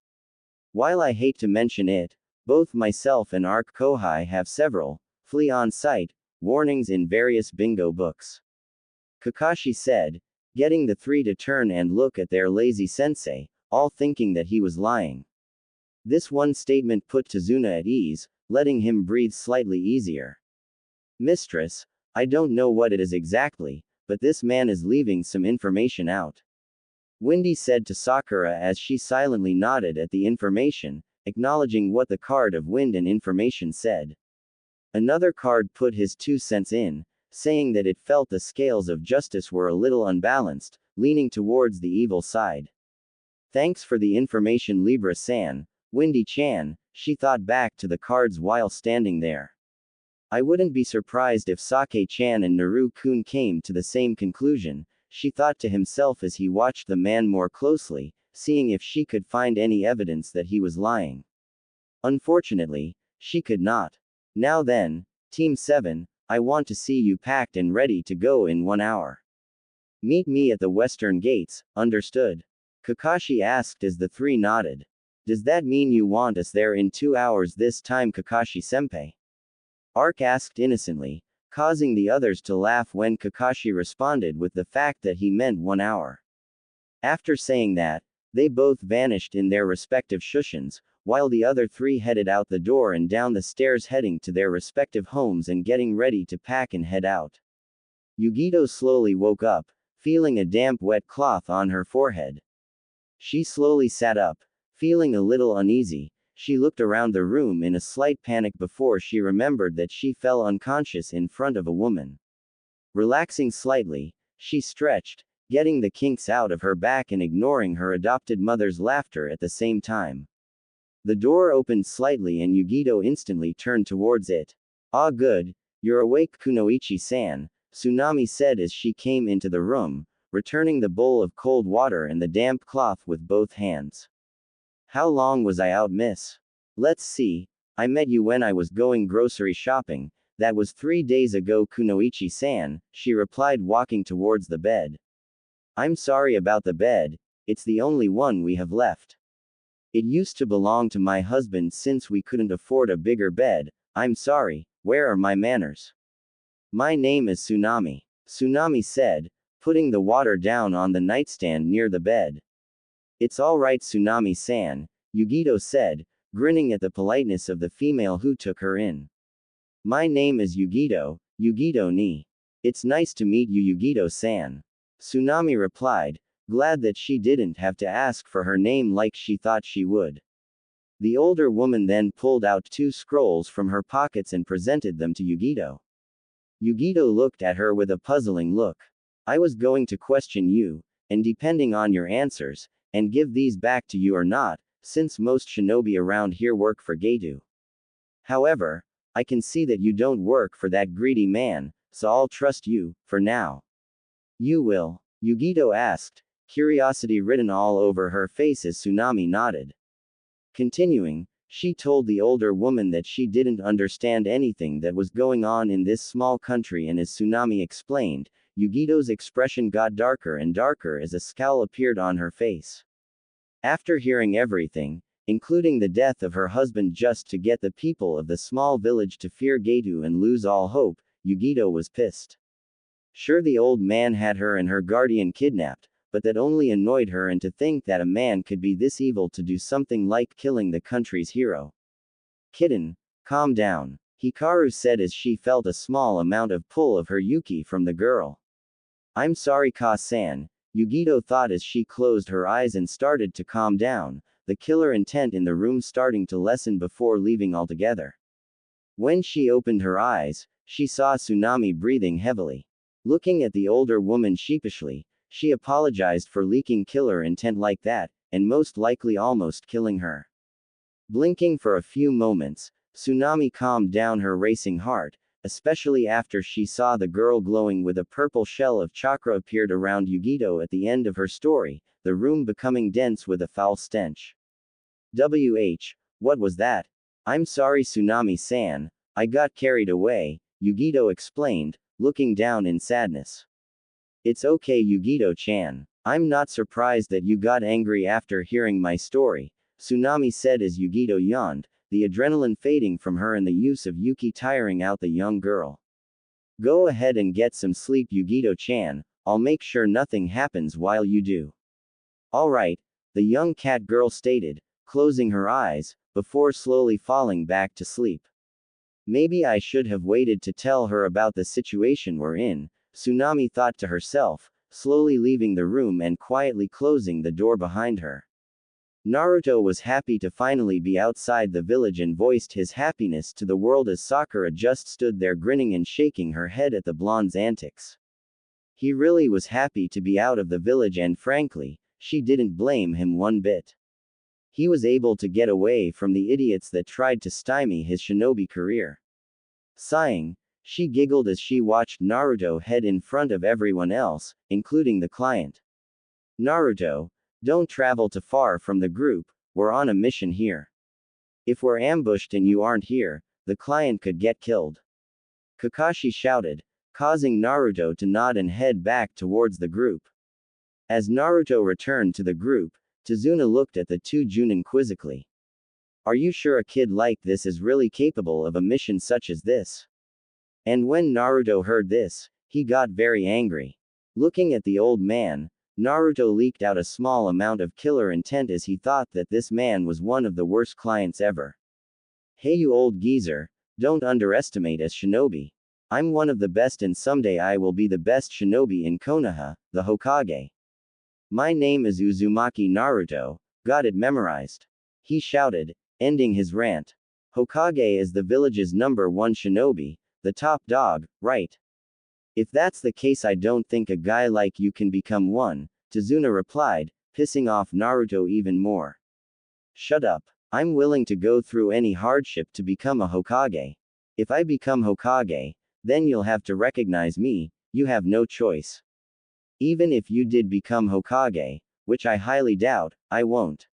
While I hate to mention it, both myself and Ark Kohai have several, flee on sight, warnings in various bingo books. Kakashi said, getting the 3 to turn and look at their lazy sensei, all thinking that he was lying. This one statement put Tazuna at ease, letting him breathe slightly easier. Mistress, I don't know what it is exactly, but this man is leaving some information out. Windy said to Sakura as she silently nodded at the information, acknowledging what the card of wind and information said. Another card put his 2 cents in, saying that it felt the scales of justice were a little unbalanced, leaning towards the evil side. Thanks for the information Libra-san, Windy-chan, she thought back to the cards while standing there. I wouldn't be surprised if Sake-chan and Naru-kun came to the same conclusion, she thought to himself as he watched the man more closely, seeing if she could find any evidence that he was lying. Unfortunately, She could not. Now then, Team 7, I want to see you packed and ready to go in 1 hour. Meet me at the western gates, understood? Kakashi asked as the three nodded. Does that mean you want us there in 2 hours this time, Kakashi-senpai? Ark asked innocently, causing the others to laugh when Kakashi responded with the fact that he meant 1 hour. After saying that, they both vanished in their respective shushins, while the other three headed out the door and down the stairs heading to their respective homes and getting ready to pack and head out. Yugito slowly woke up, feeling a damp wet cloth on her forehead. She slowly sat up, feeling a little uneasy. She looked around the room in a slight panic before she remembered that she fell unconscious in front of a woman. Relaxing slightly, she stretched, getting the kinks out of her back and ignoring her adopted mother's laughter at the same time. The door opened slightly and Yugito instantly turned towards it. Ah, good, you're awake, Kunoichi-san, Tsunami said as she came into the room, returning the bowl of cold water and the damp cloth with both hands. How long was I out, miss? Let's see, I met you when I was going grocery shopping, that was 3 days ago, Kunoichi-san, she replied, walking towards the bed. I'm sorry about the bed, it's the only one we have left. It used to belong to my husband since we couldn't afford a bigger bed. I'm sorry, where are my manners? My name is Tsunami, Tsunami said, putting the water down on the nightstand near the bed. It's alright, Tsunami-san, Yugito said, grinning at the politeness of the female who took her in. My name is Yugito, Yugito ni. It's nice to meet you, Yugito-san. Tsunami replied, glad that she didn't have to ask for her name like she thought she would. The older woman then pulled out 2 scrolls from her pockets and presented them to Yugito. Yugito looked at her with a puzzling look. I was going to question you, and depending on your answers, and give these back to you or not, since most shinobi around here work for Geto. However, I can see that you don't work for that greedy man, so I'll trust you, for now. You will? Yugito asked, curiosity written all over her face as Tsunami nodded. Continuing, she told the older woman that she didn't understand anything that was going on in this small country, and as Tsunami explained, Yugito's expression got darker and darker as a scowl appeared on her face. After hearing everything, including the death of her husband just to get the people of the small village to fear Geto and lose all hope, Yugito was pissed. Sure, the old man had her and her guardian kidnapped, but that only annoyed her, and to think that a man could be this evil to do something like killing the country's hero. Kitten, calm down, Hikaru said as she felt a small amount of pull of her Yuki from the girl. I'm sorry, Ka-san, Yugito thought as she closed her eyes and started to calm down, the killer intent in the room starting to lessen before leaving altogether. When she opened her eyes, she saw Tsunami breathing heavily. Looking at the older woman sheepishly, she apologized for leaking killer intent like that, and most likely almost killing her. Blinking for a few moments, Tsunami calmed down her racing heart, especially after she saw the girl glowing with a purple shell of chakra appeared around Yugito at the end of her story, the room becoming dense with a foul stench. What was that? I'm sorry, Tsunami-san, I got carried away, Yugito explained, looking down in sadness. It's okay, Yugito-chan. I'm not surprised that you got angry after hearing my story, Tsunami said as Yugito yawned, the adrenaline fading from her and the use of Yuki tiring out the young girl. Go ahead and get some sleep, Yugito-chan, I'll make sure nothing happens while you do. Alright, the young cat girl stated, closing her eyes, before slowly falling back to sleep. Maybe I should have waited to tell her about the situation we're in, Tsunami thought to herself, slowly leaving the room and quietly closing the door behind her. Naruto was happy to finally be outside the village and voiced his happiness to the world as Sakura just stood there grinning and shaking her head at the blonde's antics. He really was happy to be out of the village, and frankly, she didn't blame him one bit. He was able to get away from the idiots that tried to stymie his shinobi career. Sighing, she giggled as she watched Naruto head in front of everyone else, including the client. Naruto, don't travel too far from the group, we're on a mission here. If we're ambushed and you aren't here, the client could get killed. Kakashi shouted, causing Naruto to nod and head back towards the group. As Naruto returned to the group, Tazuna looked at the two Junin quizzically. Are you sure a kid like this is really capable of a mission such as this? And when Naruto heard this, he got very angry. Looking at the old man, Naruto leaked out a small amount of killer intent as he thought that this man was one of the worst clients ever. Hey you old geezer, don't underestimate us shinobi. I'm one of the best and someday I will be the best shinobi in Konoha, the Hokage. My name is Uzumaki Naruto, got it memorized. He shouted, ending his rant. Hokage is the village's #1 shinobi, the top dog, right? If that's the case I don't think a guy like you can become one, Tazuna replied, pissing off Naruto even more. Shut up. I'm willing to go through any hardship to become a Hokage. If I become Hokage, then you'll have to recognize me, you have no choice. Even if you did become Hokage, which I highly doubt, I won't.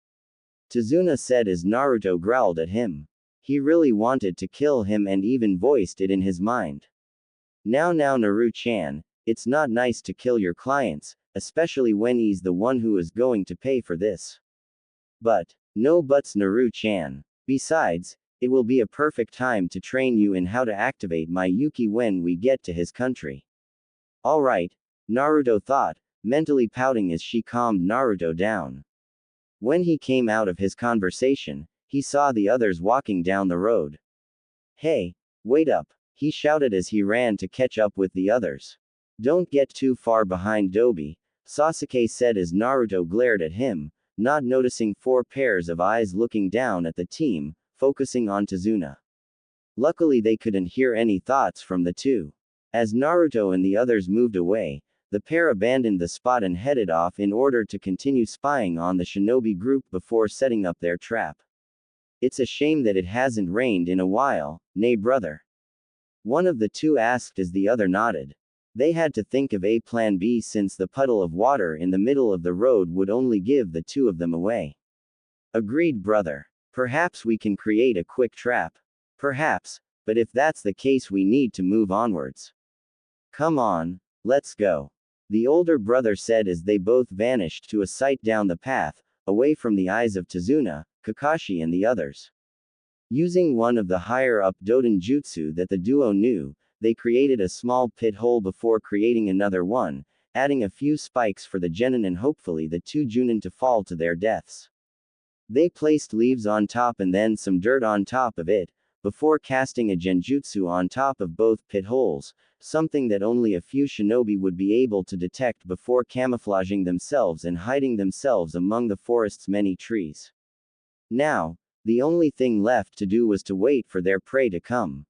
Tazuna said as Naruto growled at him. He really wanted to kill him and even voiced it in his mind. Now Naru-chan, it's not nice to kill your clients, especially when he's the one who is going to pay for this. But, no buts Naru-chan. Besides, it will be a perfect time to train you in how to activate my Yuki when we get to his country. Alright, Naruto thought, mentally pouting as she calmed Naruto down. When he came out of his conversation, he saw the others walking down the road. Hey, wait up, he shouted as he ran to catch up with the others. Don't get too far behind Dobi, Sasuke said as Naruto glared at him, not noticing 4 pairs of eyes looking down at the team, focusing on Tazuna. Luckily they couldn't hear any thoughts from the two. As Naruto and the others moved away, the pair abandoned the spot and headed off in order to continue spying on the shinobi group before setting up their trap. It's a shame that it hasn't rained in a while, nay brother. One of the two asked as the other nodded. They had to think of a plan B since the puddle of water in the middle of the road would only give the two of them away. Agreed brother. Perhaps we can create a quick trap. Perhaps, but if that's the case we need to move onwards. Come on, let's go. The older brother said as they both vanished to a sight down the path, away from the eyes of Tazuna, Kakashi and the others. Using one of the higher-up Doden Jutsu that the duo knew, they created a small pit hole before creating another one, adding a few spikes for the genin and hopefully the two Junin to fall to their deaths. They placed leaves on top and then some dirt on top of it, before casting a genjutsu on top of both pit holes, something that only a few shinobi would be able to detect before camouflaging themselves and hiding themselves among the forest's many trees. Now, the only thing left to do was to wait for their prey to come.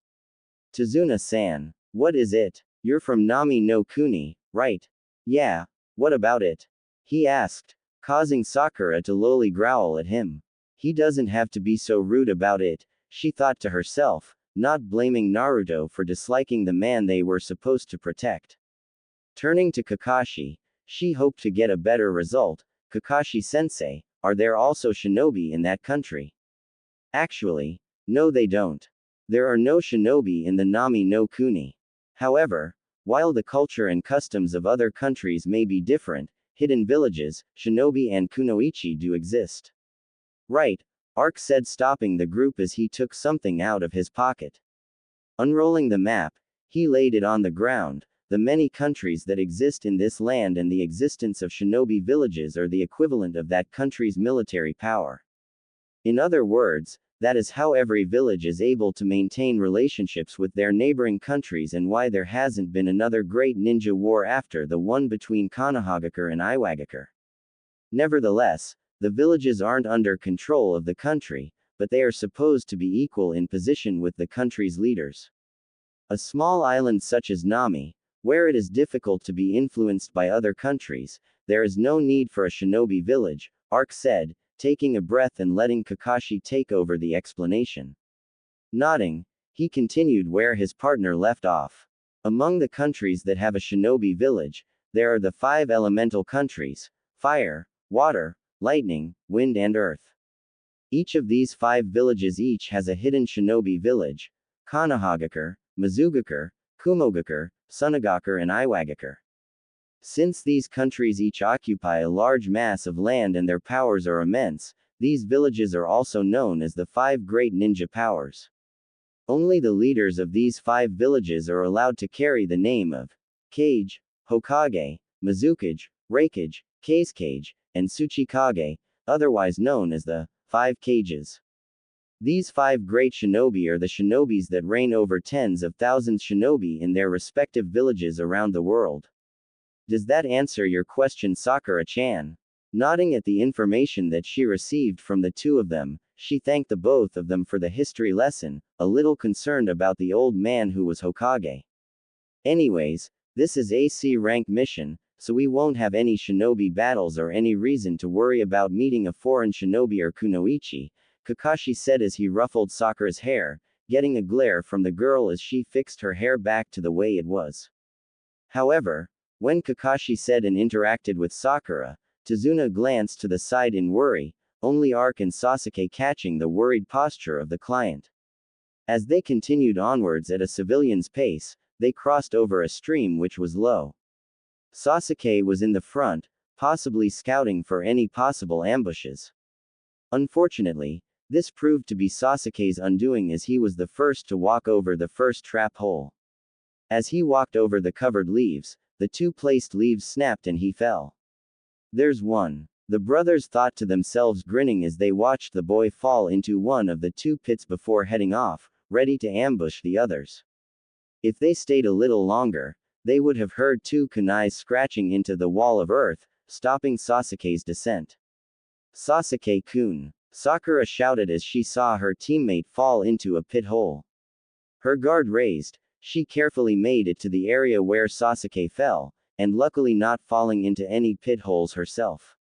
Tazuna-san, what is it? You're from Nami no Kuni, right? Yeah, what about it? He asked, causing Sakura to lowly growl at him. He doesn't have to be so rude about it, she thought to herself, not blaming Naruto for disliking the man they were supposed to protect. Turning to Kakashi, she hoped to get a better result. Kakashi-sensei, are there also shinobi in that country? Actually, no they don't. There are no shinobi in the Nami no Kuni. However, while the culture and customs of other countries may be different, hidden villages, shinobi and kunoichi do exist. Right, Ark said, stopping the group as he took something out of his pocket. Unrolling the map, he laid it on the ground. The many countries that exist in this land and the existence of shinobi villages are the equivalent of that country's military power. In other words, that is how every village is able to maintain relationships with their neighboring countries and why there hasn't been another great ninja war after the one between Konohagakure and Iwagakure. Nevertheless, the villages aren't under control of the country, but they are supposed to be equal in position with the country's leaders. A small island such as Nami, where it is difficult to be influenced by other countries, there is no need for a shinobi village, Ark said, taking a breath and letting Kakashi take over the explanation. Nodding, he continued where his partner left off. Among the countries that have a shinobi village, there are the 5 elemental countries: fire, water, lightning, wind and earth. Each of these 5 villages each has a hidden shinobi village: Konohagakure, Mizugakure, Kumogakure, Sunagakure and Iwagakure. Since these countries each occupy a large mass of land and their powers are immense, these villages are also known as the 5 great ninja powers. Only the leaders of these 5 villages are allowed to carry the name of Kage, Hokage, Mizukage, Reikage, Kazekage, and Tsuchikage, otherwise known as the 5 Kages. These 5 great shinobi are the shinobis that reign over tens of thousands shinobi in their respective villages around the world. Does that answer your question, Sakura-chan? Nodding at the information that she received from the 2 of them, she thanked the both of them for the history lesson, a little concerned about the old man who was Hokage. Anyways, this is a C rank mission, so we won't have any shinobi battles or any reason to worry about meeting a foreign shinobi or kunoichi, Kakashi said as he ruffled Sakura's hair, getting a glare from the girl as she fixed her hair back to the way it was. However, when Kakashi said and interacted with Sakura, Tazuna glanced to the side in worry, only Ark and Sasuke catching the worried posture of the client. As they continued onwards at a civilian's pace, they crossed over a stream which was low. Sasuke was in the front, possibly scouting for any possible ambushes. Unfortunately, this proved to be Sasuke's undoing as he was the first to walk over the first trap hole. As he walked over the covered leaves, the 2 placed leaves snapped and he fell. There's one. The brothers thought to themselves, grinning as they watched the boy fall into one of the 2 pits before heading off, ready to ambush the others. If they stayed a little longer, they would have heard 2 kunais scratching into the wall of earth, stopping Sasuke's descent. Sasuke-kun! Sakura shouted as she saw her teammate fall into a pit hole. Her guard raised, she carefully made it to the area where Sasuke fell, and luckily not falling into any pit holes herself.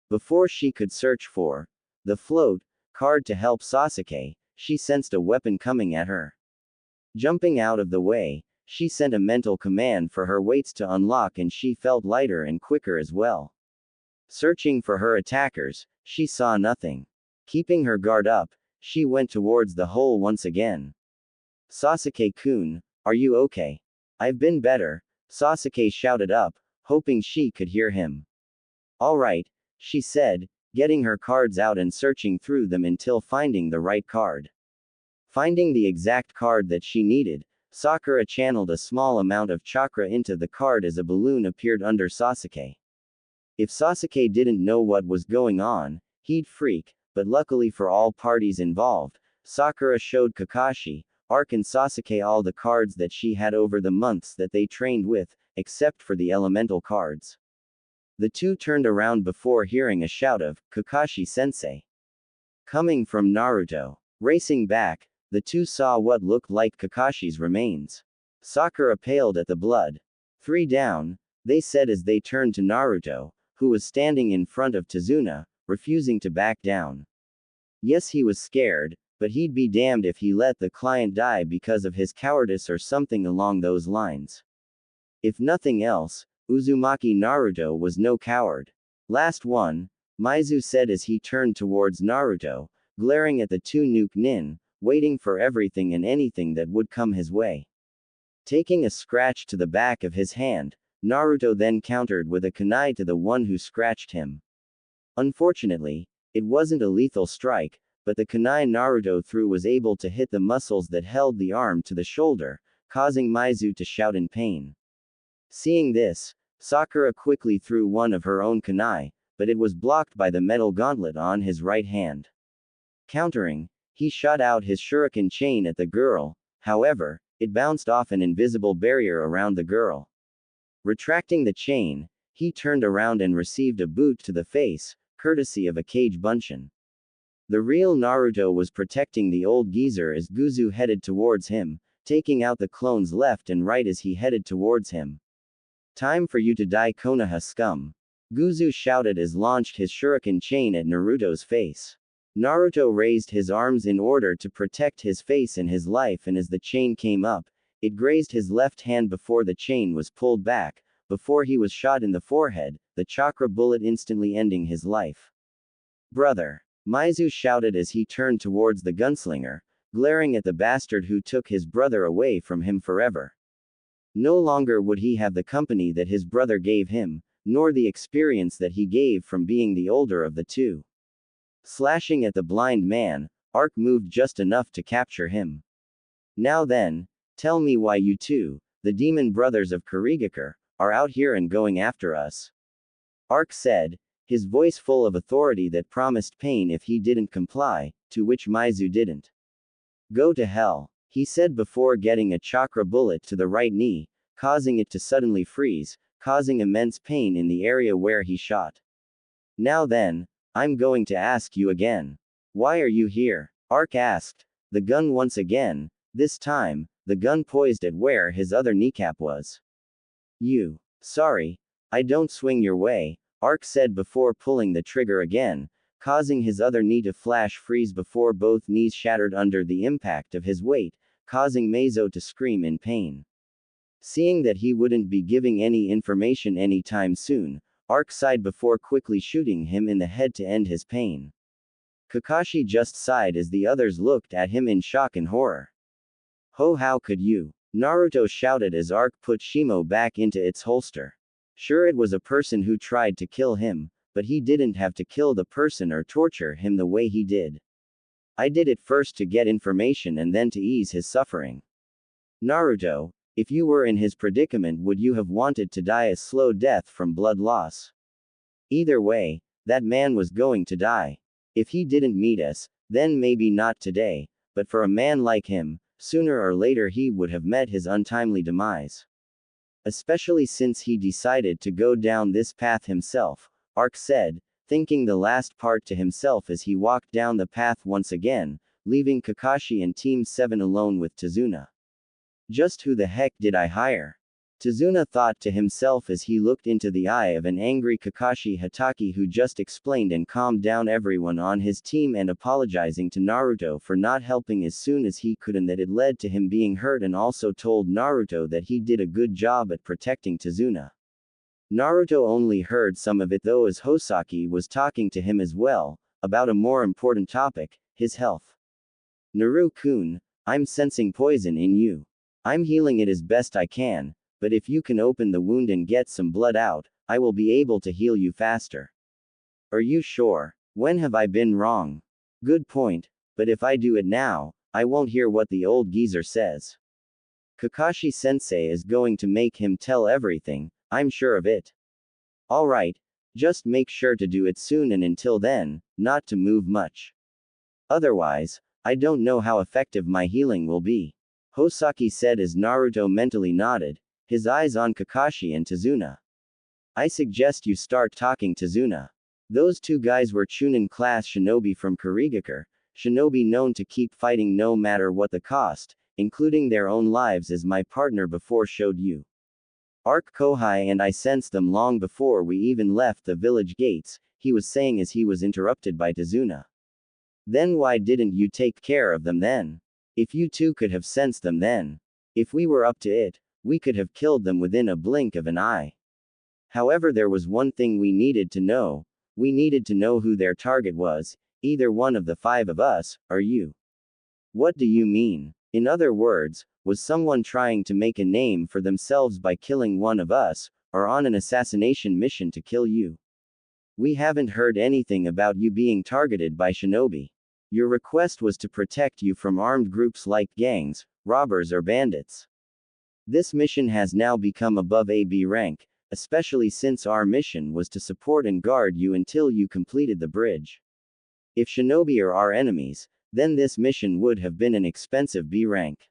Before she could search for the float card to help Sasuke, she sensed a weapon coming at her. Jumping out of the way, she sent a mental command for her weights to unlock and she felt lighter and quicker as well. Searching for her attackers, she saw nothing. Keeping her guard up, she went towards the hole once again. Sasuke-kun, are you okay? I've been better, Sasuke shouted up, hoping she could hear him. Alright, she said, getting her cards out and searching through them until finding the right card. Finding the exact card that she needed, Sakura channeled a small amount of chakra into the card as a balloon appeared under Sasuke. If Sasuke didn't know what was going on, he'd freak, but luckily for all parties involved, Sakura showed Kakashi, Ark and Sasuke all the cards that she had over the months that they trained with, except for the elemental cards. The 2 turned around before hearing a shout of, Kakashi-sensei! Coming from Naruto. Racing back, the 2 saw what looked like Kakashi's remains. Sakura paled at the blood. 3 down, they said as they turned to Naruto, who was standing in front of Tazuna, refusing to back down. Yes, he was scared, but he'd be damned if he let the client die because of his cowardice or something along those lines. If nothing else, Uzumaki Naruto was no coward. Last one, Maizu said as he turned towards Naruto, glaring at the 2 nuke nin, waiting for everything and anything that would come his way. Taking a scratch to the back of his hand, Naruto then countered with a kunai to the one who scratched him. Unfortunately, it wasn't a lethal strike, but the kunai Naruto threw was able to hit the muscles that held the arm to the shoulder, causing Maizu to shout in pain. Seeing this, Sakura quickly threw one of her own kunai, but it was blocked by the metal gauntlet on his right hand. Countering, he shot out his shuriken chain at the girl, however, it bounced off an invisible barrier around the girl. Retracting the chain, he turned around and received a boot to the face, courtesy of a Kage Bunshin. The real Naruto was protecting the old geezer as Guzu headed towards him, taking out the clones left and right as he headed towards him. Time for you to die, Konoha scum! Guzu shouted as launched his shuriken chain at Naruto's face. Naruto raised his arms in order to protect his face and his life, and as the chain came up, it grazed his left hand before the chain was pulled back, before he was shot in the forehead, the chakra bullet instantly ending his life. Brother! Maizu shouted as he turned towards the gunslinger, glaring at the bastard who took his brother away from him forever. No longer would he have the company that his brother gave him, nor the experience that he gave from being the older of the two. Slashing at the blind man, Ark moved just enough to capture him. Now then, tell me why you two, the demon brothers of Kurigakure, are out here and going after us. Ark said, his voice full of authority that promised pain if he didn't comply, to which Maizu didn't. Go to hell, he said before getting a chakra bullet to the right knee, causing it to suddenly freeze, causing immense pain in the area where he shot. Now then, I'm going to ask you again. Why are you here? Ark asked. The gun once again, this time, the gun poised at where his other kneecap was. You. Sorry. I don't swing your way, Ark said before pulling the trigger again, causing his other knee to flash freeze before both knees shattered under the impact of his weight, causing Maizo to scream in pain. Seeing that he wouldn't be giving any information anytime soon, Ark sighed before quickly shooting him in the head to end his pain. Kakashi just sighed as the others looked at him in shock and horror. Ho, how could you? Naruto shouted as Ark put Shimo back into its holster. Sure, it was a person who tried to kill him, but he didn't have to kill the person or torture him the way he did. I did it first to get information and then to ease his suffering. Naruto, if you were in his predicament, would you have wanted to die a slow death from blood loss? Either way, that man was going to die. If he didn't meet us, then maybe not today, but for a man like him, sooner or later he would have met his untimely demise. Especially since he decided to go down this path himself, Ark said, thinking the last part to himself as he walked down the path once again, leaving Kakashi and Team 7 alone with Tazuna. Just who the heck did I hire? Tazuna thought to himself as he looked into the eye of an angry Kakashi Hatake who just explained and calmed down everyone on his team and apologizing to Naruto for not helping as soon as he could and that it led to him being hurt, and also told Naruto that he did a good job at protecting Tazuna. Naruto only heard some of it though, as Hosaki was talking to him as well, about a more important topic, his health. Naru-kun, I'm sensing poison in you. I'm healing it as best I can, but if you can open the wound and get some blood out, I will be able to heal you faster. Are you sure? When have I been wrong? Good point, but if I do it now, I won't hear what the old geezer says. Kakashi-sensei is going to make him tell everything, I'm sure of it. Alright, just make sure to do it soon, and until then, not to move much. Otherwise, I don't know how effective my healing will be. Hosaki said as Naruto mentally nodded, his eyes on Kakashi and Tazuna. I suggest you start talking Tazuna. Those two guys were Chunin class shinobi from Kurigakure, shinobi known to keep fighting no matter what the cost, including their own lives, as my partner before showed you. Ark Kohai and I sensed them long before we even left the village gates, he was saying as he was interrupted by Tazuna. Then why didn't you take care of them then? If you two could have sensed them then. If we were up to it, we could have killed them within a blink of an eye. However, there was one thing we needed to know. We needed to know who their target was, either one of the five of us, or you. What do you mean? In other words, was someone trying to make a name for themselves by killing one of us, or on an assassination mission to kill you? We haven't heard anything about you being targeted by shinobi. Your request was to protect you from armed groups like gangs, robbers or bandits. This mission has now become above AB rank, especially since our mission was to support and guard you until you completed the bridge. If shinobi are our enemies, then this mission would have been an expensive B rank.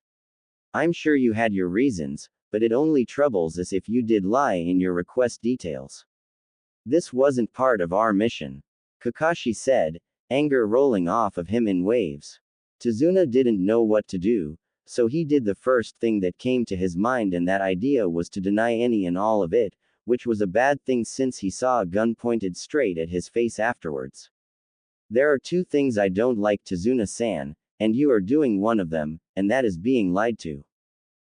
I'm sure you had your reasons, but it only troubles us if you did lie in your request details. This wasn't part of our mission. Kakashi said, anger rolling off of him in waves. Tazuna didn't know what to do, so he did the first thing that came to his mind, and that idea was to deny any and all of it, which was a bad thing since he saw a gun pointed straight at his face afterwards. There are two things I don't like, Tazuna-san, and you are doing one of them, and that is being lied to.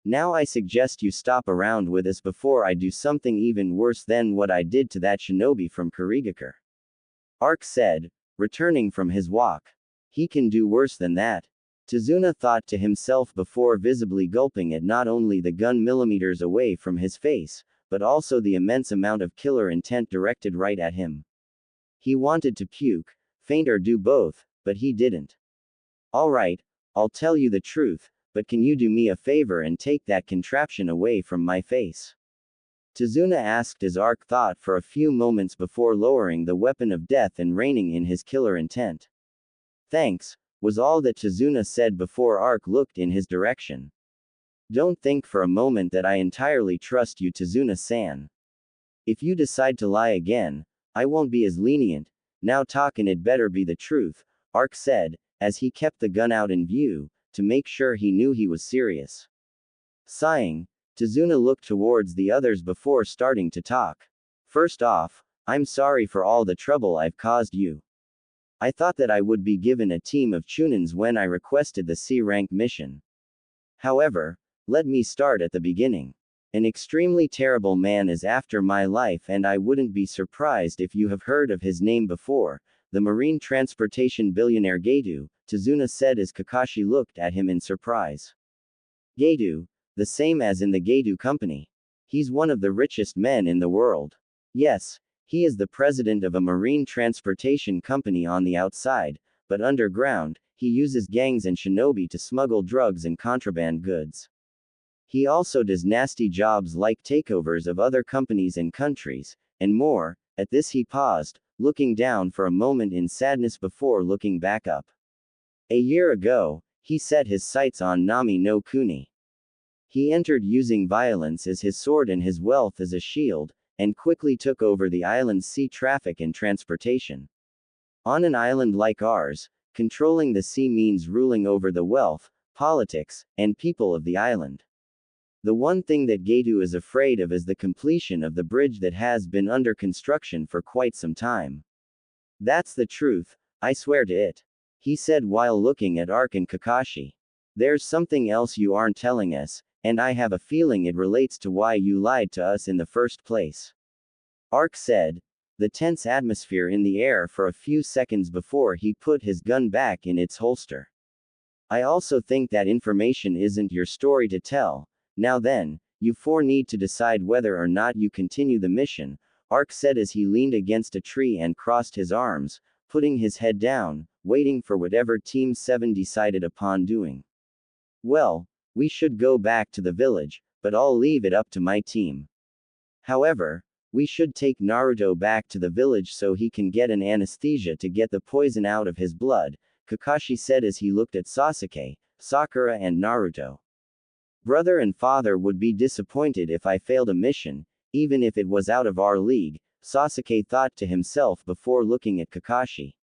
Now I suggest you stop around with us before I do something even worse than what I did to that shinobi from Kurigakure. Ark said, returning from his walk. He can do worse than that. Tazuna thought to himself before visibly gulping at not only the gun millimeters away from his face, but also the immense amount of killer intent directed right at him. He wanted to puke, faint or do both, but he didn't. Alright, I'll tell you the truth, but can you do me a favor and take that contraption away from my face? Tazuna asked as Ark thought for a few moments before lowering the weapon of death and reining in his killer intent. Thanks, was all that Tazuna said before Ark looked in his direction. Don't think for a moment that I entirely trust you, Tazuna-san. If you decide to lie again, I won't be as lenient. Now talk and it better be the truth, Ark said, as he kept the gun out in view, to make sure he knew he was serious. Sighing, Tazuna looked towards the others before starting to talk. First off, I'm sorry for all the trouble I've caused you. I thought that I would be given a team of Chunins when I requested the C-rank mission. However, let me start at the beginning. An extremely terrible man is after my life and I wouldn't be surprised if you have heard of his name before, the marine transportation billionaire Gedu, Tazuna said as Kakashi looked at him in surprise. Gedu, the same as in the Gedu company. He's one of the richest men in the world. Yes, he is the president of a marine transportation company on the outside, but underground, he uses gangs and shinobi to smuggle drugs and contraband goods. He also does nasty jobs like takeovers of other companies and countries, and more. At this he paused, looking down for a moment in sadness before looking back up. A year ago, he set his sights on Nami no Kuni. He entered using violence as his sword and his wealth as a shield, and quickly took over the island's sea traffic and transportation. On an island like ours, controlling the sea means ruling over the wealth, politics, and people of the island. The one thing that Gedu is afraid of is the completion of the bridge that has been under construction for quite some time. That's the truth, I swear to it. He said while looking at Ark and Kakashi. There's something else you aren't telling us, and I have a feeling it relates to why you lied to us in the first place. Ark said, the tense atmosphere in the air for a few seconds before he put his gun back in its holster. I also think that information isn't your story to tell. Now then, you four need to decide whether or not you continue the mission, Ark said as he leaned against a tree and crossed his arms, putting his head down, waiting for whatever Team 7 decided upon doing. Well, we should go back to the village, but I'll leave it up to my team. However, we should take Naruto back to the village so he can get an anesthesia to get the poison out of his blood, Kakashi said as he looked at Sasuke, Sakura and Naruto. Brother and father would be disappointed if I failed a mission, even if it was out of our league, Sasuke thought to himself before looking at Kakashi.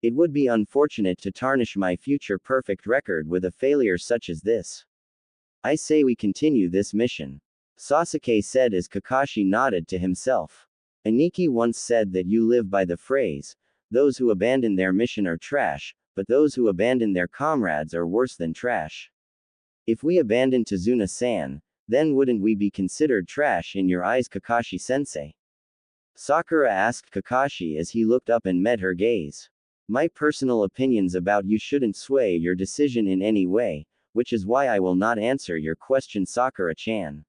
It would be unfortunate to tarnish my future perfect record with a failure such as this. I say we continue this mission. Sasuke said as Kakashi nodded to himself. Aniki once said that you live by the phrase, those who abandon their mission are trash, but those who abandon their comrades are worse than trash. If we abandon Tazuna-san, then wouldn't we be considered trash in your eyes, Kakashi-sensei? Sakura asked Kakashi as he looked up and met her gaze. My personal opinions about you shouldn't sway your decision in any way, which is why I will not answer your question, Sakura-chan.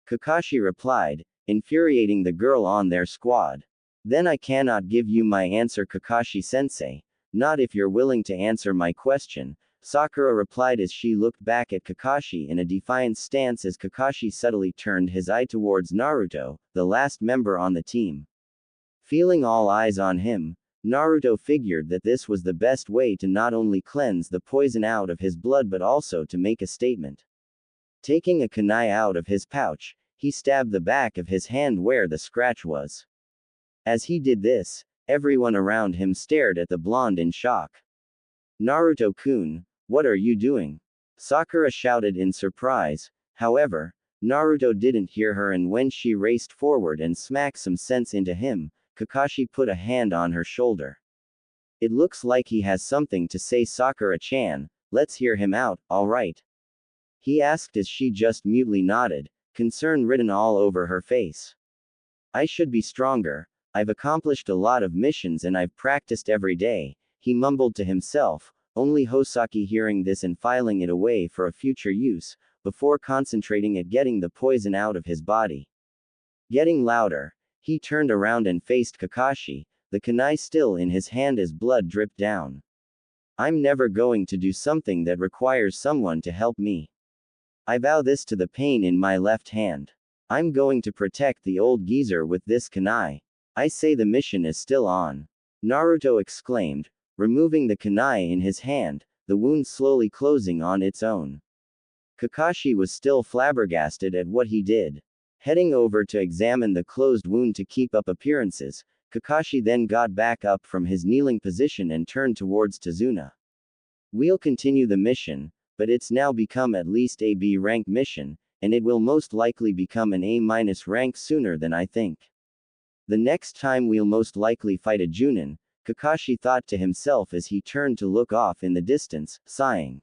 Kakashi replied, infuriating the girl on their squad. Then I cannot give you my answer, Kakashi-sensei. Not if you're willing to answer my question, Sakura replied as she looked back at Kakashi in a defiant stance as Kakashi subtly turned his eye towards Naruto, the last member on the team. Feeling all eyes on him, Naruto figured that this was the best way to not only cleanse the poison out of his blood but also to make a statement. Taking a kunai out of his pouch, he stabbed the back of his hand where the scratch was. As he did this, everyone around him stared at the blonde in shock. Naruto-kun, what are you doing? Sakura shouted in surprise. However, Naruto didn't hear her, and when she raced forward and smacked some sense into him, Kakashi put a hand on her shoulder. It looks like he has something to say, Sakura-chan, let's hear him out, alright? He asked as she just mutely nodded, concern written all over her face. I should be stronger, I've accomplished a lot of missions and I've practiced every day, he mumbled to himself, only Hosaki hearing this and filing it away for a future use, before concentrating at getting the poison out of his body. Getting louder, he turned around and faced Kakashi, the kunai still in his hand as blood dripped down. I'm never going to do something that requires someone to help me. I vow this to the pain in my left hand. I'm going to protect the old geezer with this kunai. I say the mission is still on. Naruto exclaimed, removing the kunai in his hand, the wound slowly closing on its own. Kakashi was still flabbergasted at what he did. Heading over to examine the closed wound to keep up appearances, Kakashi then got back up from his kneeling position and turned towards Tazuna. We'll continue the mission, but it's now become at least a B rank mission, and it will most likely become an A- rank sooner than I think. The next time we'll most likely fight a Junin, Kakashi thought to himself as he turned to look off in the distance, sighing.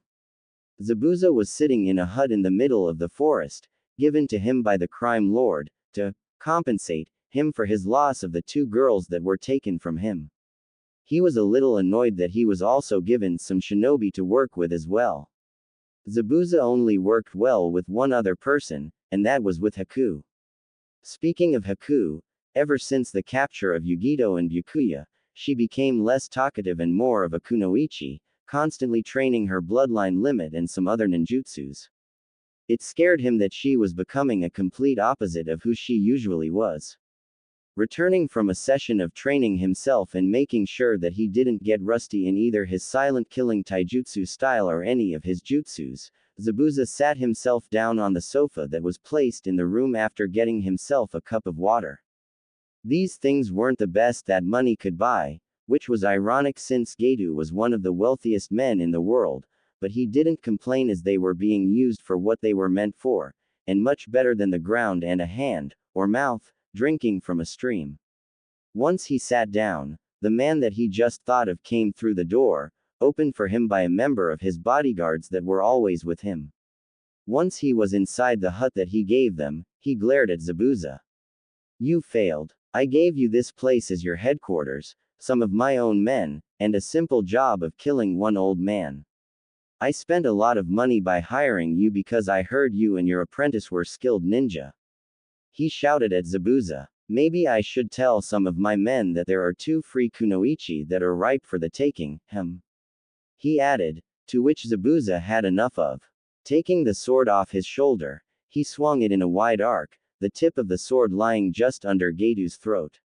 Zabuza was sitting in a hut in the middle of the forest, given to him by the crime lord, to compensate him for his loss of the 2 girls that were taken from him. He was a little annoyed that he was also given some shinobi to work with as well. Zabuza only worked well with one other person, and that was with Haku. Speaking of Haku, ever since the capture of Yugito and Byakuya, she became less talkative and more of a kunoichi, constantly training her bloodline limit and some other ninjutsus. It scared him that she was becoming a complete opposite of who she usually was. Returning from a session of training himself and making sure that he didn't get rusty in either his silent killing taijutsu style or any of his jutsus, Zabuza sat himself down on the sofa that was placed in the room after getting himself a cup of water. These things weren't the best that money could buy, which was ironic since Gedo was one of the wealthiest men in the world, but he didn't complain as they were being used for what they were meant for, and much better than the ground and a hand, or mouth, drinking from a stream. Once he sat down, the man that he just thought of came through the door, opened for him by a member of his bodyguards that were always with him. Once he was inside the hut that he gave them, he glared at Zabuza. You failed. I gave you this place as your headquarters, some of my own men, and a simple job of killing one old man. I spent a lot of money by hiring you because I heard you and your apprentice were skilled ninja. He shouted at Zabuza. Maybe I should tell some of my men that there are 2 free kunoichi that are ripe for the taking, he added, to which Zabuza had enough of. Taking the sword off his shoulder, he swung it in a wide arc, the tip of the sword lying just under Gedo's throat.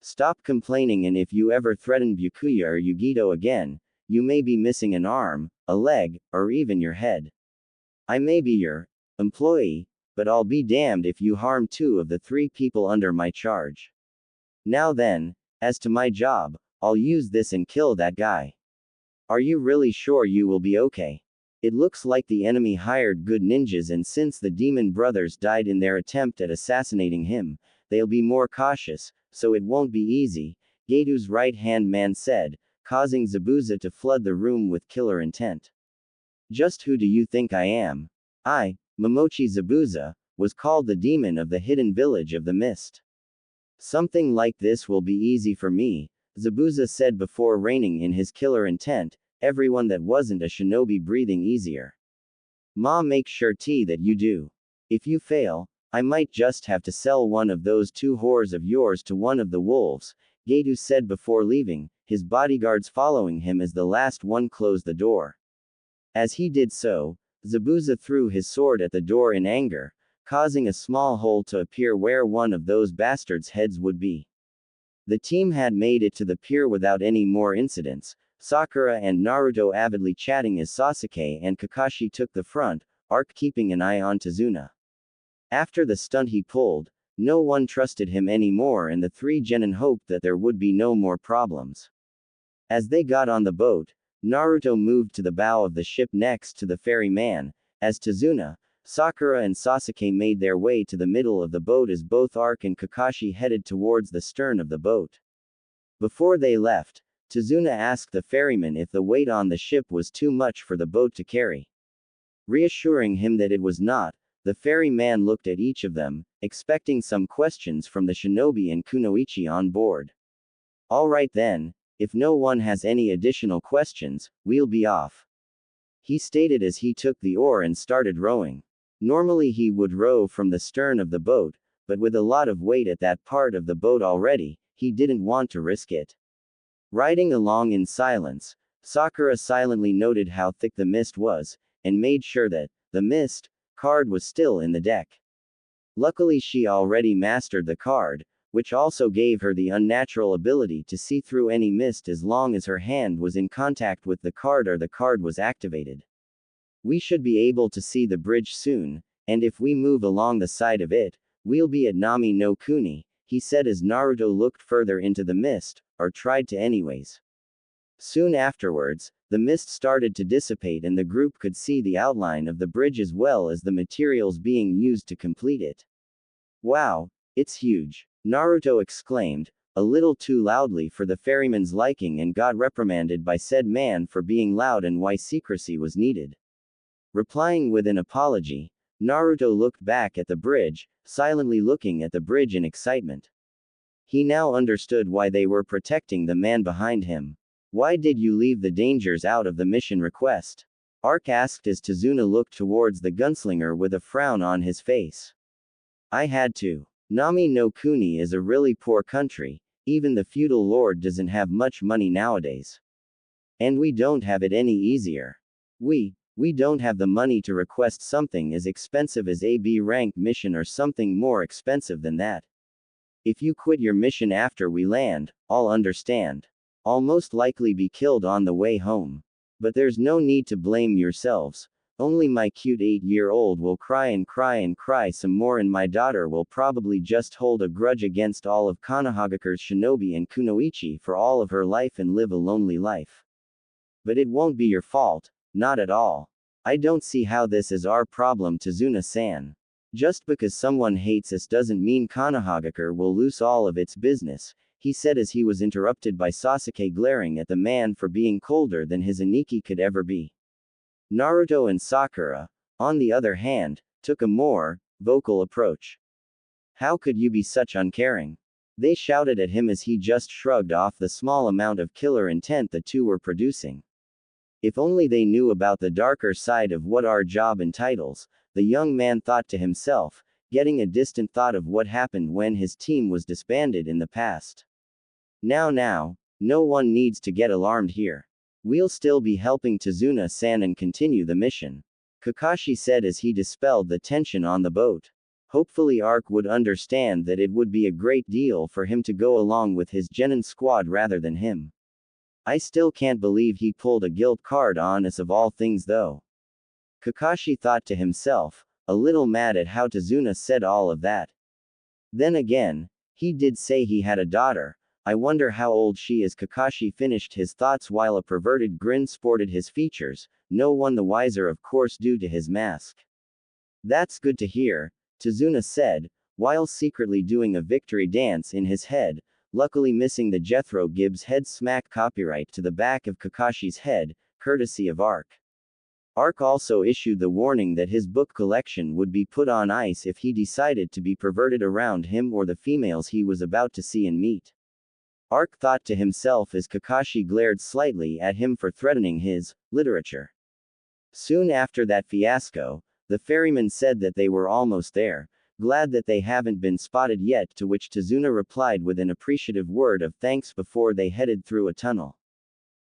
Stop complaining, and if you ever threaten Byakuya or Yugito again, you may be missing an arm, a leg, or even your head. I may be your employee, but I'll be damned if you harm 2 of the 3 people under my charge. Now then, as to my job, I'll use this and kill that guy. Are you really sure you will be okay? It looks like the enemy hired good ninjas, and since the demon brothers died in their attempt at assassinating him, they'll be more cautious, so it won't be easy, Gedo's right-hand man said, causing Zabuza to flood the room with killer intent. Just who do you think I am? I, Momochi Zabuza, was called the demon of the hidden village of the mist. Something like this will be easy for me, Zabuza said before reining in his killer intent, everyone that wasn't a shinobi breathing easier. Ma, make sure that you do. If you fail, I might just have to sell one of those 2 whores of yours to one of the wolves, Gedo said before leaving, his bodyguards following him as the last one closed the door. As he did so, Zabuza threw his sword at the door in anger, causing a small hole to appear where one of those bastards' heads would be. The team had made it to the pier without any more incidents, Sakura and Naruto avidly chatting as Sasuke and Kakashi took the front, arc keeping an eye on Tazuna. After the stunt he pulled, no one trusted him anymore, and the 3 genin hoped that there would be no more problems. As they got on the boat, Naruto moved to the bow of the ship next to the ferryman, as Tazuna, Sakura and Sasuke made their way to the middle of the boat as both Arc and Kakashi headed towards the stern of the boat. Before they left, Tazuna asked the ferryman if the weight on the ship was too much for the boat to carry. Reassuring him that it was not, The ferryman looked at each of them, expecting some questions from the shinobi and kunoichi on board. Alright then, if no one has any additional questions, we'll be off, he stated as he took the oar and started rowing. Normally he would row from the stern of the boat, but with a lot of weight at that part of the boat already, he didn't want to risk it. Riding along in silence, Sakura silently noted how thick the mist was, and made sure that the mist card was still in the deck. Luckily she already mastered the card, which also gave her the unnatural ability to see through any mist as long as her hand was in contact with the card or the card was activated. We should be able to see the bridge soon, and if we move along the side of it, we'll be at Nami no Kuni, he said as Naruto looked further into the mist, or tried to anyways. Soon afterwards, the mist started to dissipate and the group could see the outline of the bridge as well as the materials being used to complete it. Wow, it's huge, Naruto exclaimed, a little too loudly for the ferryman's liking and got reprimanded by said man for being loud and why secrecy was needed. Replying with an apology, Naruto looked back at the bridge, silently looking at the bridge in excitement. He now understood why they were protecting the man behind him. Why did you leave the dangers out of the mission request? Ark asked as Tazuna looked towards the gunslinger with a frown on his face. I had to. Nami no Kuni is a really poor country, even the feudal lord doesn't have much money nowadays. And we don't have it any easier. We don't have the money to request something as expensive as a B rank mission or something more expensive than that. If you quit your mission after we land, I'll understand. I'll most likely be killed on the way home. But there's no need to blame yourselves. Only my cute 8-year-old will cry and cry and cry some more and my daughter will probably just hold a grudge against all of Konohagakure's shinobi and kunoichi for all of her life and live a lonely life. But it won't be your fault, not at all. I don't see how this is our problem, Tazuna-san. Just because someone hates us doesn't mean Konohagakure will lose all of its business, he said as he was interrupted by Sasuke glaring at the man for being colder than his Aniki could ever be. Naruto and Sakura, on the other hand, took a more vocal approach. How could you be such uncaring? They shouted at him as he just shrugged off the small amount of killer intent the two were producing. If only they knew about the darker side of what our job entitles, the young man thought to himself, getting a distant thought of what happened when his team was disbanded in the past. Now, no one needs to get alarmed here. We'll still be helping Tazuna-san and continue the mission, Kakashi said as he dispelled the tension on the boat. Hopefully Ark would understand that it would be a great deal for him to go along with his genin squad rather than him. I still can't believe he pulled a guilt card on us of all things though. Kakashi thought to himself, a little mad at how Tazuna said all of that. Then again, he did say he had a daughter. I wonder how old she is. Kakashi finished his thoughts while a perverted grin sported his features, no one the wiser of course due to his mask. That's good to hear, Tazuna said, while secretly doing a victory dance in his head, luckily missing the Jethro Gibbs head smack copyright to the back of Kakashi's head, courtesy of Ark. Ark also issued the warning that his book collection would be put on ice if he decided to be perverted around him or the females he was about to see and meet. Ark thought to himself as Kakashi glared slightly at him for threatening his literature. Soon after that fiasco, the ferryman said that they were almost there, glad that they haven't been spotted yet, to which Tazuna replied with an appreciative word of thanks before they headed through a tunnel.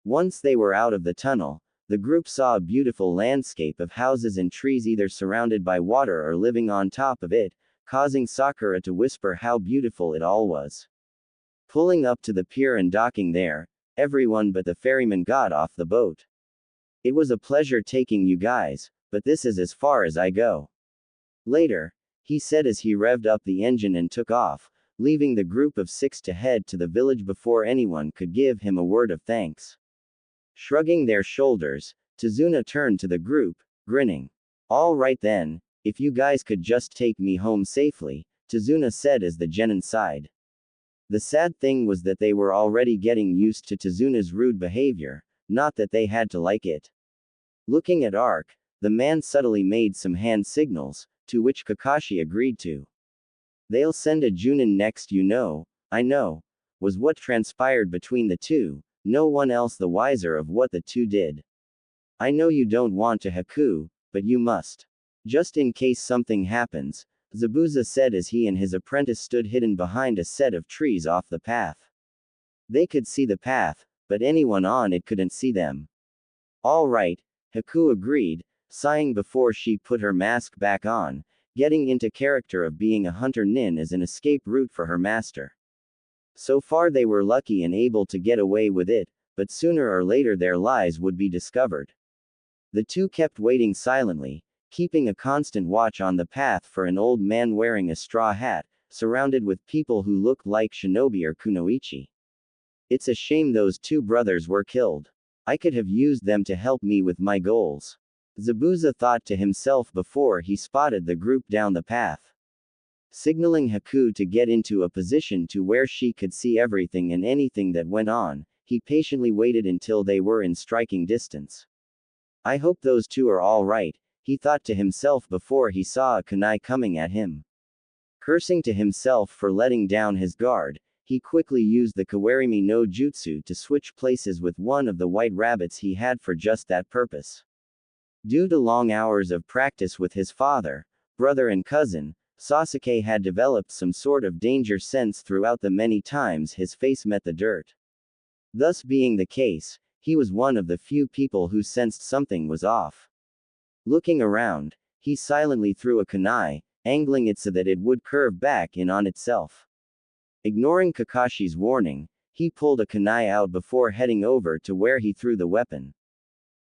Once they were out of the tunnel, the group saw a beautiful landscape of houses and trees either surrounded by water or living on top of it, causing Sakura to whisper how beautiful it all was. Pulling up to the pier and docking there, everyone but the ferryman got off the boat. It was a pleasure taking you guys, but this is as far as I go. Later, he said as he revved up the engine and took off, leaving the group of 6 to head to the village before anyone could give him a word of thanks. Shrugging their shoulders, Tazuna turned to the group, grinning. All right then, if you guys could just take me home safely, Tazuna said as the genin sighed. The sad thing was that they were already getting used to Tazuna's rude behavior, not that they had to like it. Looking at Ark, the man subtly made some hand signals, to which Kakashi agreed to. They'll send a Junin next, you know. I know, was what transpired between the two, no one else the wiser of what the two did. I know you don't want to Haku, but you must. Just in case something happens, Zabuza said as he and his apprentice stood hidden behind a set of trees off the path. They could see the path, but anyone on it couldn't see them. All right, Haku agreed, sighing before she put her mask back on, getting into character of being a hunter nin as an escape route for her master. So far they were lucky and able to get away with it, but sooner or later their lies would be discovered. The two kept waiting silently, keeping a constant watch on the path for an old man wearing a straw hat, surrounded with people who looked like shinobi or kunoichi. It's a shame those two brothers were killed. I could have used them to help me with my goals. Zabuza thought to himself before he spotted the group down the path. Signaling Haku to get into a position to where she could see everything and anything that went on, he patiently waited until they were in striking distance. I hope those two are all right, he thought to himself before he saw a kunai coming at him. Cursing to himself for letting down his guard, he quickly used the Kawarimi no Jutsu to switch places with one of the white rabbits he had for just that purpose. Due to long hours of practice with his father, brother and cousin, Sasuke had developed some sort of danger sense throughout the many times his face met the dirt. Thus being the case, he was one of the few people who sensed something was off. Looking around, he silently threw a kunai, angling it so that it would curve back in on itself. Ignoring Kakashi's warning, he pulled a kunai out before heading over to where he threw the weapon.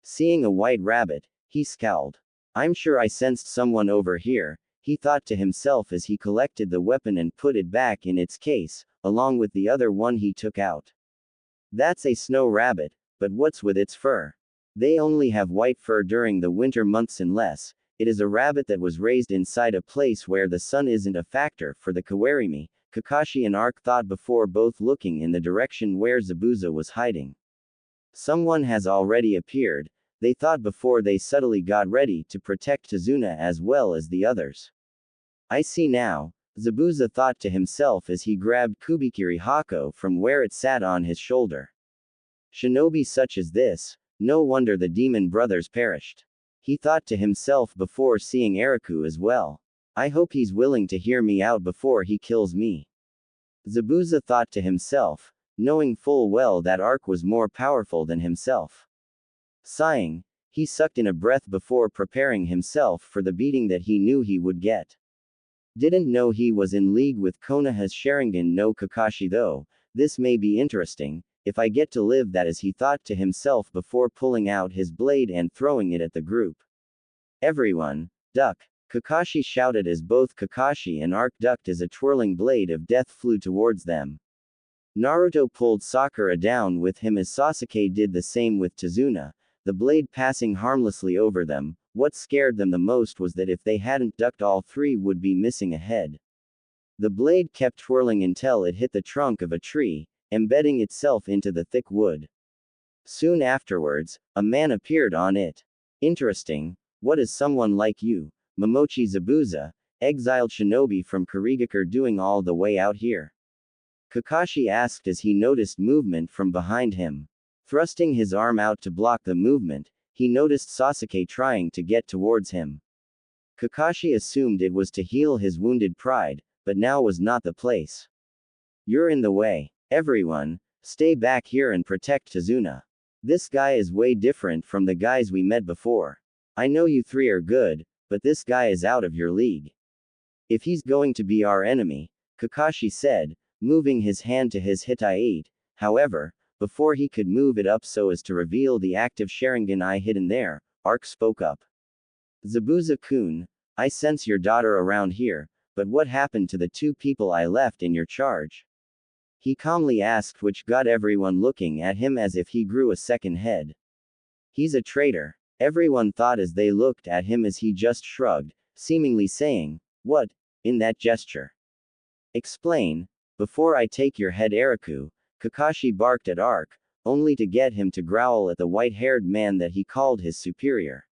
Seeing a white rabbit, he scowled. I'm sure I sensed someone over here, he thought to himself as he collected the weapon and put it back in its case, along with the other one he took out. That's a snow rabbit, but what's with its fur? They only have white fur during the winter months unless it is a rabbit that was raised inside a place where the sun isn't a factor for the Kawarimi, Kakashi and Ark thought before both looking in the direction where Zabuza was hiding. Someone has already appeared, they thought before they subtly got ready to protect Tazuna as well as the others. I see now, Zabuza thought to himself as he grabbed Kubikiri Hako from where it sat on his shoulder. Shinobi such as this, no wonder the demon brothers perished. He thought to himself before seeing Eriku as well. I hope he's willing to hear me out before he kills me. Zabuza thought to himself, knowing full well that Ark was more powerful than himself. Sighing, he sucked in a breath before preparing himself for the beating that he knew he would get. Didn't know he was in league with Konoha's Sharingan no Kakashi though, this may be interesting, if I get to live that as he thought to himself before pulling out his blade and throwing it at the group. Everyone, duck! Kakashi shouted as both Kakashi and Ark ducked as a twirling blade of death flew towards them. Naruto pulled Sakura down with him as Sasuke did the same with Tazuna, the blade passing harmlessly over them. What scared them the most was that if they hadn't ducked all three would be missing a head. The blade kept twirling until it hit the trunk of a tree, embedding itself into the thick wood. Soon afterwards, a man appeared on it. Interesting, what is someone like you, Momochi Zabuza, exiled shinobi from Kurigakure doing all the way out here? Kakashi asked as he noticed movement from behind him. Thrusting his arm out to block the movement, he noticed Sasuke trying to get towards him. Kakashi assumed it was to heal his wounded pride, but now was not the place. You're in the way. Everyone, stay back here and protect Tazuna. This guy is way different from the guys we met before. I know you three are good, but this guy is out of your league. If he's going to be our enemy, Kakashi said, moving his hand to his hitai. However, before he could move it up so as to reveal the active Sharingan eye hidden there, Ark spoke up. Zabuza-kun, I sense your daughter around here, but what happened to the two people I left in your charge? He calmly asked, which got everyone looking at him as if he grew a second head. He's a traitor. Everyone thought as they looked at him as he just shrugged, seemingly saying, what, in that gesture? Explain, before I take your head Eriku. Kakashi barked at Ark, only to get him to growl at the white-haired man that he called his superior.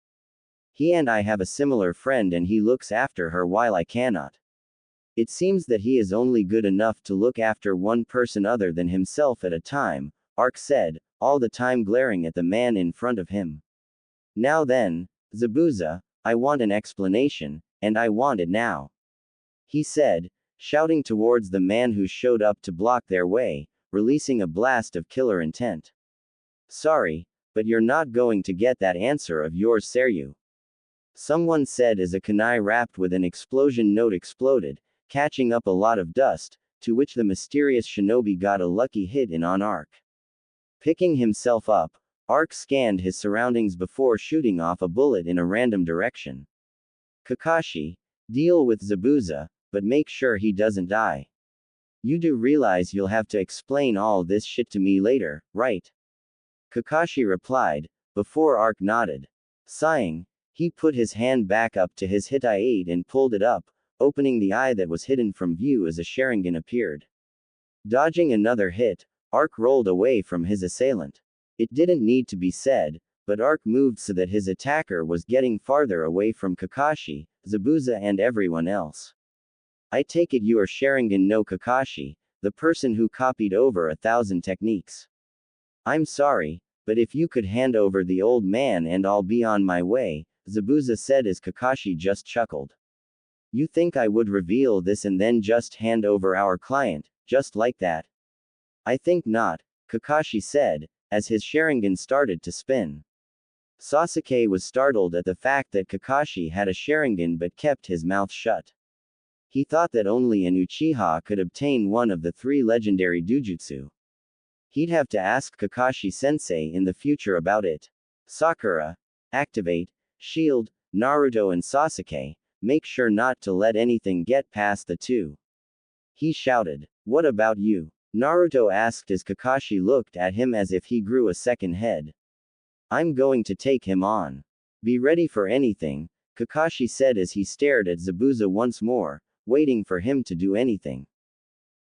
He and I have a similar friend and he looks after her while I cannot. It seems that he is only good enough to look after one person other than himself at a time, Ark said, all the time glaring at the man in front of him. Now then, Zabuza, I want an explanation, and I want it now. He said, shouting towards the man who showed up to block their way, releasing a blast of killer intent. Sorry, but you're not going to get that answer of yours, Seryu. Someone said as a kunai wrapped with an explosion note exploded, catching up a lot of dust, to which the mysterious shinobi got a lucky hit in on Ark. Picking himself up, Ark scanned his surroundings before shooting off a bullet in a random direction. Kakashi, deal with Zabuza, but make sure he doesn't die. You do realize you'll have to explain all this shit to me later, right? Kakashi replied, before Ark nodded. Sighing, he put his hand back up to his Hitai-8 and pulled it up, opening the eye that was hidden from view as a Sharingan appeared. Dodging another hit, Ark rolled away from his assailant. It didn't need to be said, but Ark moved so that his attacker was getting farther away from Kakashi, Zabuza and everyone else. I take it you are Sharingan no Kakashi, the person who copied over 1,000 techniques. I'm sorry, but if you could hand over the old man and I'll be on my way, Zabuza said as Kakashi just chuckled. You think I would reveal this and then just hand over our client, just like that? I think not, Kakashi said, as his Sharingan started to spin. Sasuke was startled at the fact that Kakashi had a Sharingan but kept his mouth shut. He thought that only an Uchiha could obtain one of the 3 legendary Dujutsu. He'd have to ask Kakashi-sensei in the future about it. Sakura, activate, shield, Naruto and Sasuke, make sure not to let anything get past the 2. He shouted. What about you? Naruto asked as Kakashi looked at him as if he grew a second head. I'm going to take him on. Be ready for anything, Kakashi said as he stared at Zabuza once more, waiting for him to do anything.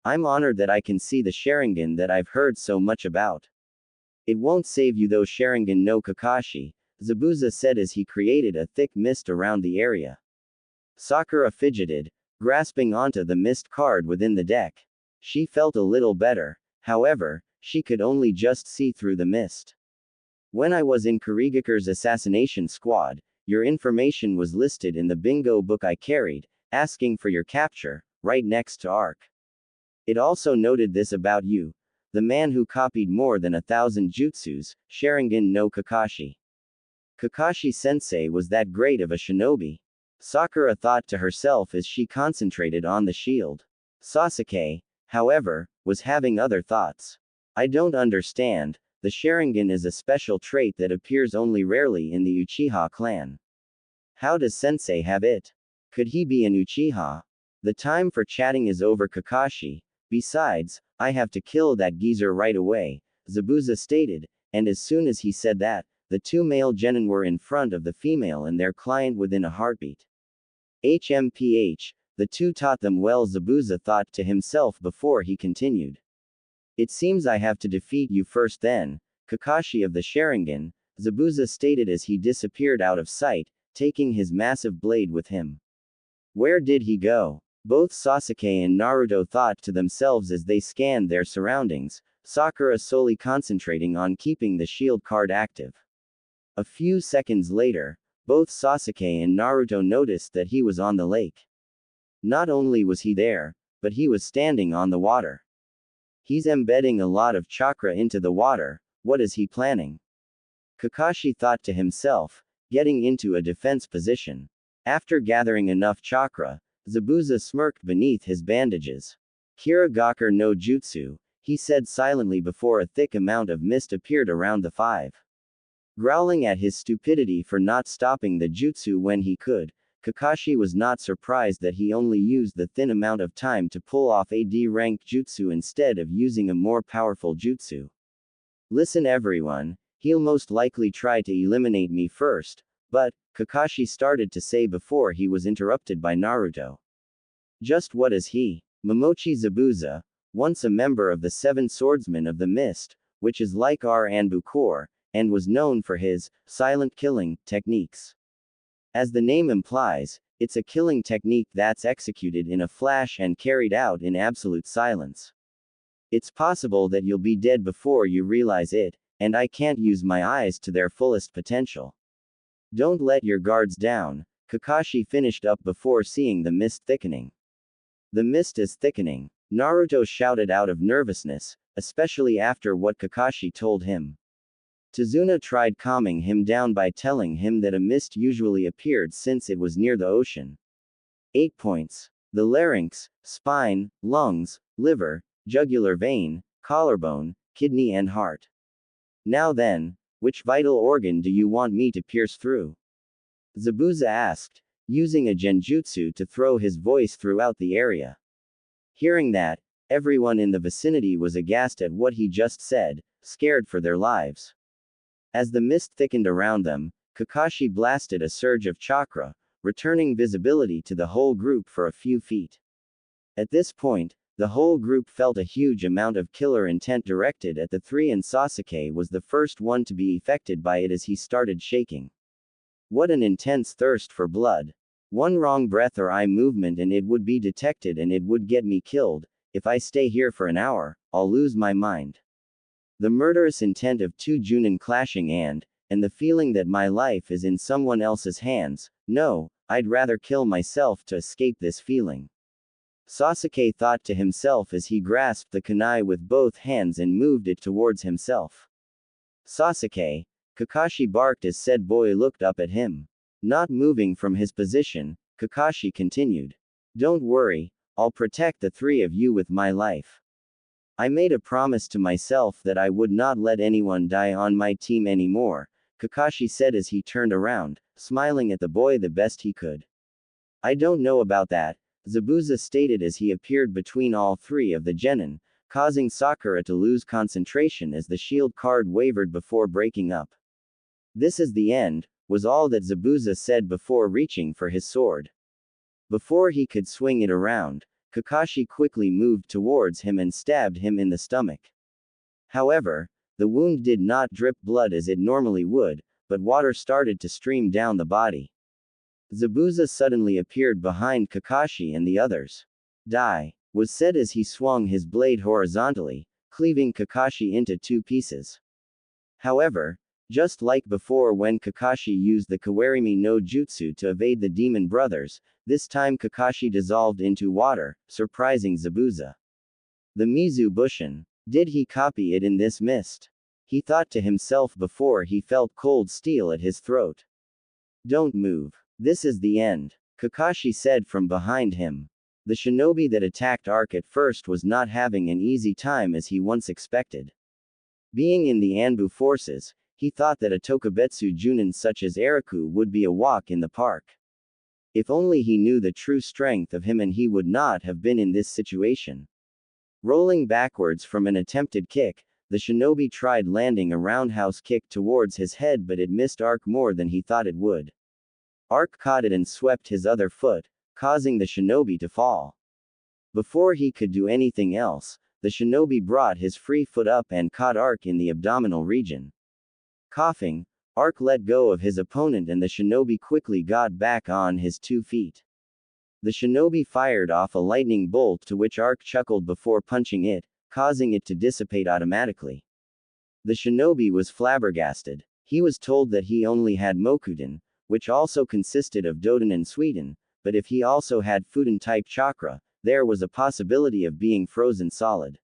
I'm honored that I can see the Sharingan that I've heard so much about. It won't save you though, Sharingan no Kakashi, Zabuza said as he created a thick mist around the area. Sakura fidgeted, grasping onto the mist card within the deck. She felt a little better, however, she could only just see through the mist. When I was in Kurigakure's assassination squad, your information was listed in the bingo book I carried, asking for your capture, right next to Ark. It also noted this about you, the man who copied more than 1,000 jutsus, Sharingan no Kakashi. Kakashi-sensei was that great of a shinobi. Sakura thought to herself as she concentrated on the shield. Sasuke, however, was having other thoughts. I don't understand, the Sharingan is a special trait that appears only rarely in the Uchiha clan. How does sensei have it? Could he be an Uchiha? The time for chatting is over, Kakashi. Besides, I have to kill that geezer right away, Zabuza stated, and as soon as he said that, the 2 male genin were in front of the female and their client within a heartbeat. HMPH, the 2 taught them well, Zabuza thought to himself before he continued. It seems I have to defeat you first then, Kakashi of the Sharingan, Zabuza stated as he disappeared out of sight, taking his massive blade with him. Where did he go? Both Sasuke and Naruto thought to themselves as they scanned their surroundings, Sakura solely concentrating on keeping the shield card active. A few seconds later, both Sasuke and Naruto noticed that he was on the lake. Not only was he there, but he was standing on the water. He's embedding a lot of chakra into the water, what is he planning? Kakashi thought to himself, getting into a defense position. After gathering enough chakra, Zabuza smirked beneath his bandages. Kirigakure no jutsu, he said silently before a thick amount of mist appeared around the 5. Growling at his stupidity for not stopping the jutsu when he could, Kakashi was not surprised that he only used the thin amount of time to pull off a D-rank jutsu instead of using a more powerful jutsu. Listen everyone, he'll most likely try to eliminate me first, but, Kakashi started to say before he was interrupted by Naruto. Just what is he? Momochi Zabuza, once a member of the 7 Swordsmen of the Mist, which is like our Anbu Corps, and was known for his silent killing techniques. As the name implies, it's a killing technique that's executed in a flash and carried out in absolute silence. It's possible that you'll be dead before you realize it, and I can't use my eyes to their fullest potential. Don't let your guards down, Kakashi finished up before seeing the mist thickening. The mist is thickening, Naruto shouted out of nervousness, especially after what Kakashi told him. Tazuna tried calming him down by telling him that a mist usually appeared since it was near the ocean. 8 points. The larynx, spine, lungs, liver, jugular vein, collarbone, kidney and heart. Now then, which vital organ do you want me to pierce through? Zabuza asked, using a genjutsu to throw his voice throughout the area. Hearing that, everyone in the vicinity was aghast at what he just said, scared for their lives. As the mist thickened around them, Kakashi blasted a surge of chakra, returning visibility to the whole group for a few feet. At this point, the whole group felt a huge amount of killer intent directed at the three, and Sasuke was the first one to be affected by it as he started shaking. What an intense thirst for blood. One wrong breath or eye movement and it would be detected and it would get me killed. If I stay here for an hour, I'll lose my mind. The murderous intent of two Junin clashing and the feeling that my life is in someone else's hands. No, I'd rather kill myself to escape this feeling. Sasuke thought to himself as he grasped the kunai with both hands and moved it towards himself. Sasuke, Kakashi barked as said boy looked up at him. Not moving from his position, Kakashi continued. Don't worry, I'll protect the three of you with my life. I made a promise to myself that I would not let anyone die on my team anymore, Kakashi said as he turned around, smiling at the boy the best he could. I don't know about that, Zabuza stated as he appeared between all three of the genin, causing Sakura to lose concentration as the shield card wavered before breaking up. This is the end, was all that Zabuza said before reaching for his sword. Before he could swing it around, Kakashi quickly moved towards him and stabbed him in the stomach. However, the wound did not drip blood as it normally would, but water started to stream down the body. Zabuza suddenly appeared behind Kakashi and the others. Die, was said as he swung his blade horizontally, cleaving Kakashi into two pieces. However, just like before when Kakashi used the Kawarimi no Jutsu to evade the demon brothers, this time Kakashi dissolved into water, surprising Zabuza. The Mizu Bushin. Did he copy it in this mist? He thought to himself before he felt cold steel at his throat. Don't move. This is the end, Kakashi said from behind him. The shinobi that attacked Ark at first was not having an easy time as he once expected. Being in the Anbu forces, he thought that a Tokubetsu Junin such as Eriku would be a walk in the park. If only he knew the true strength of him and he would not have been in this situation. Rolling backwards from an attempted kick, the shinobi tried landing a roundhouse kick towards his head but it missed Ark more than he thought it would. Ark caught it and swept his other foot, causing the shinobi to fall. Before he could do anything else, the shinobi brought his free foot up and caught Ark in the abdominal region. Coughing, Ark let go of his opponent and the shinobi quickly got back on his 2 feet. The shinobi fired off a lightning bolt to which Ark chuckled before punching it, causing it to dissipate automatically. The shinobi was flabbergasted. He was told that he only had Mokuten, which also consisted of Doden and Suiten, but if he also had Fuden-type chakra, there was a possibility of being frozen solid.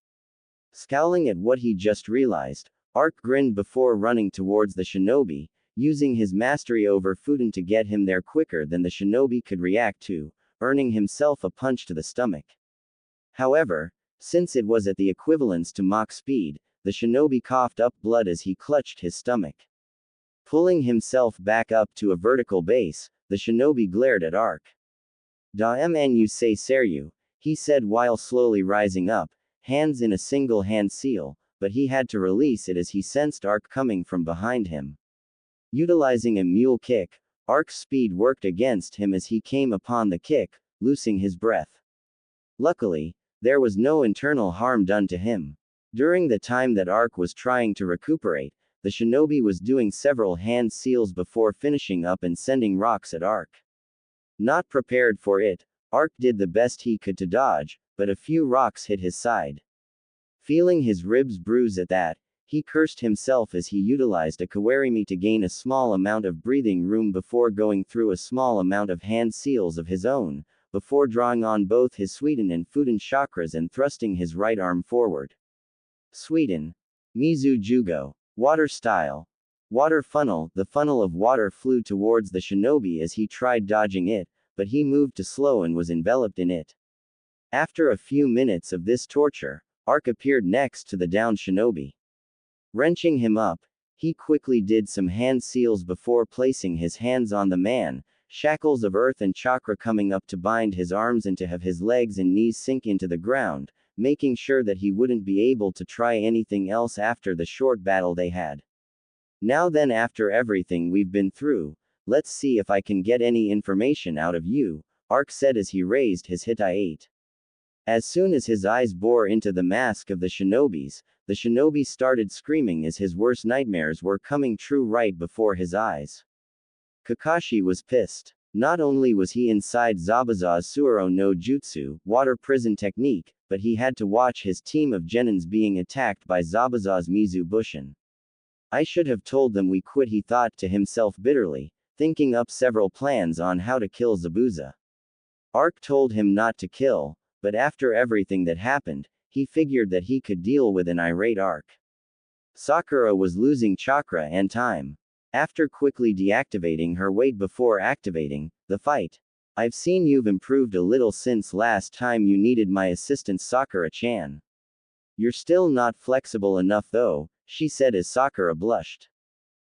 Scowling at what he just realized, Ark grinned before running towards the shinobi, using his mastery over Fuden to get him there quicker than the shinobi could react to, earning himself a punch to the stomach. However, since it was at the equivalence to Mach speed, the shinobi coughed up blood as he clutched his stomach. Pulling himself back up to a vertical base, the shinobi glared at Ark. Da mnu say seryu, he said while slowly rising up, hands in a single hand seal, but he had to release it as he sensed Ark coming from behind him. Utilizing a mule kick, Ark's speed worked against him as he came upon the kick, loosing his breath. Luckily, there was no internal harm done to him. During the time that Ark was trying to recuperate, the shinobi was doing several hand seals before finishing up and sending rocks at Ark. Not prepared for it, Ark did the best he could to dodge, but a few rocks hit his side. Feeling his ribs bruise at that, he cursed himself as he utilized a kawarimi to gain a small amount of breathing room before going through a small amount of hand seals of his own, before drawing on both his Suiten and Futen chakras and thrusting his right arm forward. Suiten. Mizu Jugo. Water style. Water funnel. The funnel of water flew towards the shinobi as he tried dodging it, but he moved too slow and was enveloped in it. After a few minutes of this torture, Ark appeared next to the downed shinobi. Wrenching him up, he quickly did some hand seals before placing his hands on the man, shackles of earth and chakra coming up to bind his arms and to have his legs and knees sink into the ground, making sure that he wouldn't be able to try anything else after the short battle they had. Now then, after everything we've been through, let's see if I can get any information out of you, Ark said as he raised his Hitai-8. As soon as his eyes bore into the mask of the shinobi started screaming as his worst nightmares were coming true right before his eyes. Kakashi was pissed. Not only was he inside Zabuza's Suoro no Jutsu, water prison technique, but he had to watch his team of genins being attacked by Zabuza's Mizu Bushin. I should have told them we quit, he thought to himself bitterly, thinking up several plans on how to kill Zabuza. Ark told him not to kill, but after everything that happened, he figured that he could deal with an irate Ark. Sakura was losing chakra and time. After quickly deactivating her weight before activating the fight. I've seen you've improved a little since last time you needed my assistance, Sakura-chan. You're still not flexible enough though, she said as Sakura blushed.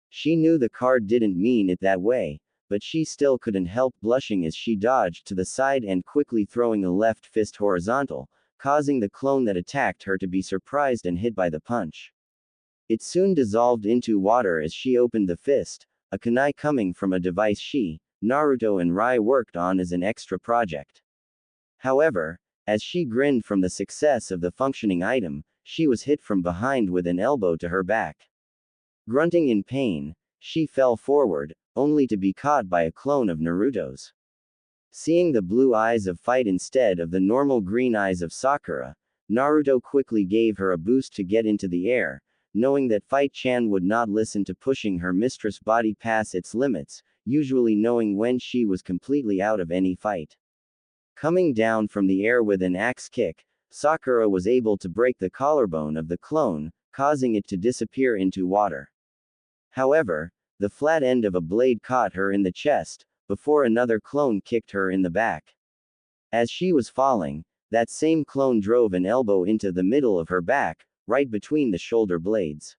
She knew the card didn't mean it that way, but she still couldn't help blushing as she dodged to the side and quickly throwing a left fist horizontal, causing the clone that attacked her to be surprised and hit by the punch. It soon dissolved into water as she opened the fist, a kunai coming from a device she, Naruto and Rai worked on as an extra project. However, as she grinned from the success of the functioning item, she was hit from behind with an elbow to her back. Grunting in pain, she fell forward, only to be caught by a clone of Naruto's. Seeing the blue eyes of fight instead of the normal green eyes of Sakura, Naruto quickly gave her a boost to get into the air, knowing that Fight-chan would not listen to pushing her mistress' body past its limits, usually knowing when she was completely out of any fight. Coming down from the air with an axe kick, Sakura was able to break the collarbone of the clone, causing it to disappear into water. However, the flat end of a blade caught her in the chest, before another clone kicked her in the back. As she was falling, that same clone drove an elbow into the middle of her back, right between the shoulder blades.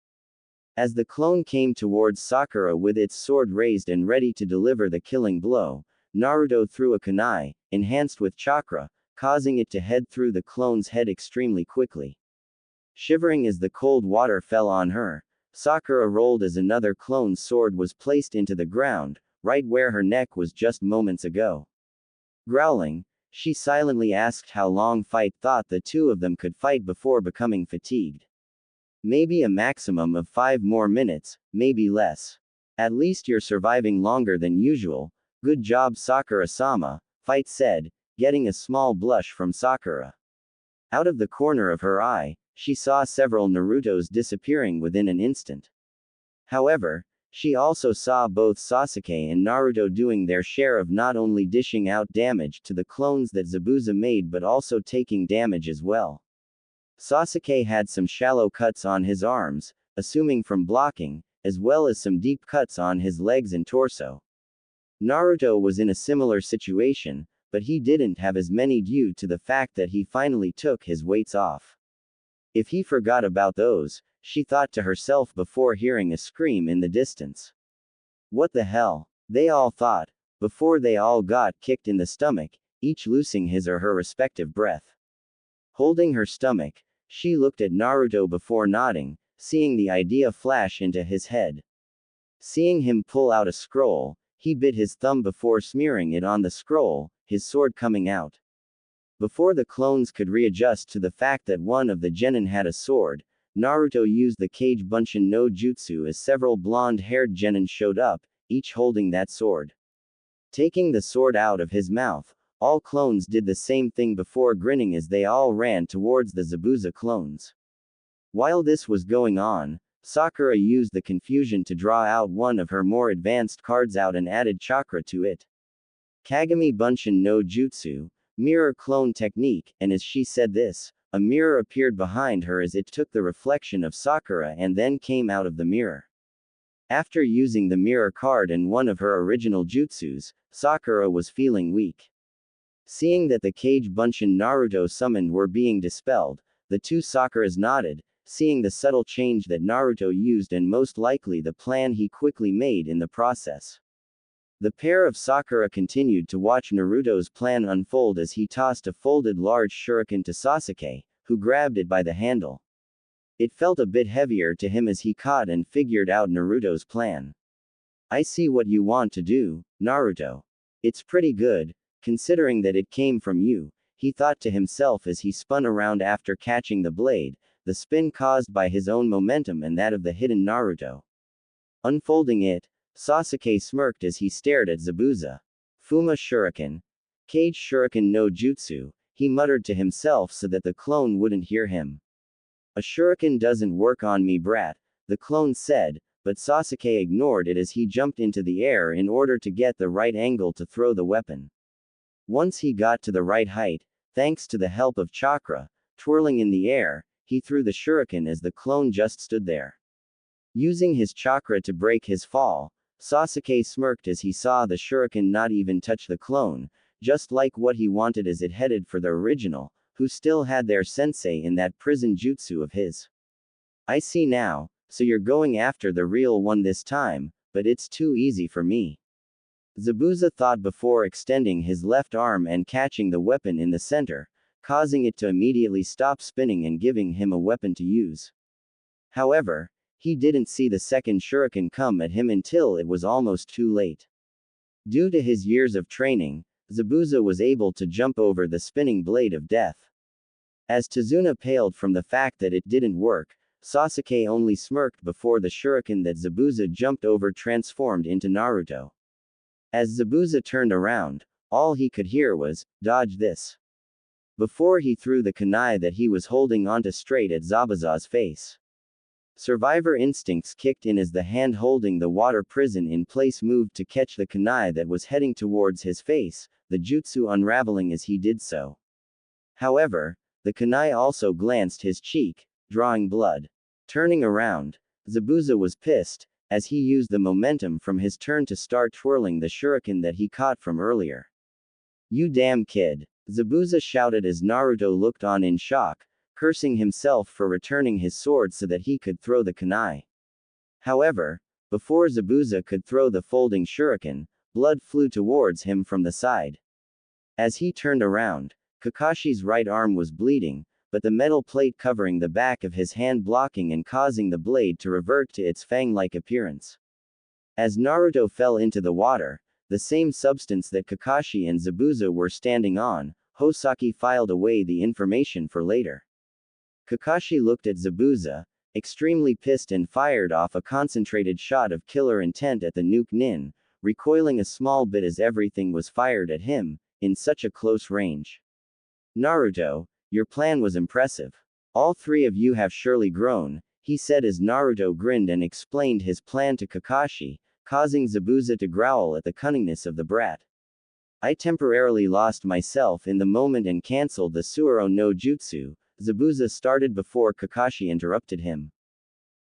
As the clone came towards Sakura with its sword raised and ready to deliver the killing blow, Naruto threw a kunai, enhanced with chakra, causing it to head through the clone's head extremely quickly. Shivering as the cold water fell on her, Sakura rolled as another clone's sword was placed into the ground, right where her neck was just moments ago. Growling, she silently asked how long Fight thought the two of them could fight before becoming fatigued. Maybe a maximum of 5 more minutes, maybe less. At least you're surviving longer than usual. Good job, Sakura-sama, Fight said, getting a small blush from Sakura. Out of the corner of her eye, she saw several Narutos disappearing within an instant. However, she also saw both Sasuke and Naruto doing their share of not only dishing out damage to the clones that Zabuza made but also taking damage as well. Sasuke had some shallow cuts on his arms, assuming from blocking, as well as some deep cuts on his legs and torso. Naruto was in a similar situation, but he didn't have as many due to the fact that he finally took his weights off. If he forgot about those, she thought to herself before hearing a scream in the distance. What the hell? They all thought, before they all got kicked in the stomach, each losing his or her respective breath. Holding her stomach, she looked at Naruto before nodding, seeing the idea flash into his head. Seeing him pull out a scroll, he bit his thumb before smearing it on the scroll, his sword coming out. Before the clones could readjust to the fact that one of the genin had a sword, Naruto used the Kage Bunshin no Jutsu as several blonde-haired genin showed up, each holding that sword. Taking the sword out of his mouth, all clones did the same thing before grinning as they all ran towards the Zabuza clones. While this was going on, Sakura used the confusion to draw out one of her more advanced cards out and added chakra to it. Kagami Bunshin no Jutsu, mirror clone technique, and as she said this, a mirror appeared behind her as it took the reflection of Sakura and then came out of the mirror. After using the mirror card and one of her original jutsus, Sakura was feeling weak. Seeing that the Kage Bunshin Naruto summoned were being dispelled, the two Sakuras nodded, seeing the subtle change that Naruto used and most likely the plan he quickly made in the process. The pair of Sakura continued to watch Naruto's plan unfold as he tossed a folded large shuriken to Sasuke, who grabbed it by the handle. It felt a bit heavier to him as he caught and figured out Naruto's plan. I see what you want to do, Naruto. It's pretty good, considering that it came from you, he thought to himself as he spun around after catching the blade, the spin caused by his own momentum and that of the hidden Naruto. Unfolding it, Sasuke smirked as he stared at Zabuza. Fuma Shuriken. Kage Shuriken no Jutsu, he muttered to himself so that the clone wouldn't hear him. A shuriken doesn't work on me, brat, the clone said, but Sasuke ignored it as he jumped into the air in order to get the right angle to throw the weapon. Once he got to the right height, thanks to the help of chakra, twirling in the air, he threw the shuriken as the clone just stood there. Using his chakra to break his fall, Sasuke smirked as he saw the shuriken not even touch the clone, just like what he wanted as it headed for the original, who still had their sensei in that prison jutsu of his. I see now, so you're going after the real one this time, but it's too easy for me. Zabuza thought before extending his left arm and catching the weapon in the center, causing it to immediately stop spinning and giving him a weapon to use. However, he didn't see the second shuriken come at him until it was almost too late. Due to his years of training, Zabuza was able to jump over the spinning blade of death. As Tazuna paled from the fact that it didn't work, Sasuke only smirked before the shuriken that Zabuza jumped over transformed into Naruto. As Zabuza turned around, all he could hear was, "Dodge this," before he threw the kunai that he was holding onto straight at Zabuza's face. Survivor instincts kicked in as the hand holding the water prison in place moved to catch the kunai that was heading towards his face, the jutsu unraveling as he did so. However, the kunai also glanced his cheek, drawing blood. Turning around, Zabuza was pissed, as he used the momentum from his turn to start twirling the shuriken that he caught from earlier. You damn kid! Zabuza shouted as Naruto looked on in shock, cursing himself for returning his sword so that he could throw the kunai. However, before Zabuza could throw the folding shuriken, blood flew towards him from the side. As he turned around, Kakashi's right arm was bleeding, but the metal plate covering the back of his hand blocking and causing the blade to revert to its fang-like appearance. As Naruto fell into the water, the same substance that Kakashi and Zabuza were standing on, Hosaki filed away the information for later. Kakashi looked at Zabuza, extremely pissed and fired off a concentrated shot of killer intent at the nuke nin, recoiling a small bit as everything was fired at him, in such a close range. Naruto, your plan was impressive. All three of you have surely grown, he said as Naruto grinned and explained his plan to Kakashi, causing Zabuza to growl at the cunningness of the brat. I temporarily lost myself in the moment and cancelled the Suoro no Jutsu, Zabuza started before Kakashi interrupted him.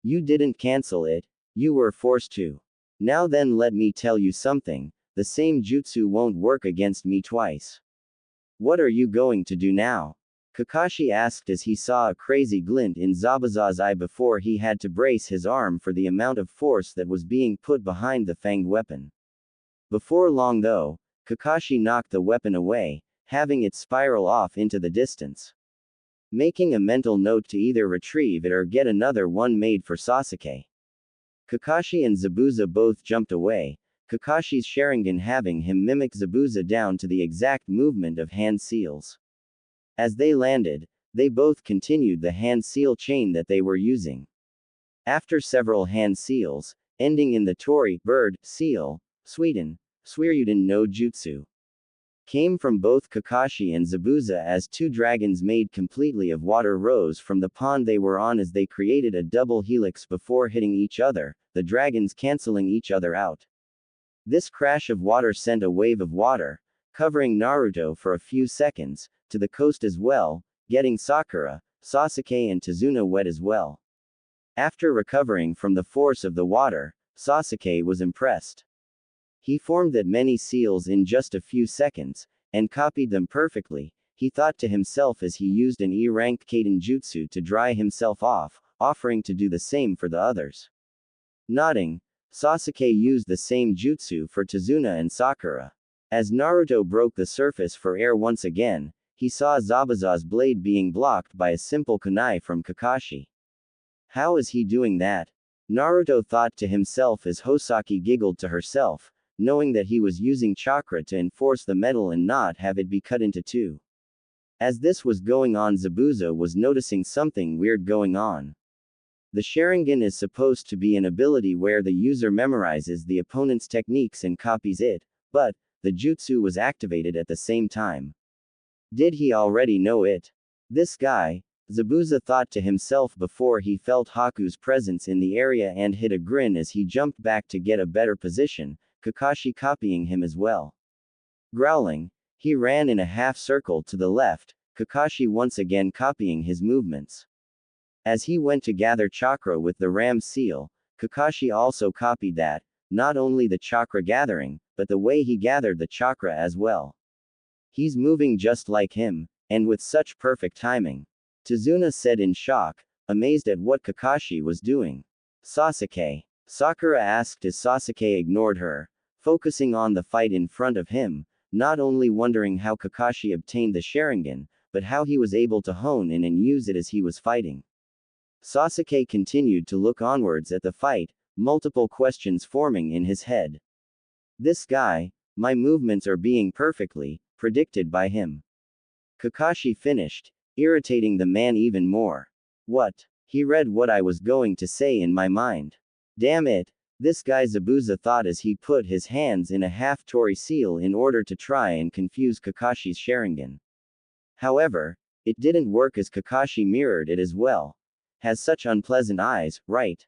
You didn't cancel it, you were forced to. Now then let me tell you something, the same jutsu won't work against me twice. What are you going to do now? Kakashi asked as he saw a crazy glint in Zabuza's eye before he had to brace his arm for the amount of force that was being put behind the fanged weapon. Before long though, Kakashi knocked the weapon away, having it spiral off into the distance. Making a mental note to either retrieve it or get another one made for Sasuke. Kakashi and Zabuza both jumped away, Kakashi's Sharingan having him mimic Zabuza down to the exact movement of hand seals. As they landed, They both continued the hand seal chain that they were using. After several hand seals, ending in the tori, bird, seal, Sweden, Suiryuden no Jutsu, came from both Kakashi and Zabuza as two dragons made completely of water rose from the pond they were on as they created a double helix before hitting each other, the dragons canceling each other out. This crash of water sent a wave of water, covering Naruto for a few seconds, to the coast as well, getting Sakura, Sasuke and Tazuna wet as well. After recovering from the force of the water, Sasuke was impressed. He formed that many seals in just a few seconds, and copied them perfectly, he thought to himself as he used an E-ranked Kaden Jutsu to dry himself off, offering to do the same for the others. Nodding, Sasuke used the same jutsu for Tazuna and Sakura. As Naruto broke the surface for air once again, he saw Zabuza's blade being blocked by a simple kunai from Kakashi. How is he doing that? Naruto thought to himself as Hosaki giggled to herself, knowing that he was using chakra to enforce the metal and not have it be cut into two. As this was going on, Zabuza was noticing something weird going on. The Sharingan is supposed to be an ability where the user memorizes the opponent's techniques and copies it, but the jutsu was activated at the same time. Did he already know it? This guy, Zabuza thought to himself before he felt Haku's presence in the area and hid a grin as he jumped back to get a better position, Kakashi copying him as well. Growling, he ran in a half circle to the left, Kakashi once again copying his movements. As he went to gather chakra with the ram seal, Kakashi also copied that, not only the chakra gathering, but the way he gathered the chakra as well. He's moving just like him, and with such perfect timing. Tazuna said in shock, amazed at what Kakashi was doing. Sasuke. Sakura asked as Sasuke ignored her, focusing on the fight in front of him, not only wondering how Kakashi obtained the Sharingan, but how he was able to hone in and use it as he was fighting. Sasuke continued to look onwards at the fight, multiple questions forming in his head. This guy, my movements are being perfectly predicted by him. Kakashi finished, irritating the man even more. What? He read what I was going to say in my mind. Damn it, this guy Zabuza thought as he put his hands in a half-tori seal in order to try and confuse Kakashi's Sharingan. However, it didn't work as Kakashi mirrored it as well. Has such unpleasant eyes, right?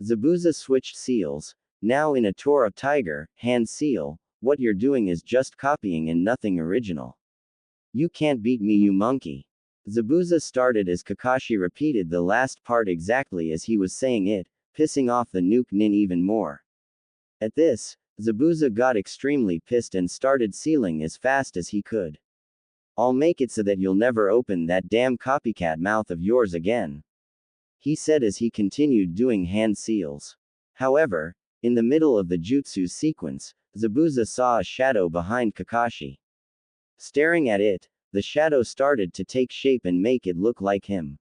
Zabuza switched seals, now in a Tora Tiger, hand seal, what you're doing is just copying and nothing original. You can't beat me, you monkey. Zabuza started as Kakashi repeated the last part exactly as he was saying it, pissing off the nuke nin even more. At this, Zabuza got extremely pissed and started sealing as fast as he could. I'll make it so that you'll never open that damn copycat mouth of yours again, he said as he continued doing hand seals. However, in the middle of the jutsu sequence, Zabuza saw a shadow behind Kakashi. Staring at it, the shadow started to take shape and make it look like him.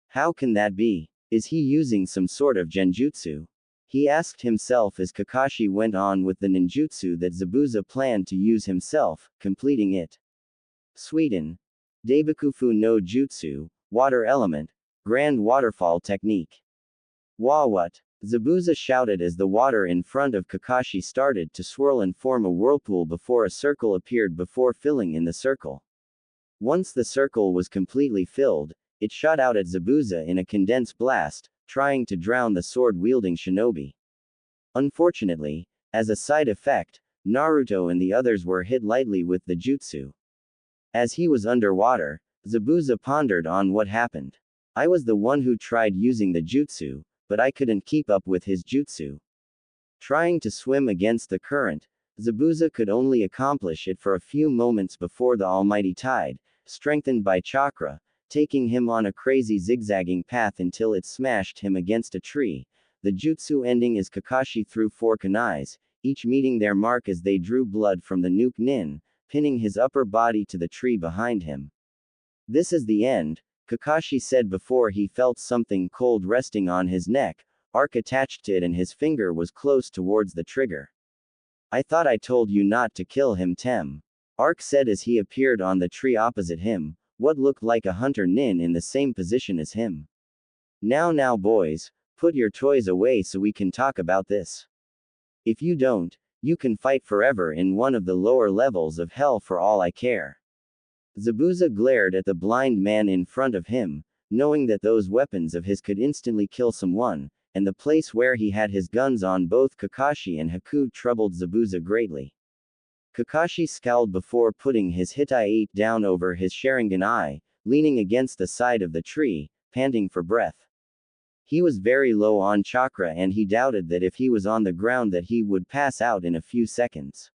How can that be? Is he using some sort of genjutsu? He asked himself as Kakashi went on with the ninjutsu that Zabuza planned to use himself, completing it. Sweden. Daibikufu no Jutsu, Water Element, Grand Waterfall Technique. Wah what? Zabuza shouted as the water in front of Kakashi started to swirl and form a whirlpool before a circle appeared before filling in the circle. Once the circle was completely filled, it shot out at Zabuza in a condensed blast, trying to drown the sword-wielding shinobi. Unfortunately, as a side effect, Naruto and the others were hit lightly with the jutsu. As he was underwater, Zabuza pondered on what happened. I was the one who tried using the jutsu, but I couldn't keep up with his jutsu. Trying to swim against the current, Zabuza could only accomplish it for a few moments before the almighty tide, strengthened by chakra, taking him on a crazy zigzagging path until it smashed him against a tree. The jutsu ending as Kakashi threw 4 kunais, each meeting their mark as they drew blood from the nuke nin, pinning his upper body to the tree behind him. This is the end, Kakashi said before he felt something cold resting on his neck, arc attached to it and his finger was close towards the trigger. I thought I told you not to kill him, Tem. Arc said as he appeared on the tree opposite him, what looked like a hunter nin in the same position as him. Now boys, put your toys away so we can talk about this. If you don't, you can fight forever in one of the lower levels of hell for all I care. Zabuza glared at the blind man in front of him, knowing that those weapons of his could instantly kill someone, and the place where he had his guns on both Kakashi and Haku troubled Zabuza greatly. Kakashi scowled before putting his Hitai down over his Sharingan eye, leaning against the side of the tree, panting for breath. He was very low on chakra and he doubted that if he was on the ground that he would pass out in a few seconds.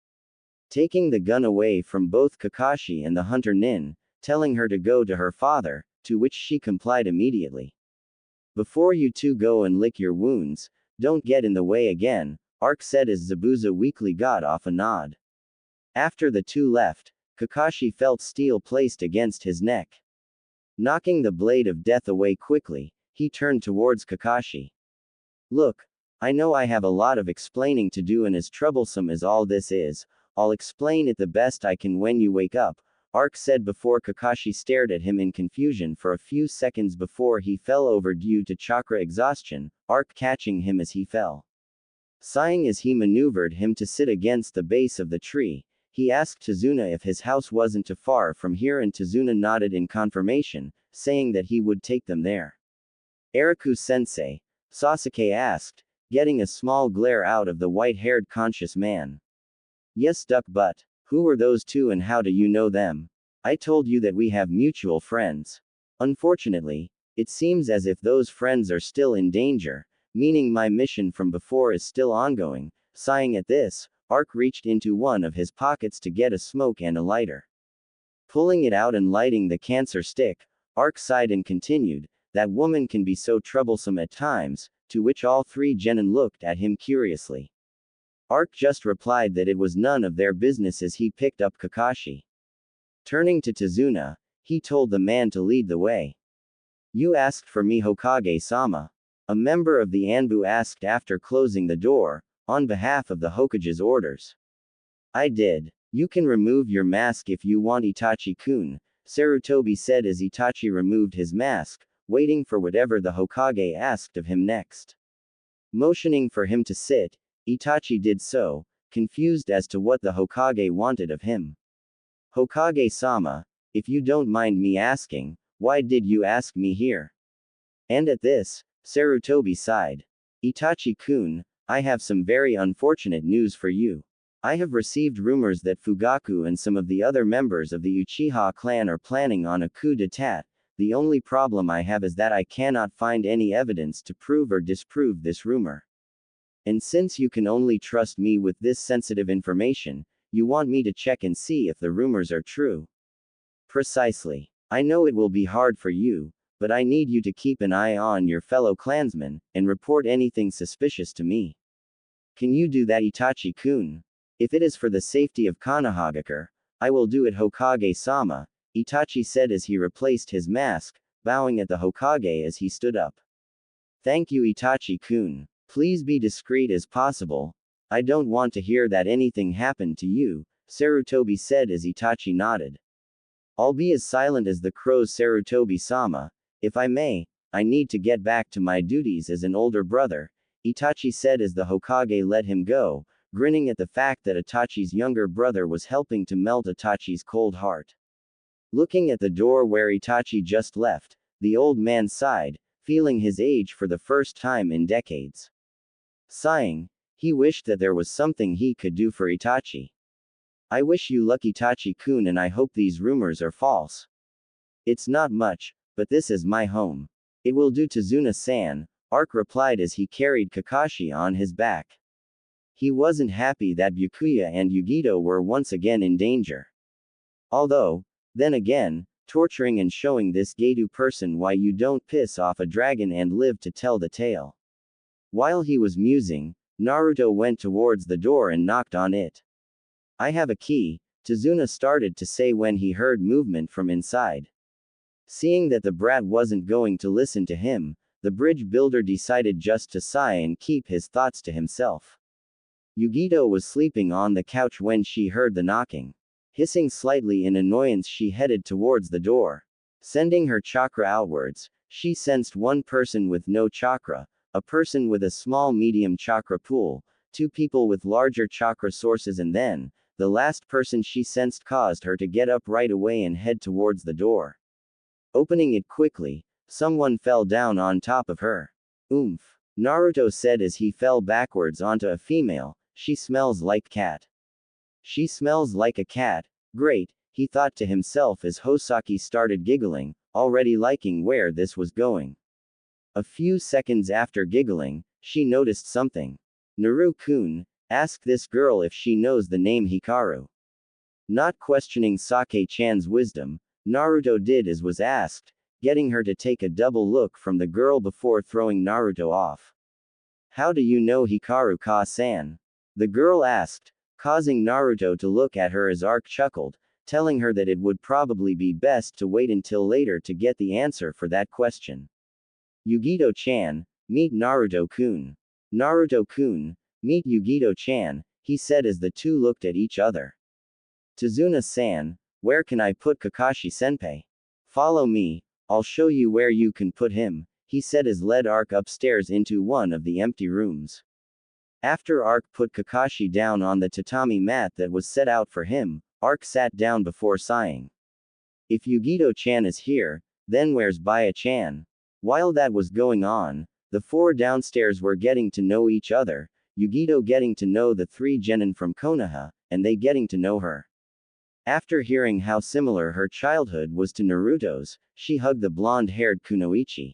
Taking the gun away from both Kakashi and the hunter nin, telling her to go to her father, to which she complied immediately. Before you two go and lick your wounds, don't get in the way again, Ark said as Zabuza weakly got off a nod. After the two left, Kakashi felt steel placed against his neck. Knocking the blade of death away quickly, he turned towards Kakashi. Look, I know I have a lot of explaining to do and as troublesome as all this is, I'll explain it the best I can when you wake up, Ark said before Kakashi stared at him in confusion for a few seconds before he fell over due to chakra exhaustion, Ark catching him as he fell. Sighing as he maneuvered him to sit against the base of the tree, he asked Tazuna if his house wasn't too far from here and Tazuna nodded in confirmation, saying that he would take them there. Eriku-sensei, Sasuke asked, getting a small glare out of the white-haired conscious man. Yes, duck butt. Who were those two and how do you know them? I told you that we have mutual friends. Unfortunately, it seems as if those friends are still in danger, meaning my mission from before is still ongoing. Sighing at this, Ark reached into one of his pockets to get a smoke and a lighter. Pulling it out and lighting the cancer stick, Ark sighed and continued, that woman can be so troublesome at times, to which all three genin looked at him curiously. Ark just replied that it was none of their business as he picked up Kakashi. Turning to Tazuna, he told the man to lead the way. You asked for me, Hokage-sama. A member of the Anbu asked after closing the door, on behalf of the Hokage's orders. I did. You can remove your mask if you want, Itachi-kun, Sarutobi said as Itachi removed his mask, waiting for whatever the Hokage asked of him next. Motioning for him to sit, Itachi did so, confused as to what the Hokage wanted of him. Hokage-sama, if you don't mind me asking, why did you ask me here? And at this, Sarutobi sighed. Itachi-kun, I have some very unfortunate news for you. I have received rumors that Fugaku and some of the other members of the Uchiha clan are planning on a coup d'etat. The only problem I have is that I cannot find any evidence to prove or disprove this rumor. And since you can only trust me with this sensitive information, you want me to check and see if the rumors are true. Precisely. I know it will be hard for you, but I need you to keep an eye on your fellow clansmen, and report anything suspicious to me. Can you do that, Itachi-kun? If it is for the safety of Konohagakure, I will do it, Hokage-sama, Itachi said as he replaced his mask, bowing at the Hokage as he stood up. Thank you, Itachi-kun. Please be discreet as possible. I don't want to hear that anything happened to you, Sarutobi said as Itachi nodded. I'll be as silent as the crows, Sarutobi-sama. If I may, I need to get back to my duties as an older brother, Itachi said as the Hokage let him go, grinning at the fact that Itachi's younger brother was helping to melt Itachi's cold heart. Looking at the door where Itachi just left, the old man sighed, feeling his age for the first time in decades. Sighing, he wished that there was something he could do for Itachi. I wish you luck, Itachi-kun, and I hope these rumors are false. It's not much, but this is my home. It will do, Tazuna-san, Ark replied as he carried Kakashi on his back. He wasn't happy that Byakuya and Yugito were once again in danger. Although, then again, torturing and showing this Getu person why you don't piss off a dragon and live to tell the tale. While he was musing, Naruto went towards the door and knocked on it. I have a key, Tazuna started to say when he heard movement from inside. Seeing that the brat wasn't going to listen to him, the bridge builder decided just to sigh and keep his thoughts to himself. Yugito was sleeping on the couch when she heard the knocking. Hissing slightly in annoyance, she headed towards the door. Sending her chakra outwards, she sensed one person with no chakra, a person with a small medium chakra pool, two people with larger chakra sources, and then, the last person she sensed caused her to get up right away and head towards the door. Opening it quickly, someone fell down on top of her. Oomph. Naruto said as he fell backwards onto a female, she smells like cat. She smells like a cat, great, he thought to himself as Hosaki started giggling, already liking where this was going. A few seconds after giggling, she noticed something. Naru-kun, ask this girl if she knows the name Hikaru. Not questioning Sake-chan's wisdom, Naruto did as was asked, getting her to take a double look from the girl before throwing Naruto off. How do you know Hikaru-ka-san? The girl asked, causing Naruto to look at her as Ark chuckled, telling her that it would probably be best to wait until later to get the answer for that question. Yugito-chan, meet Naruto-kun. Naruto-kun, meet Yugito-chan, he said as the two looked at each other. Tazuna-san, where can I put Kakashi-senpai? Follow me, I'll show you where you can put him, he said as led Ark upstairs into one of the empty rooms. After Ark put Kakashi down on the tatami mat that was set out for him, Ark sat down before sighing. If Yugito-chan is here, then where's Baya-chan? While that was going on, the four downstairs were getting to know each other, Yugito getting to know the three genin from Konoha, and they getting to know her. After hearing how similar her childhood was to Naruto's, she hugged the blonde-haired Kunoichi.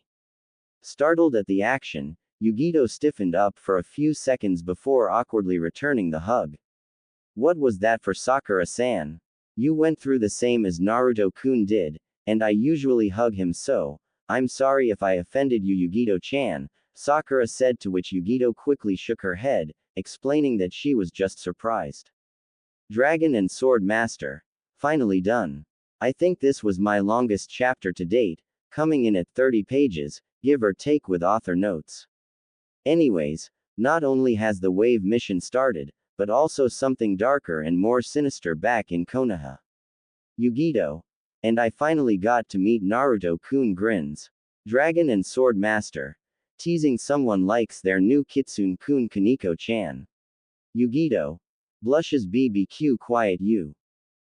Startled at the action, Yugito stiffened up for a few seconds before awkwardly returning the hug. What was that for Sakura-san? You went through the same as Naruto-kun did, and I usually hug him so, I'm sorry if I offended you Yugito-chan, Sakura said, to which Yugito quickly shook her head, explaining that she was just surprised. Dragon and Sword Master. Finally done. I think this was my longest chapter to date, coming in at 30 pages, give or take with author notes. Anyways, not only has the wave mission started, but also something darker and more sinister back in Konoha. Yugito. And I finally got to meet Naruto-kun grins. Dragon and Sword Master. Teasing someone likes their new Kitsune-kun Kaneko-chan. Yugito. Blushes BBQ quiet you.